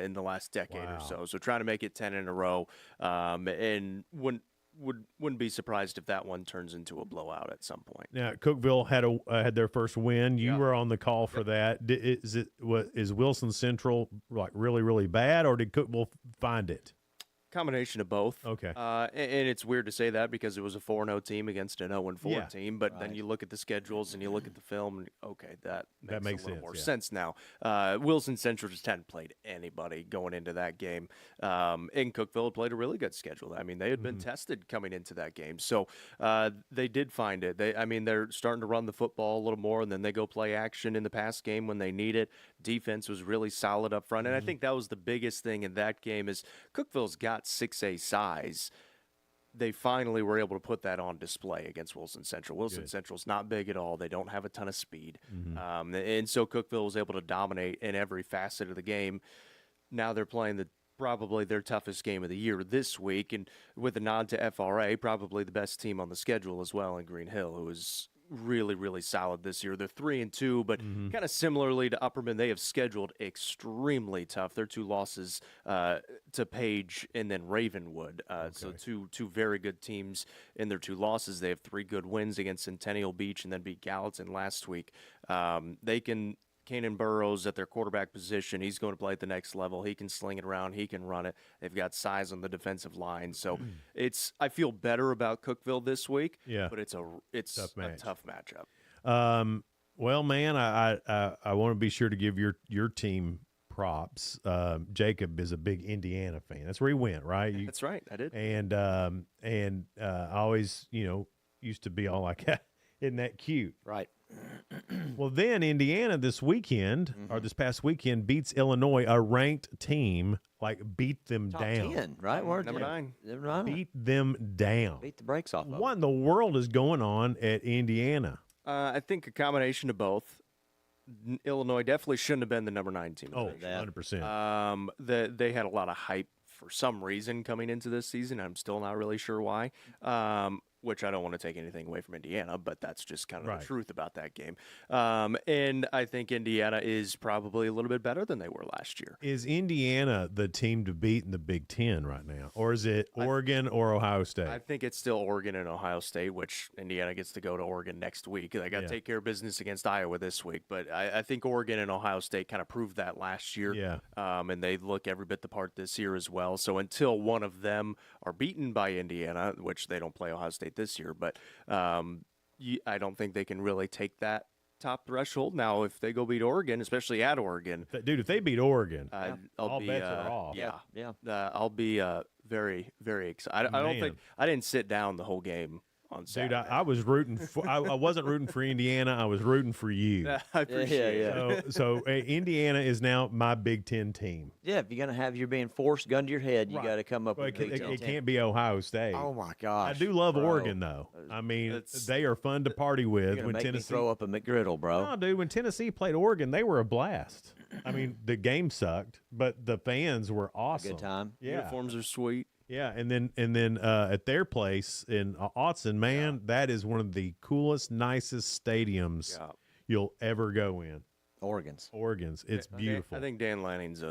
in the last decade or so. So trying to make it 10 in a row, and wouldn't be surprised if that one turns into a blowout at some point. Now Cookeville had their first win. You were on the call for that. Is Wilson Central like really really bad, or did Cookeville find it? Combination of both. Okay. And it's weird to say that because it was a 4-0 team against an 0-4 team, but then you look at the schedules and you look at the film, and okay, that makes a little more sense now. Wilson Central just hadn't played anybody going into that game. And Cookeville had played a really good schedule. I mean, they had been tested coming into that game. So they did find it. They're starting to run the football a little more, and then they go play action in the pass game when they need it. Defense was really solid up front, and I think that was the biggest thing in that game is Cookeville's got 6A size. They finally were able to put that on display against Wilson Central. Wilson Central's not big at all. They don't have a ton of speed. And so Cookeville was able to dominate in every facet of the game. Now they're playing probably their toughest game of the year this week, and with a nod to FRA, probably the best team on the schedule as well in Green Hill, who is really, really solid this year. They're 3-2, but kind of similarly to Upperman, they have scheduled extremely tough. Their 2 losses to Page and then Ravenwood. So two very good teams in their 2 losses. They have 3 good wins against Centennial Beach and then beat Gallatin last week. Kanan Burrows at their quarterback position. He's going to play at the next level. He can sling it around. He can run it. They've got size on the defensive line. So I feel better about Cookeville this week. Yeah. But it's a tough matchup. Well, man, I want to be sure to give your team props. Jacob is a big Indiana fan. That's where he went, right? That's right. I did. And I always, used to be all like, isn't that cute? Right. Well, then Indiana this weekend or this past weekend beats Illinois, a ranked team, beat them Top down. 10, right? Number 9. Beat them down. Beat the brakes off of them. What in the world is going on at Indiana? I think a combination of both. Illinois definitely shouldn't have been the number 9 team. 100%. They had a lot of hype for some reason coming into this season. I'm still not really sure why. Which I don't want to take anything away from Indiana, but that's just kind of the truth about that game. And I think Indiana is probably a little bit better than they were last year. Is Indiana the team to beat in the Big Ten right now? Or is it Oregon or Ohio State? I think it's still Oregon and Ohio State, which Indiana gets to go to Oregon next week. They got to take care of business against Iowa this week. But I think Oregon and Ohio State kind of proved that last year. Yeah. And they look every bit the part this year as well. So until one of them are beaten by Indiana, which they don't play Ohio State this year, but I don't think they can really take that top threshold. Now, if they go beat Oregon, especially at Oregon, dude, if they beat Oregon, all bets are off. I'll be very, very excited. I don't think I didn't sit down the whole game on Dude, Saturday. I was rooting for. I wasn't rooting for Indiana. I was rooting for you. I appreciate it. So Indiana is now my Big Ten team. Yeah, if you're being forced, gun to your head, you got to come up Well, with a Big Ten it team. can't be Ohio State. Oh my gosh! I do love bro. Oregon though. I mean, they are fun to party with. You're gonna When make me Tennessee throw up a McGriddle, bro. No, dude, when Tennessee played Oregon, they were a blast. I mean, the game sucked, but the fans were awesome. Good time. Yeah. Uniforms are sweet. Yeah, and then at their place in Autzen, man, that is one of the coolest, nicest stadiums you'll ever go in. Oregon's. It's beautiful. I think Dan Lanning's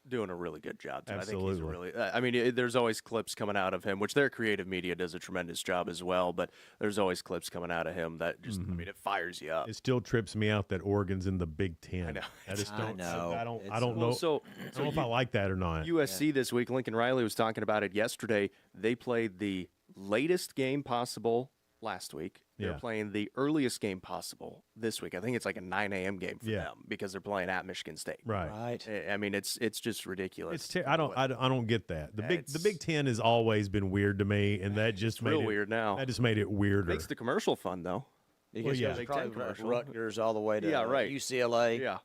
doing a really good job. Absolutely. I think he's really. I mean, there's always clips coming out of him, which their creative media does a tremendous job as well. But there's always clips coming out of him that just, I mean, it fires you up. It still trips me out that Oregon's in the Big Ten. I know. I just don't. know. I don't know. So I don't know if I like that or not. USC this week, Lincoln Riley was talking about it yesterday. They played the latest game possible last week. They're Yeah. playing the earliest game possible this week. I think it's like a 9 a.m. game for Yeah. them because they're playing at Michigan State. Right. I mean, it's just ridiculous. I don't get that. The Big Ten has always been weird to me, and that just made real it weird now. That just made it weirder. Makes the commercial fun though. Because yeah. there's Big probably Ten commercial. Rutgers all the way to Yeah, right. UCLA. Yeah.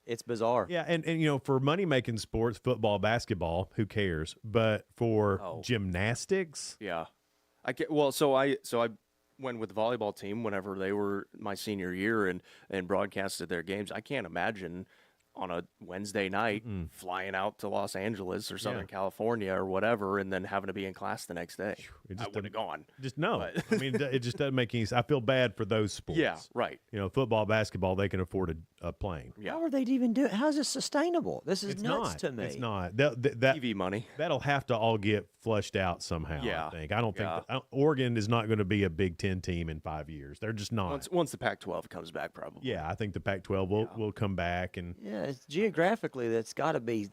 It's bizarre. Yeah, and for money making sports, football, basketball, who cares? But for gymnastics, Yeah, I get. Well, so I went with the volleyball team whenever they were my senior year and broadcasted their games. I can't imagine on a Wednesday night flying out to Los Angeles or Southern California or whatever, and then having to be in class the next day. I would have gone. just no. But- I mean, it just doesn't make any sense. I feel bad for those sports. Yeah, right. Football, basketball, they can afford a plane. Yeah. How are they even doing? How's it sustainable? This is It's nuts not. to me. It's not. That TV money. That'll have to all get flushed out somehow. Yeah. I think. I don't think Yeah. Oregon is not going to be a Big Ten team in 5 years. They're just not. Once the Pac-12 comes back, probably. Yeah, I think the Pac-12 will come back and. Yeah, it's geographically, that's got to be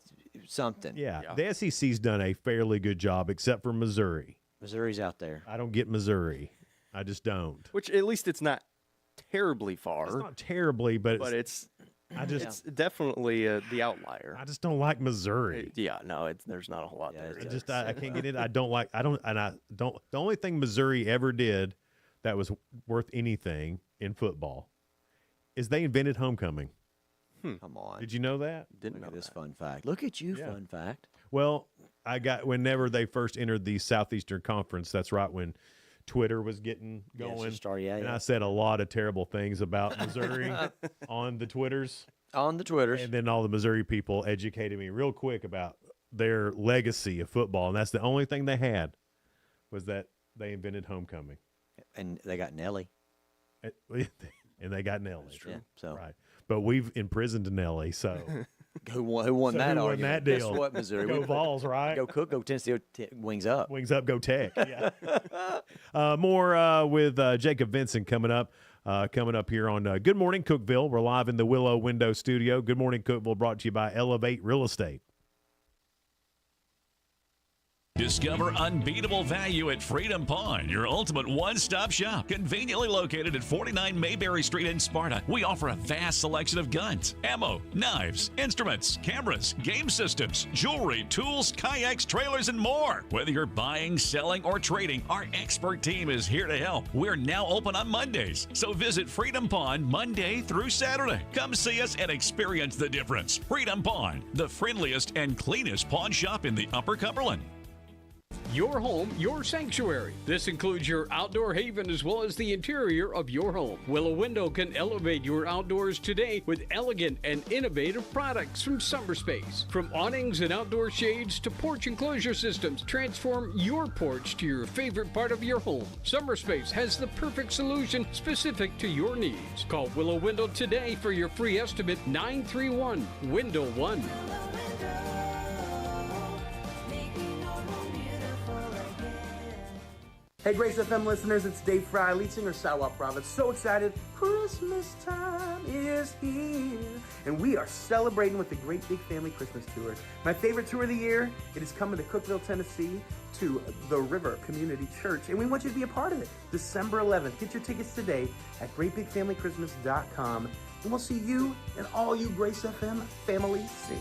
something. Yeah, the SEC's done a fairly good job, except for Missouri. Missouri's out there. I don't get Missouri. I just don't. Which at least it's not terribly far. It's not terribly, but it's it's definitely the outlier. I just don't like Missouri. There's not a whole lot there. I can't get it. The only thing Missouri ever did that was worth anything in football is they invented homecoming. Come on. Did you know that? Didn't Look know at this that. fun fact. Look at you, Yeah. fun fact. Well, whenever they first entered the Southeastern Conference, that's right when Twitter was getting Yeah, it's going. just started, yeah, and yeah. I said a lot of terrible things about Missouri on the Twitters. On the Twitters. And then all the Missouri people educated me real quick about their legacy of football. And that's the only thing they had was that they invented homecoming. And they got Nelly. And they got Nelly. Yeah, so. Right. But we've imprisoned Nelly, so. Who won So that who won argument? that deal? Guess what, Missouri? Go We- Vols, right? Go Cook, go Tennessee, wings up. Wings up, go Tech. Yeah. More with Jacob Vincent coming up here on Good Morning Cookeville. We're live in the Willow Window Studio. Good Morning Cookeville brought to you by Elevate Real Estate. Discover unbeatable value at Freedom Pawn, your ultimate one-stop shop. Conveniently located at 49 Mayberry Street in Sparta, we offer a vast selection of guns, ammo, knives, instruments, cameras, game systems, jewelry, tools, kayaks, trailers, and more. Whether you're buying, selling, or trading, our expert team is here to help. We're now open on Mondays, so visit Freedom Pawn Monday through Saturday. Come see us and experience the difference. Freedom Pawn, the friendliest and cleanest pawn shop in the Upper Cumberland. Your home, your sanctuary. This includes your outdoor haven as well as the interior of your home. Willow Window can elevate your outdoors today with elegant and innovative products from Summerspace. From awnings and outdoor shades to porch enclosure systems, transform your porch to your favorite part of your home. Summerspace has the perfect solution specific to your needs. Call Willow Window today for your free estimate, 931-WINDOW-1. Hey Grace FM listeners, it's Dave Fry, lead singer Sawa Province. So excited, Christmas time is here. And we are celebrating with the Great Big Family Christmas Tour. My favorite tour of the year, it is coming to Cookeville, Tennessee to the River Community Church. And we want you to be a part of it. December 11th. Get your tickets today at greatbigfamilychristmas.com. And we'll see you and all you Grace FM family soon.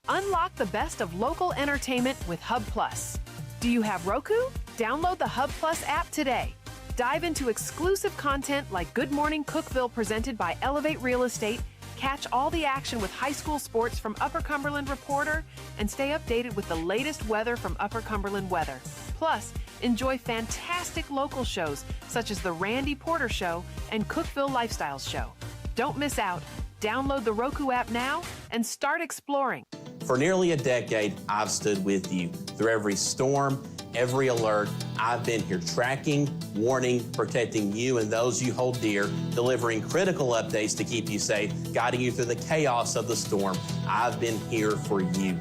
Unlock the best of local entertainment with Hub Plus. Do you have Roku? Download the Hub Plus app today. Dive into exclusive content like Good Morning Cookeville presented by Elevate Real Estate, catch all the action with high school sports from Upper Cumberland Reporter, and stay updated with the latest weather from Upper Cumberland Weather. Plus, enjoy fantastic local shows such as The Randy Porter Show and Cookeville Lifestyles Show. Don't miss out. Download the Roku app now and start exploring. For nearly a decade, I've stood with you through every storm, every alert. I've been here tracking, warning, protecting you and those you hold dear, delivering critical updates to keep you safe, guiding you through the chaos of the storm. I've been here for you.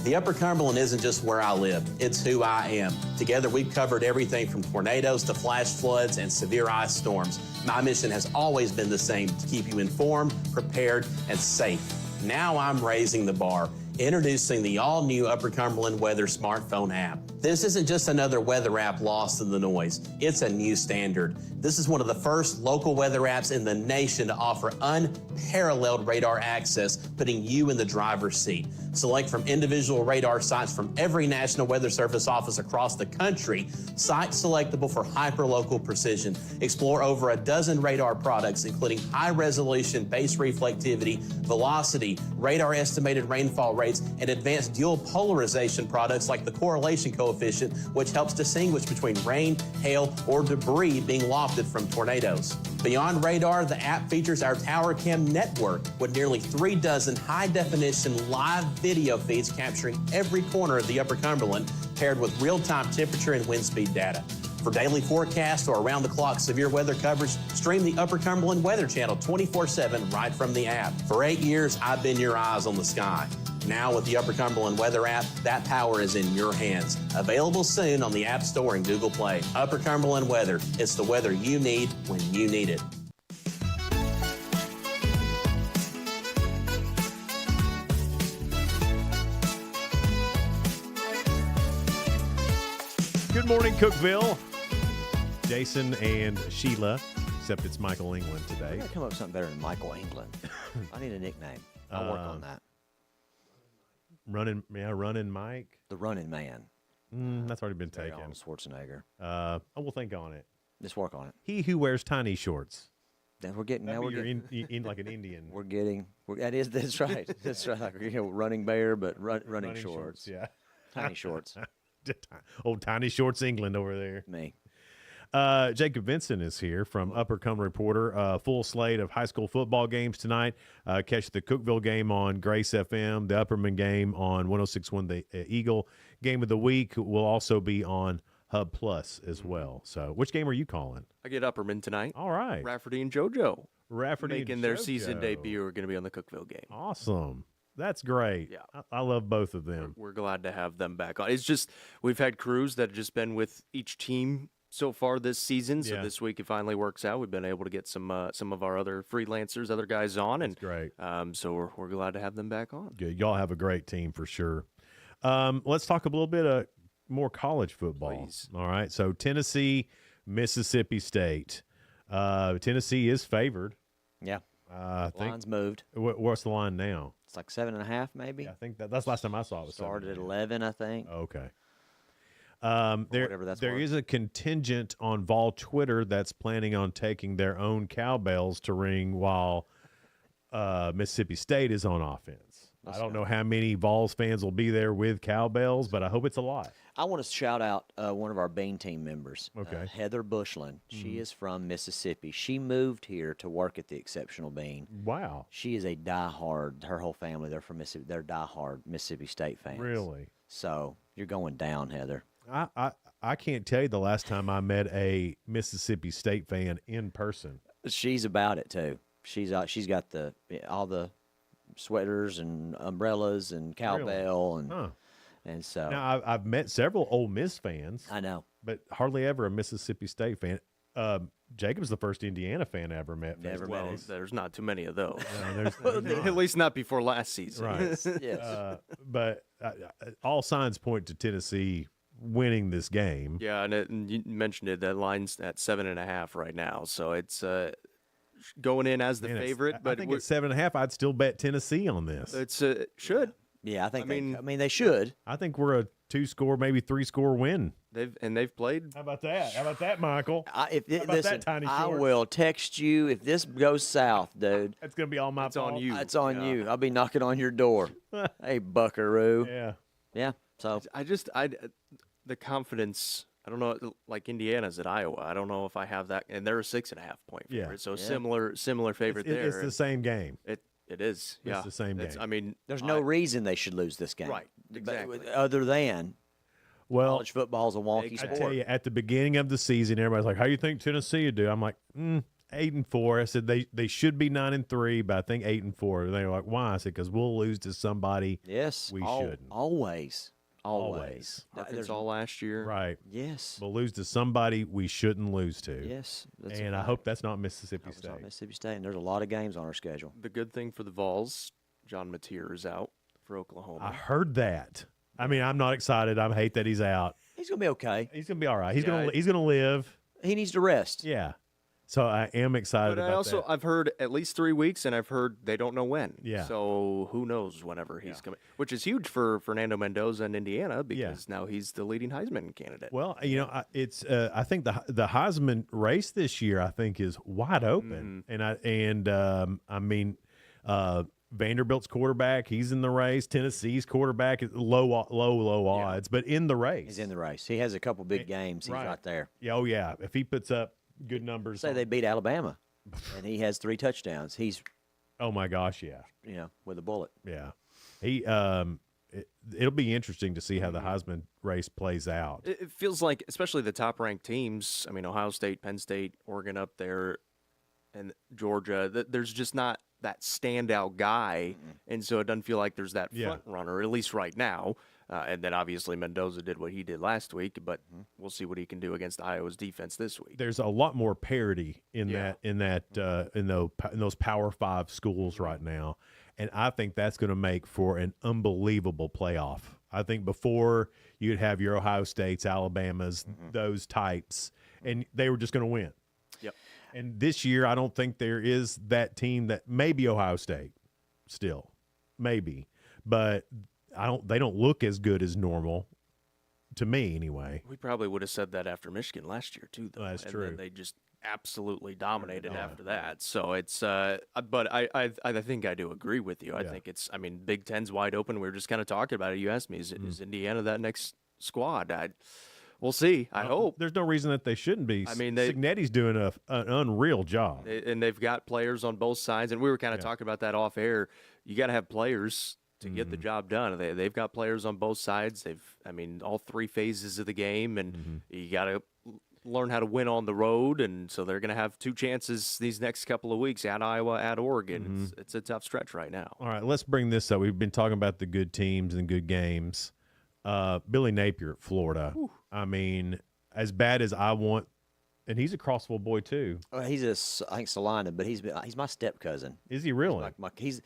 The Upper Cumberland isn't just where I live, it's who I am. Together, we've covered everything from tornadoes to flash floods and severe ice storms. My mission has always been the same, to keep you informed, prepared, and safe. Now I'm raising the bar, introducing the all-new Upper Cumberland Weather smartphone app. This isn't just another weather app lost in the noise. It's a new standard. This is one of the first local weather apps in the nation to offer unparalleled radar access, putting you in the driver's seat. Select from individual radar sites from every National Weather Service office across the country, sites selectable for hyperlocal precision. Explore over a dozen radar products, including high-resolution base reflectivity, velocity, radar estimated rainfall rates, and advanced dual polarization products like the correlation coefficient, which helps distinguish between rain, hail, or debris being lofted from tornadoes. Beyond radar, the app features our Tower Cam network with nearly 3 dozen high-definition live video feeds capturing every corner of the Upper Cumberland, paired with real-time temperature and wind speed data. For daily forecasts or around-the-clock severe weather coverage, stream the Upper Cumberland Weather Channel 24/7 right from the app. For 8 years, I've been your eyes on the sky. Now with the Upper Cumberland Weather app, that power is in your hands. Available soon on the App Store and Google Play. Upper Cumberland Weather. It's the weather you need when you need it. Good morning, Cookeville. Jason and Sheila, except it's Michael England today. I gotta come up with something better than Michael England. I need a nickname. I'll work on that. Running Mike. The Running Man. That's already been taken. Arnold Schwarzenegger. We'll think on it. Let's work on it. He who wears tiny shorts. Then we're getting. That'd Now be we're getting. in like an Indian. We're getting. That's right. That's right. Like, running bear, but running shorts. Yeah. Tiny shorts. Old Tiny Shorts England over there. Me. Jacob Vincent is here from Upper Cumberland Reporter. Full slate of high school football games tonight. Catch the Cookeville game on Grace FM, the Upperman game on 106.1 The Eagle. Game of the week will also be on Hub Plus as well. So which game are you calling? I get Upperman tonight. All right. Rafferty and JoJo. Rafferty making and their JoJo. season debut are going to be on the Cookeville game. Awesome. That's great. Yeah. I love both of them. We're glad to have them back on. It's just we've had crews that have just been with each team so far this season. So this week it finally works out. We've been able to get some of our other freelancers, other guys on, and great. So we're glad to have them back on. Good. Y'all have a great team for sure. Let's talk a little bit more college football. Please. All right. So Tennessee, Mississippi State. Tennessee is favored. Yeah. I think Line's moved. What's the line now? It's like 7.5, maybe. Yeah, I think that's last time I saw it. Was Started at 11, I think. Okay. Whatever that's there worth. is a contingent on Vol Twitter that's planning on taking their own cowbells to ring while Mississippi State is on offense. I don't know how many Vols fans will be there with cowbells, but I hope it's a lot. I want to shout out one of our Bean team members, Okay. Heather Bushland. She is from Mississippi. She moved here to work at the Exceptional Bean. Wow. She is a diehard. Her whole family, they're from Mississippi. They're diehard Mississippi State fans. Really? So you're going down, Heather. I can't tell you the last time I met a Mississippi State fan in person. She's about it too. She's got all the sweaters and umbrellas and cowbell and so. Now I've met several Ole Miss fans. I know, but hardly ever a Mississippi State fan. Jacob's the first Indiana fan I ever met. Well, there's not too many of those. No, there's not. At least not before last season. Right. Yes. But all signs point to Tennessee winning this game. Yeah, and you mentioned it. That line's at 7.5 right now, so it's going in as the favorite. I But think at 7.5, I'd still bet Tennessee on this. It's should. Yeah, I mean they should. I think we're a 2-score, maybe 3-score win. They've played. How about that? How about that, Michael? Listen, Tiny I Shorts? will text you if this goes south, dude. That's gonna be all my fault. on you. It's on you. I'll be knocking on your door. Hey, Buckaroo. Yeah. Yeah. So The confidence. I don't know, like Indiana's at Iowa. I don't know if I have that, and they're a 6.5 point favorite. Yeah. So similar favorite there. It's the same game. It is. Yeah. It's the same game. I mean, there's no reason they should lose this game. Right. Exactly. Other than college football is a wonky I sport. tell you, at the beginning of the season, everybody's like, "How do you think Tennessee would do?" I'm like, 8-4. I said they should be 9-3, but I think 8-4. And they were like, "Why?" I said, "Because we'll lose to somebody." Yes, we shouldn't. Always. Arkansas last year. Right. Yes. We'll lose to somebody we shouldn't lose to. Yes. And I hope that's not Mississippi State. Not Mississippi State, and there's a lot of games on our schedule. The good thing for the Vols, John Mateer is out for Oklahoma. I heard that. I mean, I'm not excited. I hate that he's out. He's gonna be okay. He's gonna be all right. He's gonna live. He needs to rest. Yeah. So I am excited But about that. I've heard at least 3 weeks, and I've heard they don't know when. Yeah. So who knows whenever he's coming, which is huge for Fernando Mendoza in Indiana because now he's the leading Heisman candidate. Well, I think the Heisman race this year I think is wide open, I mean Vanderbilt's quarterback, he's in the race. Tennessee's quarterback is low odds, but in the race. He's in the race. He has a couple big games. He's right there. Yeah, oh yeah. If he puts up good numbers, say they beat Alabama, and he has 3 touchdowns. He's, oh my gosh, yeah. With a bullet. Yeah, he. It'll be interesting to see how the Heisman race plays out. It feels like, especially the top-ranked teams. I mean, Ohio State, Penn State, Oregon up there, and Georgia. There's just not that standout guy, and so it doesn't feel like there's that front runner, at least right now. And then obviously Mendoza did what he did last week, but we'll see what he can do against Iowa's defense this week. There's a lot more parity in those Power 5 schools right now, and I think that's going to make for an unbelievable playoff. I think before you'd have your Ohio States, Alabamas, those types, and they were just going to win. Yep. And this year, I don't think there is that team that maybe Ohio State still, maybe, but they don't look as good as normal to me anyway. We probably would have said that after Michigan last year too, though. That's and true. Then they just absolutely dominated after that. So it's but I think I do agree with you. I think Big Ten's wide open. We were just kind of talking about it. You asked me, is Indiana that next squad? We'll see. I hope. There's no reason that they shouldn't be. I mean, Cignetti's doing an unreal job. And they've got players on both sides. And we were kind of talking about that off air. You got to have players to get the job done. They've got players on both sides. All 3 phases of the game. And you got to learn how to win on the road. And so they're going to have 2 chances these next couple of weeks at Iowa, at Oregon. It's a tough stretch right now. All right, let's bring this up. We've been talking about the good teams and good games. Billy Napier at Florida. Whew. I mean, as bad as I want, and he's a Crossville boy too. He's I think Salina, but he's my step cousin. Is he really? He's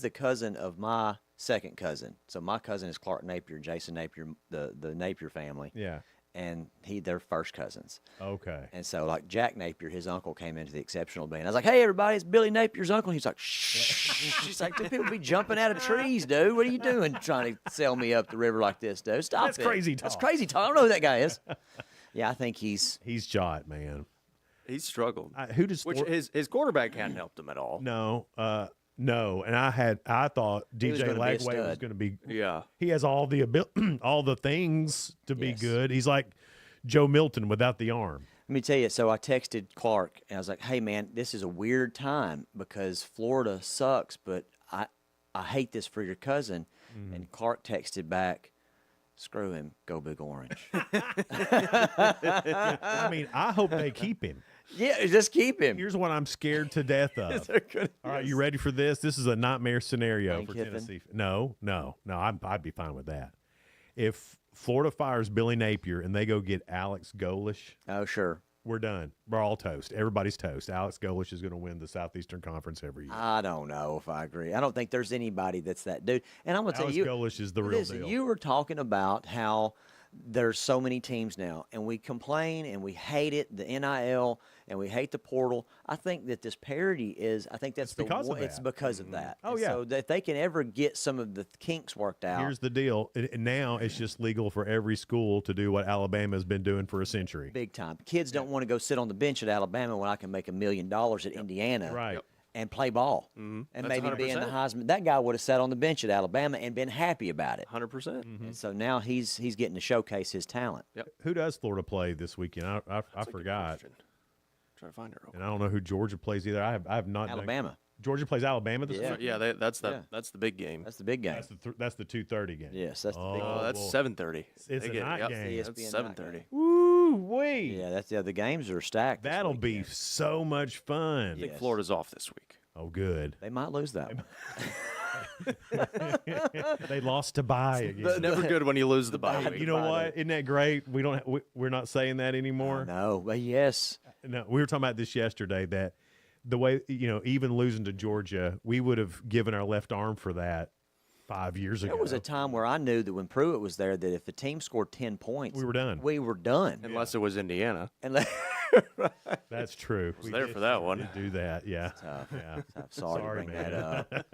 the cousin of my second cousin. So my cousin is Clark Napier, Jason Napier, the Napier family. Yeah. And they're first cousins. Okay. And so, like, Jack Napier, his uncle, came into the exceptional band. I was like, "Hey, everybody, it's Billy Napier's uncle." He's like, "Shh." She's like, "People be jumping out of trees, dude. What are you doing trying to sell me up the river like this, dude? Stop That's it." crazy talk. That's crazy talk. I don't know who that guy is. Yeah, I think he's shot, man. He's struggled. Which his quarterback hadn't helped him at all. No. No, and I thought DJ Lagway was going to be. Yeah, he has all the things to be good. He's like Joe Milton without the arm. Let me tell you. So I texted Clark and I was like, "Hey, man, this is a weird time because Florida sucks, but I hate this for your cousin." And Clark texted back, "Screw him, go Big Orange." I mean, I hope they keep him. Yeah, just keep him. Here's what I'm scared to death of. All right, you ready for this? This is a nightmare scenario for Tennessee. No, I'd be fine with that. If Florida fires Billy Napier and they go get Alex Golish, oh sure, we're done. We're all toast. Everybody's toast. Alex Golish is going to win the Southeastern Conference every year. I don't know if I agree. I don't think there's anybody that's that dude. And I'm going to tell you, Alex Golish is the real deal. You were talking about how there's so many teams now, and we complain and we hate it, the NIL, and we hate the portal. I think that this parity is, I think that's it's because of that. Oh, And yeah. So that if they can ever get some of the kinks worked out. Here's the deal. Now it's just legal for every school to do what Alabama has been doing for a century. Big time. Kids don't want to go sit on the bench at Alabama when I can make $1 million at Indiana. Right. Yep. And play ball. Mhm. And That's maybe be in the 100%. Heisman. That guy would have sat on the bench at Alabama and been happy about it. 100%. And so now he's getting to showcase his talent. Who does Florida play this weekend? I forgot. Try to find her. And I don't know who Georgia plays either. I have not. Alabama. Georgia plays Alabama this weekend? Yeah, that's the big game. That's the big game. That's the 2:30 game. Yes, that's the big Oh, game. that's 7:30. It's a night game. That's ESPN 7:30. Woo wee! Yeah, the games are stacked. That'll be so much fun. I think Florida's off this week. Oh, good. They might lose that one. They lost to bye again. It's never good when you lose the bye week. You know what? Isn't that great? We're not saying that anymore. No, but yes. No, we were talking about this yesterday. That the way even losing to Georgia, we would have given our left arm for that 5 years ago. There was a time where I knew that when Pruitt was there, that if the team scored 10 points, we were done. We were done. Unless it was Indiana. That's true. Was there for that one. Did do that, yeah. Tough. Yeah. Tough. Sorry to bring man. that up.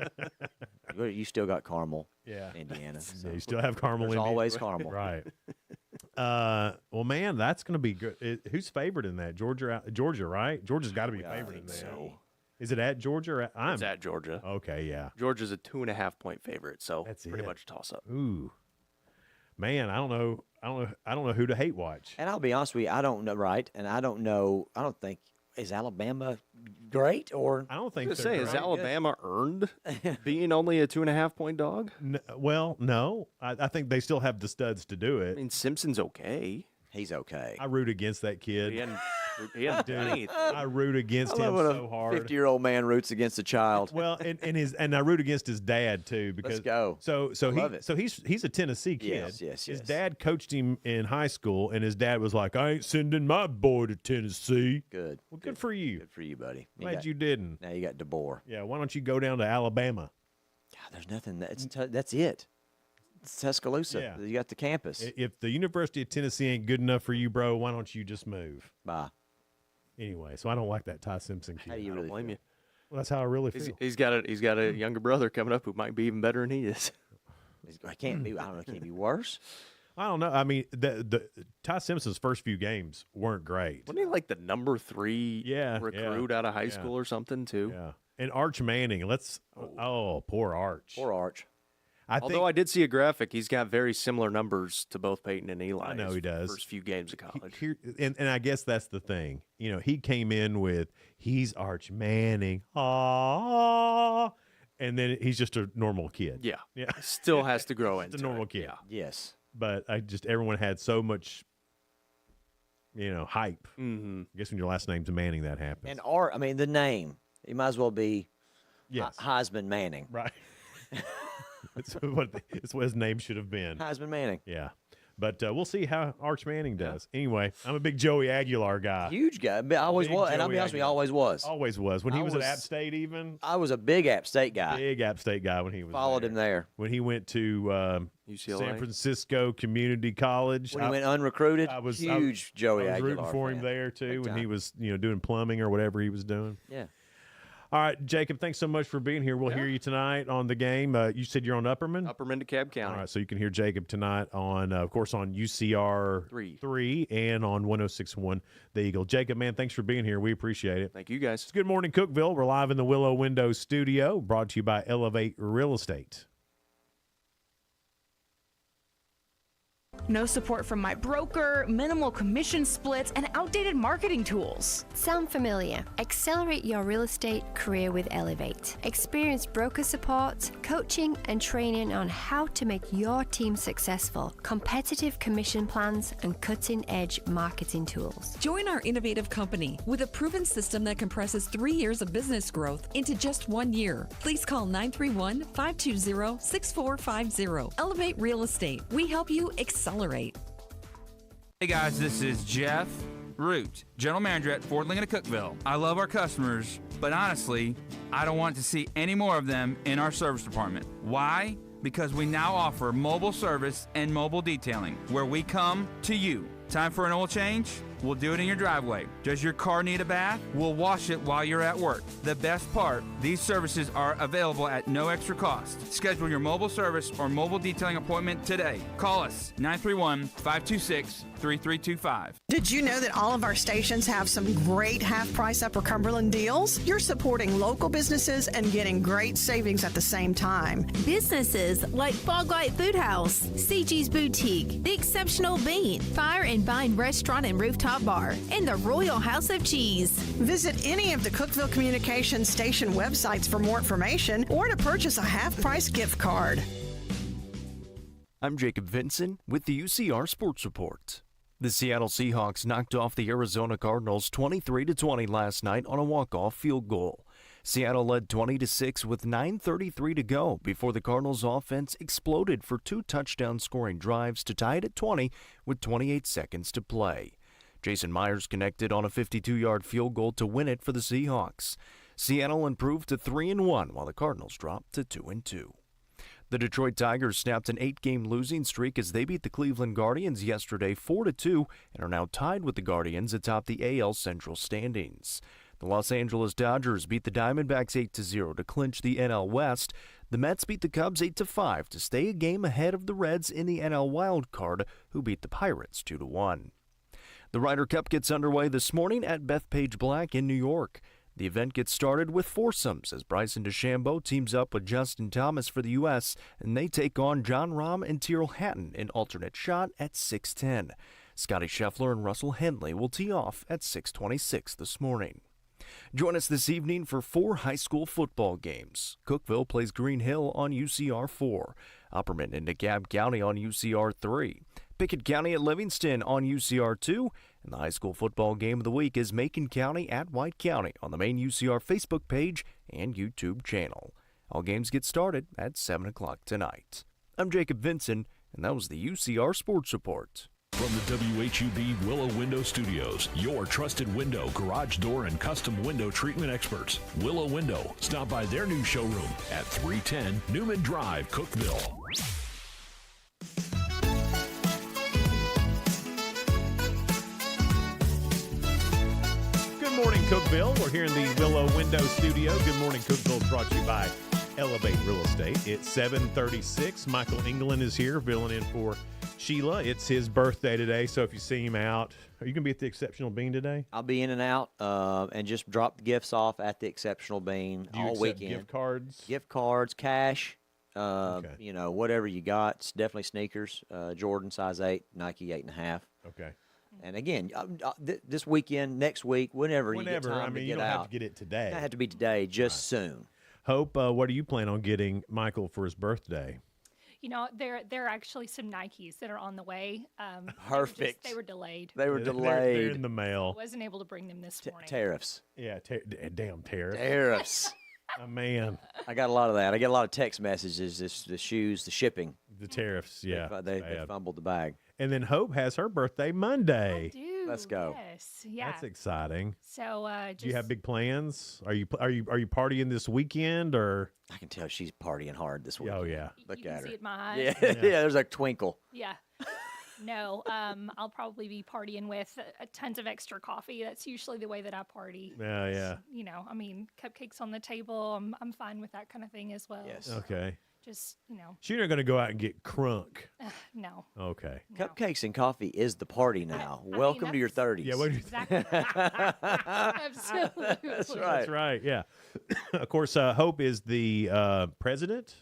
You still got Carmel, Yeah. Indiana. Yeah, you still have Carmel. There's Indiana. always Carmel. Right. Well, man, that's going to be good. Who's favored in that? Georgia, right? Georgia's got to be favored in that. So. Is it at Georgia? Or It's at Georgia. Okay, yeah. Georgia's a 2.5 point favorite, so That's pretty it. much a toss up. Ooh, man, I don't know who to hate watch. And I'll be honest with you, I don't know, right? And I don't know. I don't think is Alabama great or I don't think. Is they're great. Alabama earned being only a 2.5 point dog? Well, no. I think they still have the studs to do it. I mean, Simpson's okay. He's okay. I root against that kid. He hadn't Dude, done anything. I root against I love him when so a hard. 50-year-old man roots against a child. Well, and I root against his dad too because Let's go. So Love it. he's a Tennessee kid. Yes. His dad coached him in high school, and his dad was like, "I ain't sending my boy to Tennessee." Good. Well, good for you. Good for you, buddy. Glad you didn't. Now you got DeBoer. Yeah. Why don't you go down to Alabama? God, there's nothing. That's it. It's Tuscaloosa. Yeah. You got the campus. If the University of Tennessee ain't good enough for you, bro, why don't you just move? Bye. Anyway, so I don't like that Ty Simpson kid. How do you really blame feel? you? Well, that's how I really feel. He's got a younger brother coming up who might be even better than he is. It can't be. I don't know. It can't be worse. I don't know. I mean, the Ty Simpson's first few games weren't great. Wasn't he like the number 3 recruit out of high school or something too? Yeah. And Arch Manning, poor Arch. Poor Arch. Although I did see a graphic, he's got very similar numbers to both Peyton and Eli. I know he does. First few games of college. And I guess that's the thing. He came in with, he's Arch Manning. Ah. And then he's just a normal kid. Yeah. Yeah. Still has to grow into It's a normal it. kid. Yeah. Yes. But everyone had so much, hype. Mm-hmm. I guess when your last name's Manning, that happens. And the name. He might as well be Yes. Heisman Manning. Right. It's what his name should have been. Heisman Manning. Yeah. But we'll see how Arch Manning does. Anyway, I'm a big Joey Aguilar guy. Huge guy. But I always Big was. And I'll Joey be honest with you, Aguilar. always was. Always was. When he I was at was- App State even. I was a big App State guy. Big App State guy when he was Followed him there. When he went to UCLA. San Francisco Community College. When he went unrecruited, I was huge Joey I was rooting Aguilar for him fan. there too Big when he time. was doing plumbing or whatever he was doing. Yeah. All right, Jacob, thanks so much for being here. We'll hear you tonight on the game. You said you're on Upperman? Upperman to Cab County. All right, so you can hear Jacob tonight on, of course, on UCR 3 and on 106.1 The Eagle. Jacob, man, thanks for being here. We appreciate it. Thank you, guys. It's Good Morning Cookeville. We're live in the Willow Window studio, brought to you by Elevate Real Estate. No support from my broker, minimal commission splits, and outdated marketing tools. Sound familiar? Accelerate your real estate career with Elevate. Experience broker support, coaching, and training on how to make your team successful, competitive commission plans, and cutting-edge marketing tools. Join our innovative company with a proven system that compresses 3 years of business growth into just 1 year. Please call 931-520-6450. Elevate Real Estate. We help you accelerate. Hey guys, this is Jeff Root, General Manager at Ford Lincoln of Cookeville. I love our customers, but honestly, I don't want to see any more of them in our service department. Why? because we now offer mobile service and mobile detailing, where we come to you. Time for an oil change? We'll do it in your driveway. Does your car need a bath? We'll wash it while you're at work. The best part, these services are available at no extra cost. Schedule your mobile service or mobile detailing appointment today. Call us 931-526-3325. Did you know that all of our stations have some great half-price Upper Cumberland deals? You're supporting local businesses and getting great savings at the same time. Businesses like Fog Light Food House, CG's Boutique, The Exceptional Bean, Fire and Vine Restaurant and Rooftop Bar, and the Royal House of Cheese. Visit any of the Cookeville Communications station websites for more information or to purchase a half-price gift card. I'm Jacob Vincent with the UCR Sports Report. The Seattle Seahawks knocked off the Arizona Cardinals 23-20 last night on a walk-off field goal. Seattle led 20-6 with 9:33 to go before the Cardinals' offense exploded for 2 touchdown scoring drives to tie it at 20 with 28 seconds to play. Jason Myers connected on a 52-yard field goal to win it for the Seahawks. Seattle improved to 3-1 while the Cardinals dropped to 2-2. The Detroit Tigers snapped an 8-game losing streak as they beat the Cleveland Guardians yesterday 4-2 and are now tied with the Guardians atop the AL Central standings. The Los Angeles Dodgers beat the Diamondbacks 8-0 to clinch the NL West. The Mets beat the Cubs 8-5 to stay a game ahead of the Reds in the NL Wild Card, who beat the Pirates 2-1. The Ryder Cup gets underway this morning at Bethpage Black in New York. The event gets started with foursomes as Bryson DeChambeau teams up with Justin Thomas for the U.S., and they take on John Rahm and Tyrrell Hatton in alternate shot at 6:10. Scotty Scheffler and Russell Henley will tee off at 6:26 this morning. Join us this evening for 4 high school football games. Cookeville plays Green Hill on UCR 4, Upperman and DeKalb County on UCR 3, Pickett County at Livingston on UCR 2, and the high school football game of the week is Macon County at White County on the main UCR Facebook page and YouTube channel. All games get started at 7 o'clock tonight. I'm Jacob Vincent, and that was the UCR Sports Report. From the WHUB Willow Window Studios, your trusted window, garage door, and custom window treatment experts. Willow Window. Stop by their new showroom at 310 Newman Drive, Cookeville. Good morning, Cookeville. We're here in the Willow Window Studio. Good morning, Cookeville is brought to you by Elevate Real Estate. It's 7:36. Michael England is here, filling in for Sheila. It's his birthday today, so if you see him out, are you going to be at the Exceptional Bean today? I'll be in and out and just drop the gifts off at the Exceptional Bean Do you all accept weekend. gift cards? Gift cards, cash, you know, whatever you got. It's definitely sneakers, Jordan size 8, Nike 8.5. Okay. And again, this weekend, next week, whenever you get time I mean, to you get don't out. have to get it today. It doesn't have to be today, just soon. Hope, what do you plan on getting Michael for his birthday? You know, there are actually some Nikes that are on the way. Perfect. They were delayed. They were They're delayed. in the mail. I wasn't able to bring them this morning. Tariffs. Yeah, damn tariffs. Tariffs. Oh, man. I got a lot of that. I get a lot of text messages, the shoes, the shipping. The tariffs, yeah. They fumbled the bag. And then Hope has her birthday Monday. I do. Let's go. Yes. Yeah. That's exciting. So, do you have big plans? Are you partying this weekend or? I can tell she's partying hard this week. Oh yeah. Look you at can her. see it in my eyes. Yeah, yeah. There's a twinkle. Yeah. No, I'll probably be partying with tons of extra coffee. That's usually the way that I party. Yeah, yeah. You know, I mean, cupcakes on the table. I'm fine with that kind of thing as well. Yes. Okay. Just, you know. So you're not going to go out and get crunk. No. Okay. No. Cupcakes and coffee is the party now. Welcome to your 30s. Yeah, what do you Exactly. Absolutely. That's right. That's right. Yeah. Of course, Hope is the president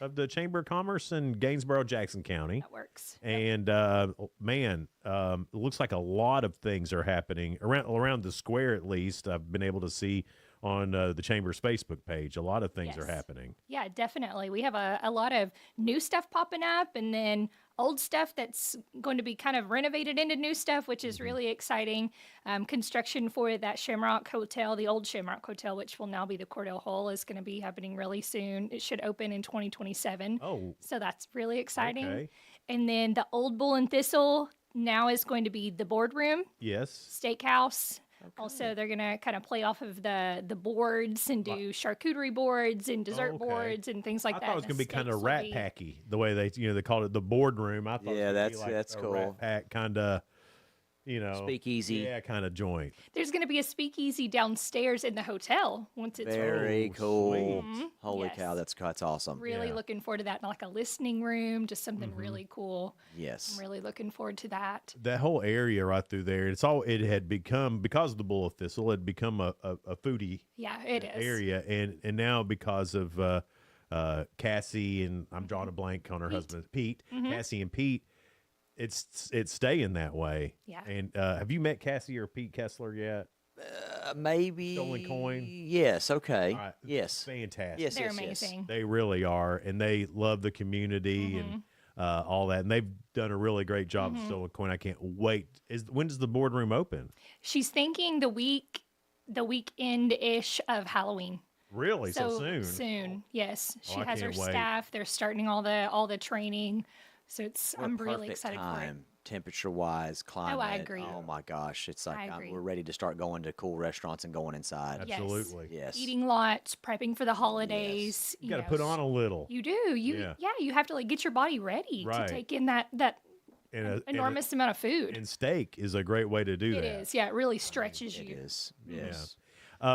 of the Chamber of Commerce in Gainesboro, Jackson County. That works. And man, it looks like a lot of things are happening around the square. At least I've been able to see on the Chamber's Facebook page. A lot of things are happening. Yeah, definitely. We have a lot of new stuff popping up, and then old stuff that's going to be kind of renovated into new stuff, which is really exciting. Construction for that Shamrock Hotel, the old Shamrock Hotel, which will now be the Cordell Hall, is going to be happening really soon. It should open in 2027. Oh. So that's really exciting. Okay. And then the old Bull and Thistle now is going to be the boardroom, Yes. steakhouse, Also, they're going to kind of play off of the boards and do charcuterie boards and dessert boards and things like I that. thought it was The going to be kind steaks of will rat be- packy, the way they called it the boardroom. I thought Yeah, it was that's- gonna be like that's a cool. rat pack kind of, Speakeasy. Yeah, kind of joint. There's going to be a speakeasy downstairs in the hotel once it's Very cool. Mhm. Holy Yes. cow, that's awesome. Really looking forward to that. Like a listening room, just something Mm-hmm. really cool. Yes. I'm really looking forward to that. That whole area right through there, it had become, because of the bull thistle, it had become a foodie Yeah, it is. area, and now because of Cassie and I'm drawing a blank on her husband Pete, Mhm. Cassie and Pete, it's staying that way. Yeah. And have you met Cassie or Pete Kessler yet? Maybe. Stolen Coin. Yes. Okay. All right, Yes. Fantastic. Yes. They're yes, yes. amazing. They really are, and they love the community and all that, and they've done a really great job of Stolen Coin. I can't wait. When does the boardroom open? She's thinking the weekend-ish of Halloween. Really, so soon? Soon, yes. She I has her can't wait. staff. They're starting all the training. So I'm really excited for it. Temperature-wise, climate. I agree. Oh my gosh, it's like I agree. we're ready to start going to cool restaurants and going inside. Yes. Absolutely. Yes. Eating lots, prepping for the holidays. You got to put on a little. You do. You have to like get your body ready Right. to take in that And enormous amount of food. And steak is a great way to do It that. is. Yeah, it really stretches you. It is. Yeah. Yes.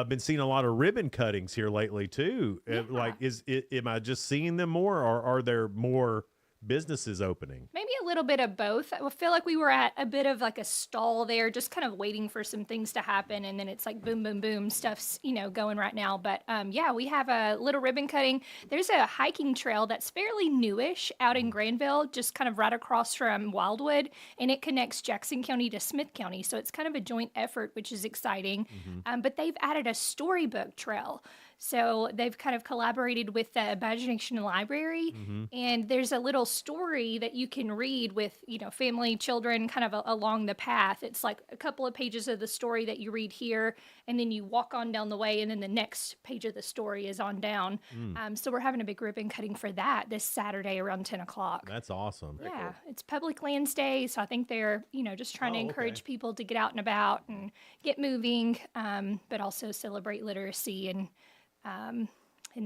Been seeing a lot of ribbon cuttings here lately too. Like, am I just seeing them more, or are there more businesses opening? Maybe a little bit of both. I feel like we were at a bit of like a stall there, just kind of waiting for some things to happen, and then it's like boom, boom, boom, stuff's going right now. But yeah, we have a little ribbon cutting. There's a hiking trail that's fairly newish out in Granville, just kind of right across from Wildwood, and it connects Jackson County to Smith County. So it's kind of a joint effort, which is exciting. But they've added a storybook trail. So they've kind of collaborated with the Imagination Library, and there's a little story that you can read with, family, children, kind of along the path. It's like a couple of pages of the story that you read here, and then you walk on down the way, and then the next page of the story is on down. So we're having a big ribbon cutting for that this Saturday around 10 o'clock. That's awesome. Yeah, it's Public Lands Day, so I think they're, just trying to encourage people to get out and about and get moving, but also celebrate literacy and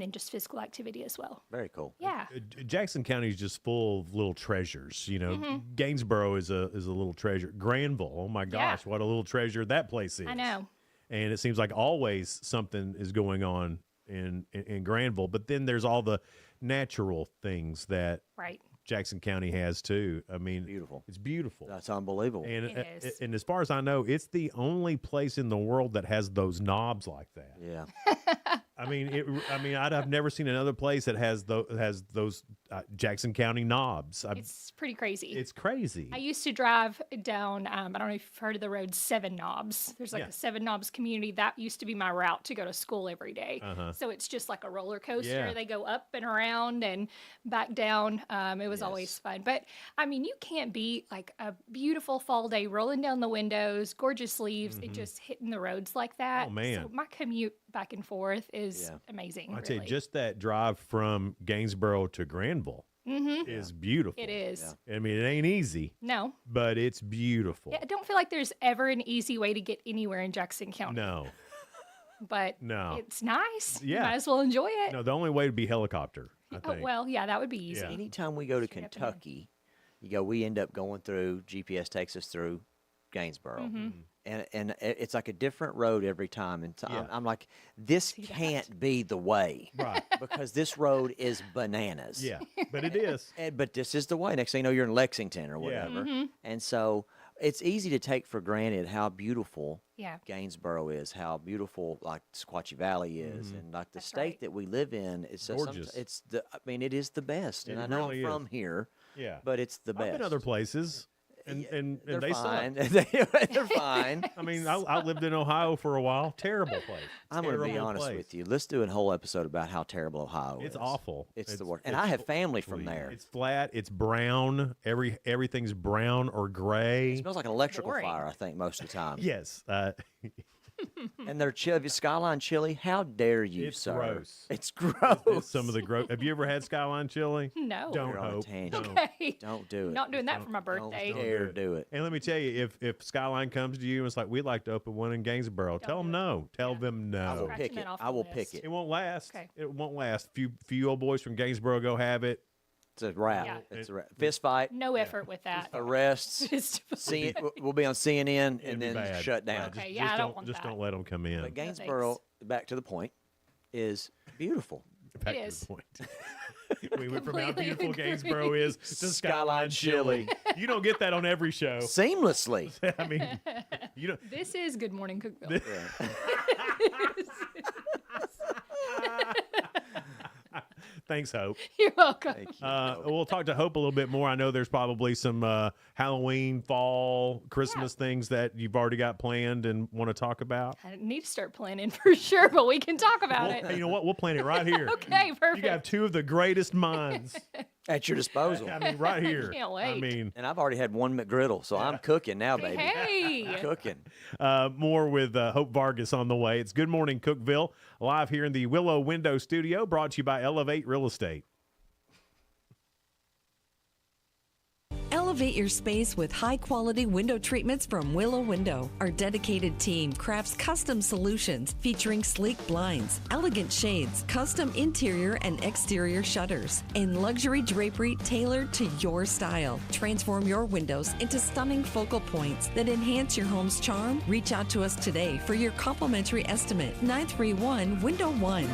then just physical activity as well. Very cool. Yeah. Jackson County is just full of little treasures. Mm-hmm. Gainsboro is a little treasure. Granville, oh my gosh, what a little treasure that place is. I know. And it seems like always something is going on in Granville. But then there's all the natural things that Right. Jackson County has too. I mean, Beautiful. It's beautiful. That's unbelievable. And It is. and as far as I know, it's the only place in the world that has those knobs like that. Yeah. I've never seen another place that has those Jackson County knobs. It's pretty crazy. It's crazy. I used to drive down, I don't know if you've heard of the road Seven Knobs. There's like Yeah. a Seven Knobs community. That used to be my route to go to school every day. Uh-huh. So it's just like a roller coaster. Yeah. They go up and around and back down. It was always fun. But you can't beat like a beautiful fall day rolling down the windows, gorgeous leaves, and just hitting the roads like that. Oh, man. So my commute back and forth is amazing. I tell you, really. just that drive from Gainsboro to Granville is beautiful. It is. I mean, it ain't easy, No. but it's beautiful. Yeah, I don't feel like there's ever an easy way to get anywhere in Jackson County. No, But No. it's nice. Yeah. You might as well enjoy it. no, the only way would be helicopter, I Oh, think. well, yeah, that would be easy. Anytime we go to Kentucky, we end up going through, GPS takes us through Gainsboro. Mm-hmm. And it's like a different road every time. And I'm like, this can't be the way. Right. Because this road is bananas. Yeah, but it is. But this is the way. Next thing you know, you're in Lexington or Yeah. whatever. Mm-hmm. And so it's easy to take for granted how beautiful Yeah. Gainsboro is, how beautiful like Sequatchie Valley is, and like the state right. that we live in. It's just Gorgeous. it is the best. And It I know really I'm from is. here, Yeah, but it's the best. I've been other places, and They're they fine. suck. They're fine. I mean, I lived in Ohio for a while. Terrible place. I'm going to be Terrible honest place. with you. Let's do a whole episode about how terrible Ohio is. It's awful. It's the worst. And I have family from there. It's flat. It's brown. Everything's brown or gray. It smells like an electrical Boring. fire, I think, most of the time. Yes. And their Skyline chili, how dare you, It's sir? gross. It's gross. It's some of the gross. Have you ever had Skyline chili? No. Don't You're on a hope. tangent. Don't. Okay. Don't do it. Not doing that for my birthday. Don't dare do it. And let me tell you, if Skyline comes to you and it's like, we'd like to open one in Gainsboro, tell them no. Tell them no. I will Scratching pick it it. off I the will list. pick it. It won't last. Okay. It won't last. Few old boys from Gainsboro go have it. It's a wrap. Yeah. It's a wrap. Fist fight, No effort with that. arrests. We'll be on CNN and be then bad. shut down. Okay, Just yeah, I don't want just that. don't let them come in. But Gainsboro, back to the point, is beautiful. Back It to is. the point. We went from how Completely beautiful agree. Gainsboro is to Skyline chili. You don't get that on every show. Seamlessly. I mean, you don't. This is Good Morning Cookeville. Thanks, Hope. You're welcome. We'll talk to Hope a little bit more. I know there's probably some Halloween, fall, Christmas things that you've already got planned and want to talk about. I need to start planning for sure, but we can talk about Hey, it. you know what? We'll plan it right here. Okay, perfect. You got two of the greatest minds. At your disposal. I mean, right here. Can't I wait. mean, And I've already had one McGriddle, so I'm cooking now, baby. Hey. Cooking. more with Hope Vargas on the way. It's Good Morning Cookeville, live here in the Willow Window Studio, brought to you by Elevate Real Estate. Elevate your space with high-quality window treatments from Willow Window. Our dedicated team crafts custom solutions featuring sleek blinds, elegant shades, custom interior and exterior shutters, and luxury drapery tailored to your style. Transform your windows into stunning focal points that enhance your home's charm. Reach out to us today for your complimentary estimate. 931 Window 1.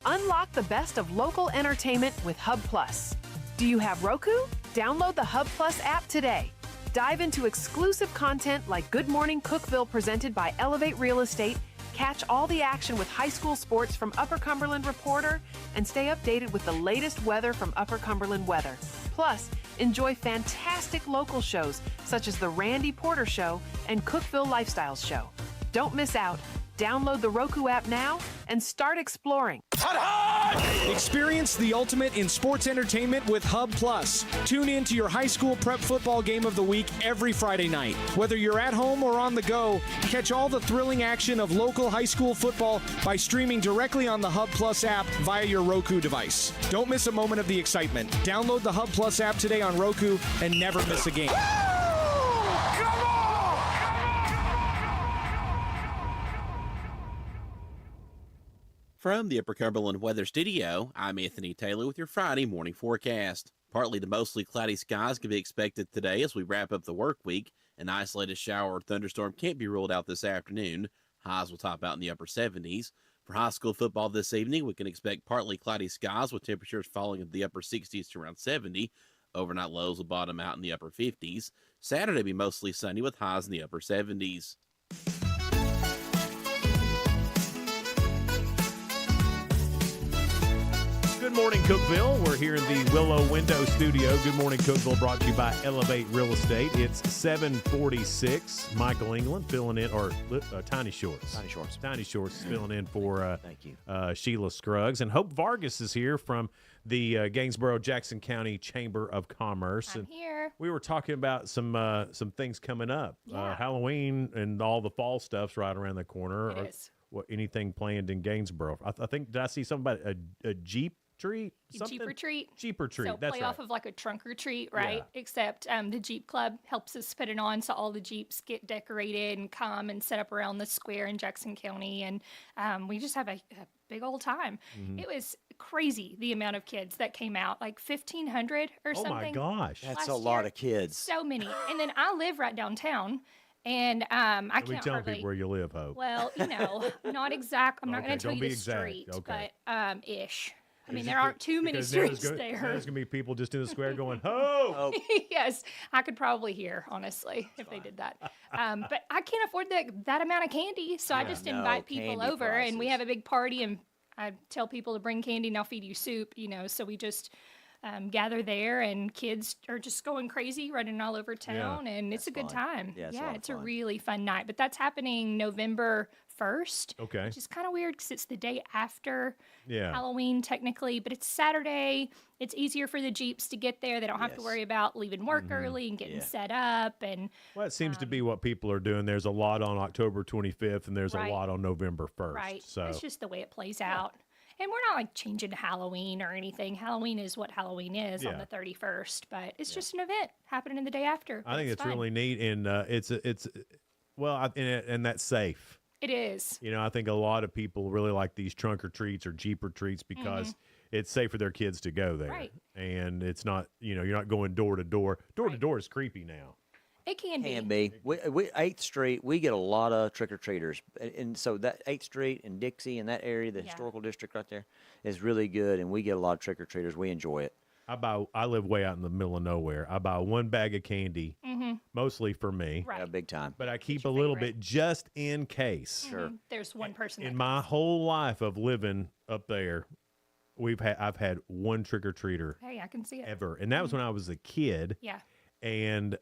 Unlock the best of local entertainment with Hub Plus. Do you have Roku? Download the Hub Plus app today. Dive into exclusive content like Good Morning Cookeville presented by Elevate Real Estate, catch all the action with high school sports from Upper Cumberland Reporter, and stay updated with the latest weather from Upper Cumberland Weather. Plus, enjoy fantastic local shows such as The Randy Porter Show and Cookeville Lifestyles Show. Don't miss out. Download the Roku app now and start exploring. Experience the ultimate in sports entertainment with Hub Plus. Tune in to your high school prep football game of the week every Friday night. Whether you're at home or on the go, catch all the thrilling action of local high school football by streaming directly on the Hub Plus app via your Roku device. Don't miss a moment of the excitement. Download the Hub Plus app today on Roku and never miss a game. From the Upper Cumberland Weather Studio, I'm Anthony Taylor with your Friday morning forecast. Partly to mostly cloudy skies can be expected today as we wrap up the work week. An isolated shower or thunderstorm can't be ruled out this afternoon. Highs will top out in the upper 70s. For high school football this evening, we can expect partly cloudy skies with temperatures falling into the upper 60s to around 70. Overnight lows will bottom out in the upper 50s. Saturday will be mostly sunny with highs in the upper 70s. Good morning, Cookeville. We're here in the Willow Window Studio. Good morning, Cookeville, brought to you by Elevate Real Estate. It's 7:46. Michael England filling in, or Tiny Shorts. Tiny Shorts filling in for Thank you. Sheila Scruggs. And Hope Vargas is here from the Gainsboro-Jackson County Chamber of Commerce. I'm here. We were talking about some things coming up. Yeah. Halloween and all the fall stuff's right around the corner. It is. What, anything planned in Gainsboro? I think, did I see something about a Jeep treat? Jeep or treat. Jeep or treat. So That's play right. off of like a trunk or treat, right? Except the Jeep Club helps us put it on, so all the Jeeps get decorated and come and set up around the square in Jackson County, and we just have a big old time. Mm-hmm. It was crazy the amount of kids that came out, like 1,500 or Oh my something. gosh. That's last a lot year. of kids. So many. And then I live right downtown, and I Don't be can't telling hardly. people where you live, Hope. Well, you know, not exact. I'm not Okay, going to tell don't you be the exact. street, Okay. but ish. I mean, there aren't too many Because streets There's there. going to be people just in the square going, "Ho!" Yes, I could probably hear, honestly, if they did that. But I can't afford that amount of candy, so I just invite people candy over, and we prices. have a big party, and I tell people to bring candy, and I'll feed you soup, you know. So we just gather there, and kids are just going crazy, running all over town, and it's a good time. Yeah, it's a really fun night. But that's happening November 1st. Okay. Which is kind of weird because it's the day after Yeah. Halloween, technically, but it's Saturday. It's easier for the Jeeps to get there. They don't have to worry about leaving work early and getting set up. And Well, it seems to be what people are doing. There's a lot on October 25th, and there's Right. a lot on November 1st. right, So it's just the way it plays out. And we're not like changing to Halloween or anything. Halloween is what Halloween is on Yeah. the 31st, but it's just an event happening the day after. I think it's fun. really neat, and and that's safe. It is. You know, I think a lot of people really like these trunk or treats or Jeep or treats because it's safe for their kids to go there. Right. And it's not, you're not going door to door. Door to door is creepy now. It can be. Can be. We 8th Street, we get a lot of trick-or-treaters. And so that 8th Street and Dixie and that area, the historical district right there, is really good, and we get a lot of trick-or-treaters. We enjoy it. I live way out in the middle of nowhere. I buy one bag of candy, mostly for me. Right. Yeah, big time. But I keep a little bit just in case. Sure. There's one person. In my whole life of living up there, I've had one trick-or-treater Hey, I can see it. ever. And that was when I was a kid. Yeah. And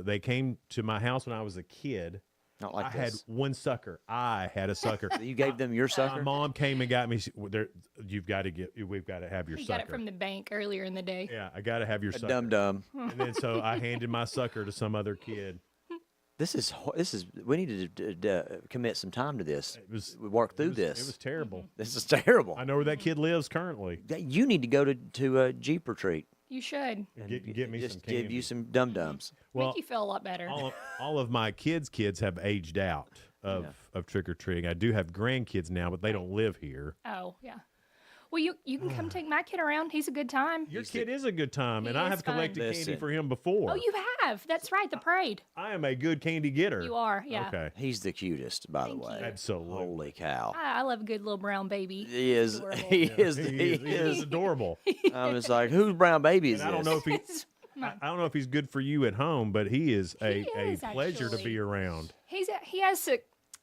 they came to my house when I was a kid. Not like I had this. one sucker. I had a sucker. You gave them your sucker? My mom came and got me. We've got to have your He sucker. got it from the bank earlier in the day. Yeah, I got to have your sucker. Dum-dum. And then so I handed my sucker to some other kid. This is we need to commit some time to this. We work through this. It was terrible. This is terrible. I know where that kid lives currently. You need to go to a Jeep retreat. You should. Get me Just some candy. give you some dum-dums. Well, Make you feel a lot better. all of my kids' have aged out of trick or treating. I do have grandkids now, but they don't live here. Oh, yeah. Well, you can come take my kid around. He's a good time. Your kid is a good time, He and I is have collected fun. candy for him before. Oh, you have. That's right. The parade. I am a good candy getter. You are, yeah. Okay. He's the cutest, by the way. Absolutely. Holy cow. I love a good little brown baby. He is. Adorable. He is. He is adorable. I was like, whose brown baby is And I don't this? know if I don't know if he's good for you at home, but he is a is, pleasure to actually. be around. He has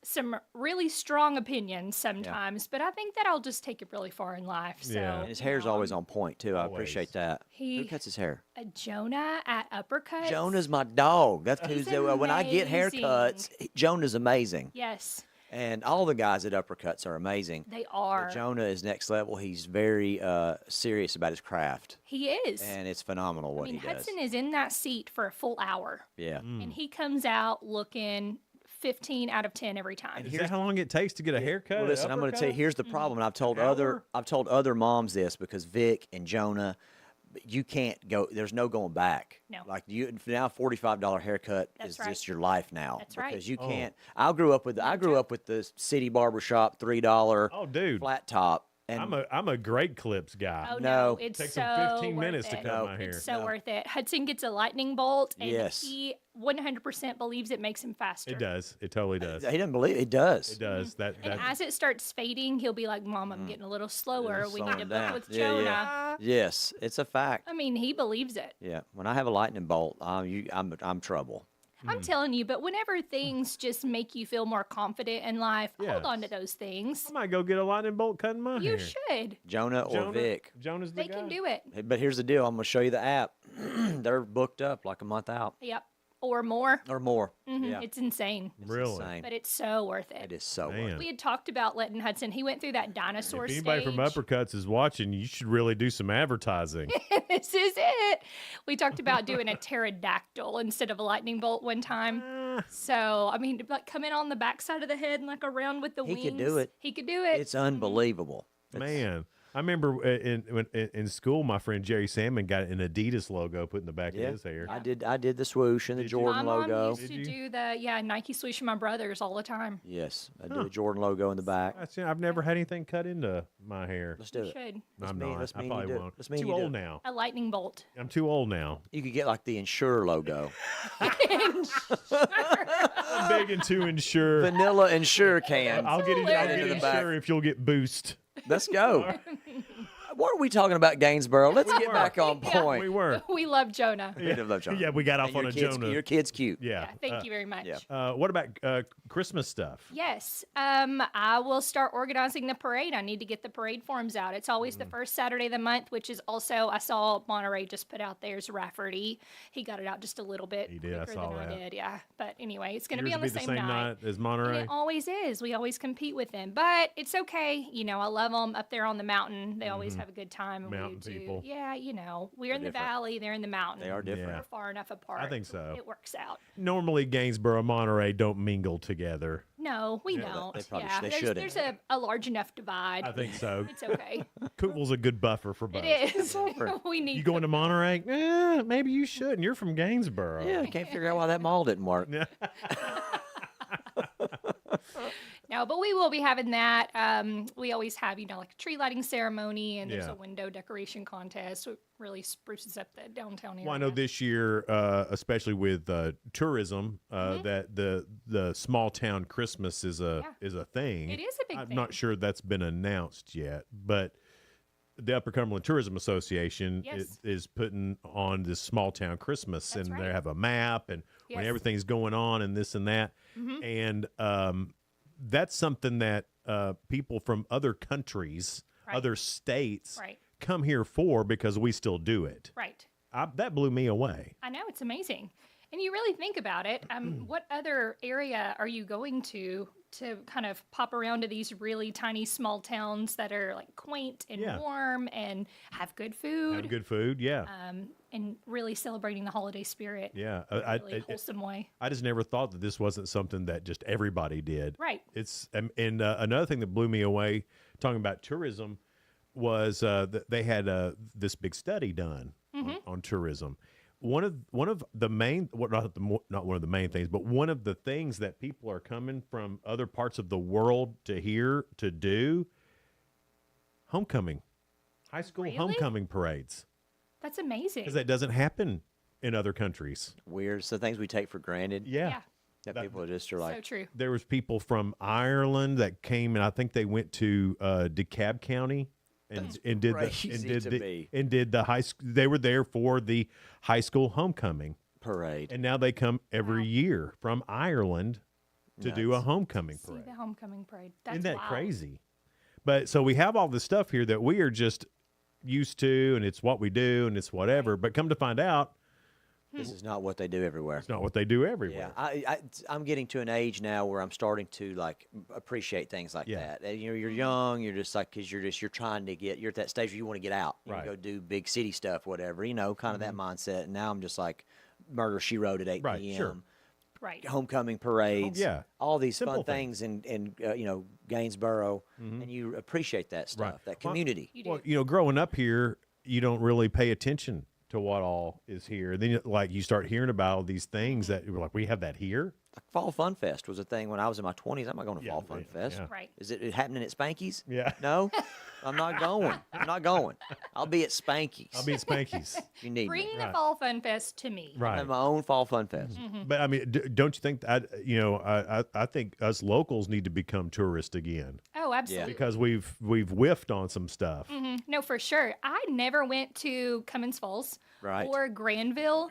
some really strong opinions sometimes, but I think that I'll just take it really far in life. So And his hair's always on point, too. I appreciate that. Who cuts his hair? Jonah at Uppercuts. Jonah's my dog. That's who's when I get amazing. haircuts, Jonah's amazing. Yes, And all the guys at Uppercuts are amazing. they are. But Jonah is next level. He's very serious about his craft. He is. And it's phenomenal what I mean, he does. Hudson is in that seat for a full hour, Yeah. and he comes out looking 15 out of 10 every time. Is that how long it takes to get a haircut? Well, at listen, I'm going to tell you. Uppercut? Here's the problem. And I've told other moms this because Vic and Jonah, you can't go. There's no going back. No. Like now, $45 haircut is right. just your life now. That's right. Because you Oh. can't. I grew up with the city barbershop $3 Oh, dude. flat top. And I'm a great clips guy. Oh No. no, it's Takes so him 15 worth minutes to it. cut my hair. It's so worth it. Hudson gets a lightning bolt, and Yes. he 100% believes it makes him faster. It does. It totally does. he doesn't believe it does. It does. That And as it starts fading, he'll be like, "Mom, I'm getting a little slower. We need to Slowing book down. with Yeah, Jonah." yeah. Yes, it's a fact. I mean, he believes it. Yeah. When I have a lightning bolt, I'm trouble. I'm telling you, but whenever things just make you feel more confident in life, hold Yes. on to those things. I might go get a lightning bolt cutting my You hair. should. Jonah or Vic. Jonah's the They guy. can do it. But here's the deal. I'm going to show you the app. They're booked up like a month out Yep. Or more. or more. Mhm. Yeah. It's insane. Really? Insane. But it's so worth it. It is so Man. worth it. We had talked about letting Hudson. He went through that dinosaur If anybody stage. from Uppercuts is watching, you should really do some advertising. This is it. We talked about doing a pterodactyl instead of a lightning bolt one time. So, I mean, like come in on the backside of the head and like around with the He wings. could do it. He could do it. It's unbelievable. Man, I remember in school, my friend Jerry Salmon got an Adidas logo put in the back Yeah. of his hair. I did the swoosh and the My Jordan mom logo. used to do the Nike swoosh for my brothers all the time. Yes, I do the Jordan logo in the back. I've never had anything cut into my hair. Let's do You it. should. I'm mean- not. let's I mean probably you do it. won't. Let's mean Too you do old it. now. A lightning bolt. I'm too old now. You could get like the Insure logo. I'm begging to insure. Vanilla Insure can. I'll get Add into the back. insure if you'll get Boost. Let's go. weren't we talking about Gainesboro? Let's get back on point. We were. We love Jonah. We love Jonah. Yeah, we got off And on your a kid's- Jonah. Your kid's cute. Yeah. Thank you very much. What about Christmas stuff? Yes, I will start organizing the parade. I need to get the parade forms out. It's always the first Saturday of the month, which is also, I saw Monterey just put out theirs, Rafferty. He got it out just a little bit He did, I quicker saw than that. I did, yeah. But anyway, it's going to Yours be on will the same night. as And Monterey? it always is. We always compete with them. But it's okay. You know, I love them up there on the mountain. They always have a good time. And Mountain we do. people. Yeah, you know, we're in the different. valley. They're in the mountain. They are different. Yeah. We're far enough apart. I think so. It works out. Normally, Gainesboro and Monterey don't mingle together. No, we Yeah, don't. they probably yeah, they there's, shouldn't. there's a large enough divide. I think so. It's okay. Cookeville's a good buffer for both. It is. We need. You going to Monterey? Maybe you shouldn't. You're from Gainesboro. Yeah, I can't figure out why that mall didn't work. No, but we will be having that. We always have, you know, like a tree lighting ceremony, and there's Yeah. a window decoration contest. It really spruces up the downtown area. Well, I know this year, especially with tourism, that the small town Christmas is a thing. It is a big I'm thing. not sure that's been announced yet, but the Upper Cumberland Tourism Association Yes. is putting on this small town Christmas, That's and right. they have a map and when Yes. everything's going on and this and that, and that's something that people from other countries, Right. other states, Right. come here for because we still do it. Right. That blew me away. I know, it's amazing. And you really think about it, what other area are you going to kind of pop around to these really tiny small towns that are like quaint and Yeah. warm and have good food? Have good food, yeah. And really celebrating the holiday spirit Yeah, in a really wholesome way. I just never thought that this wasn't something that just everybody did. Right. It's and another thing that blew me away, talking about tourism, was that they had this big study done on tourism. One of the main, not one of the main things, but one of the things that people are coming from other parts of the world to here to do, homecoming, high school Really? homecoming parades. That's amazing. Because that doesn't happen in other countries. Weird. So things we take for granted. Yeah. That people are just are like. So true. There was people from Ireland that came, and I think they went to DeKalb County and did the high school. They were there for the high school homecoming parade, and now they come every year from Ireland to do a homecoming See parade. the homecoming parade. That's Isn't that wild. crazy? But so we have all this stuff here that we are just used to, and it's what we do, and it's whatever. But come to find out, This is not what they do everywhere. it's not what they do everywhere. Yeah, I'm getting to an age now where I'm starting to like appreciate things like that. And, you know, you're young, you're just like, because you're trying to you're at that stage where you want to get out, you Right. go do big city stuff, whatever, you know, kind of that mindset. And now I'm just like, Murder She Wrote at 8 Right, p.m. sure. Right. Homecoming parades, Yeah. all these Simple fun things in you know, Gainesboro, and you appreciate that stuff, Right. that community. Well, you know, growing up here, you don't really pay attention to what all is here. Then, like, you start hearing about all these things that you're like, we have that here. Like Fall Fun Fest was a thing when I was in my 20s. I'm not going to Fall Fun Fest. yeah. Right. Is it happening at Spanky's? Yeah. No, I'm not going. I'm not going. I'll be at Spanky's. I'll be at Spanky's. You need Bring me. the Fall Fun Fest to me. I Right. have my own Fall Fun Fest. But I mean, don't you think that, you know, I think us locals need to become tourists again Oh, absolutely. because we've whiffed on some stuff. No, for sure. I never went to Cummins Falls Right. or Granville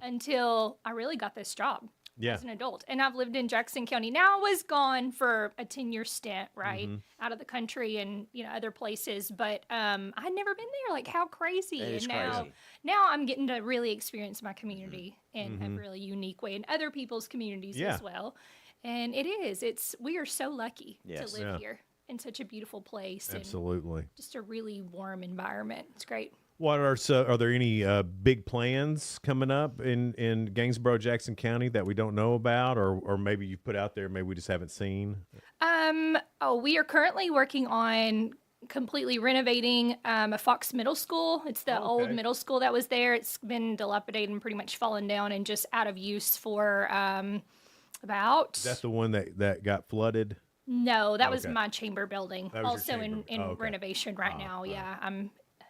until I really got this job Yeah. as an adult. And I've lived in Jackson County. Now I was gone for a 10-year stint, right? Out of the country and, you know, other places. But I'd never been there. Like, how crazy. That is and now, crazy. now I'm getting to really experience my community in a really unique way and other people's communities Yeah. as well. And we are so lucky Yes. to live Yeah. here in such a beautiful place. And Absolutely. just a really warm environment. It's great. Are there any big plans coming up in Gainesboro, Jackson County that we don't know about, or maybe you've put out there, maybe we just haven't seen? We are currently working on completely renovating a Fox Middle School. It's the old middle school that was there. It's been dilapidated and pretty much fallen down and just out of use for about. Is that the one that got flooded? No, that was Okay. my chamber building. That was your Also chamber. in Oh, okay. renovation right now. Yeah, I'm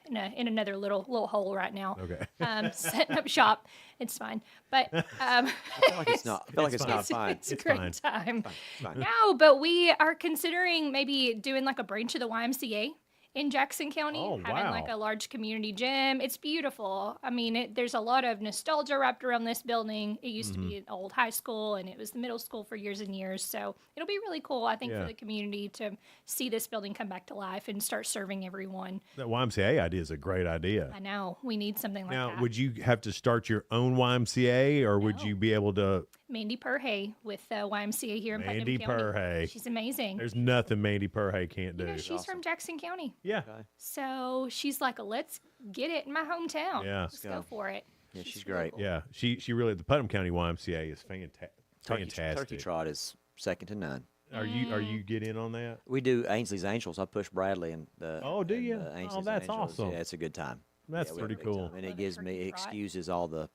in another little hole right now. Okay. Setting up shop. It's fine, but I feel like it's not. I feel like it's not fine. It's a great fine. time. Fine. No, but we are considering maybe doing like a branch of the YMCA in Jackson County, Oh, having wow. like a large community gym. It's beautiful. I mean, there's a lot of nostalgia wrapped around this building. It used to be an old high school, and it was the middle school for years and years. So it'll be really cool, I think, Yeah. for the community to see this building come back to life and start serving everyone. That YMCA idea is a great idea. I know we need something like Now, that. would you have to start your own YMCA, or would you be able to? Mandy Perhay with YMCA here in Mandy Putnam County. Perhay. She's amazing. There's nothing Mandy Perhay can't do. You know, she's from Jackson County. Yeah. So she's like, let's get it in my hometown. Yeah. Let's go for it. Yeah, she's great. Yeah, she really the Putnam County YMCA is fantastic. Turkey Trot is second to none. Are you get in on that? We do Ainsley's Angels. I push Bradley and the. Oh, do you? Ainsley's That's Angels. awesome. Yeah, it's a good time. That's Yeah, we have pretty a big cool. time. And it gives me excuses all the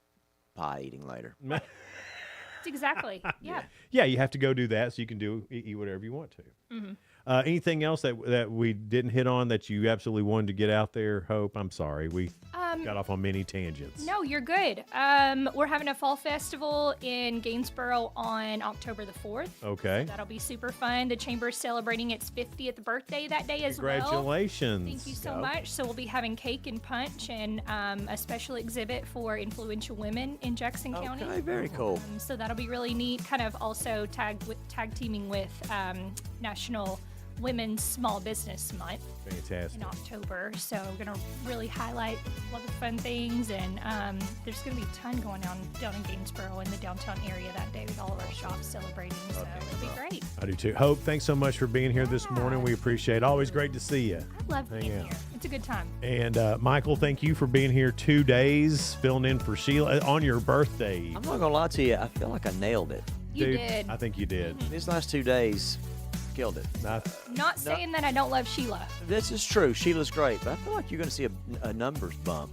pie eating later. Exactly. Yeah. Yeah, you have to go do that so you can eat whatever you want to. Mhm. Anything else that we didn't hit on that you absolutely wanted to get out there, Hope? I'm sorry. We got off on many tangents. No, you're good. We're having a fall festival in Gainesboro on October the 4th. Okay. So that'll be super fun. The chamber is celebrating its 50th birthday that day as well. Congratulations. Thank you so much. So we'll be having cake and punch and a special exhibit for influential women in Jackson County. Okay, very cool. So that'll be really neat. Kind of also tag teaming with National Women's Small Business Month Fantastic. in October. So we're going to really highlight a lot of fun things, and there's going to be a ton going on down in Gainesboro in the downtown area that day with all of our shops celebrating. So it'll be great. I do too. Hope, thanks so much for being here this morning. We appreciate it. Always great to see you. I love being here. It's a good time. And Michael, thank you for being here 2 days, filling in for Sheila on your birthday. I'm not gonna lie to you. I feel like I nailed it. You Dude, did. I think you did. These last 2 days, killed it. Not saying that I don't love Sheila. This is true. Sheila's great, but I feel like you're going to see a numbers bump.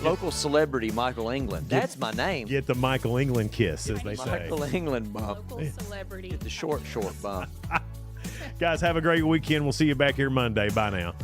Local celebrity Michael England. That's my name. Get the Michael England kiss, as they say. Michael England bump. Local celebrity. Get the short bump. Guys, have a great weekend. We'll see you back here Monday. Bye now.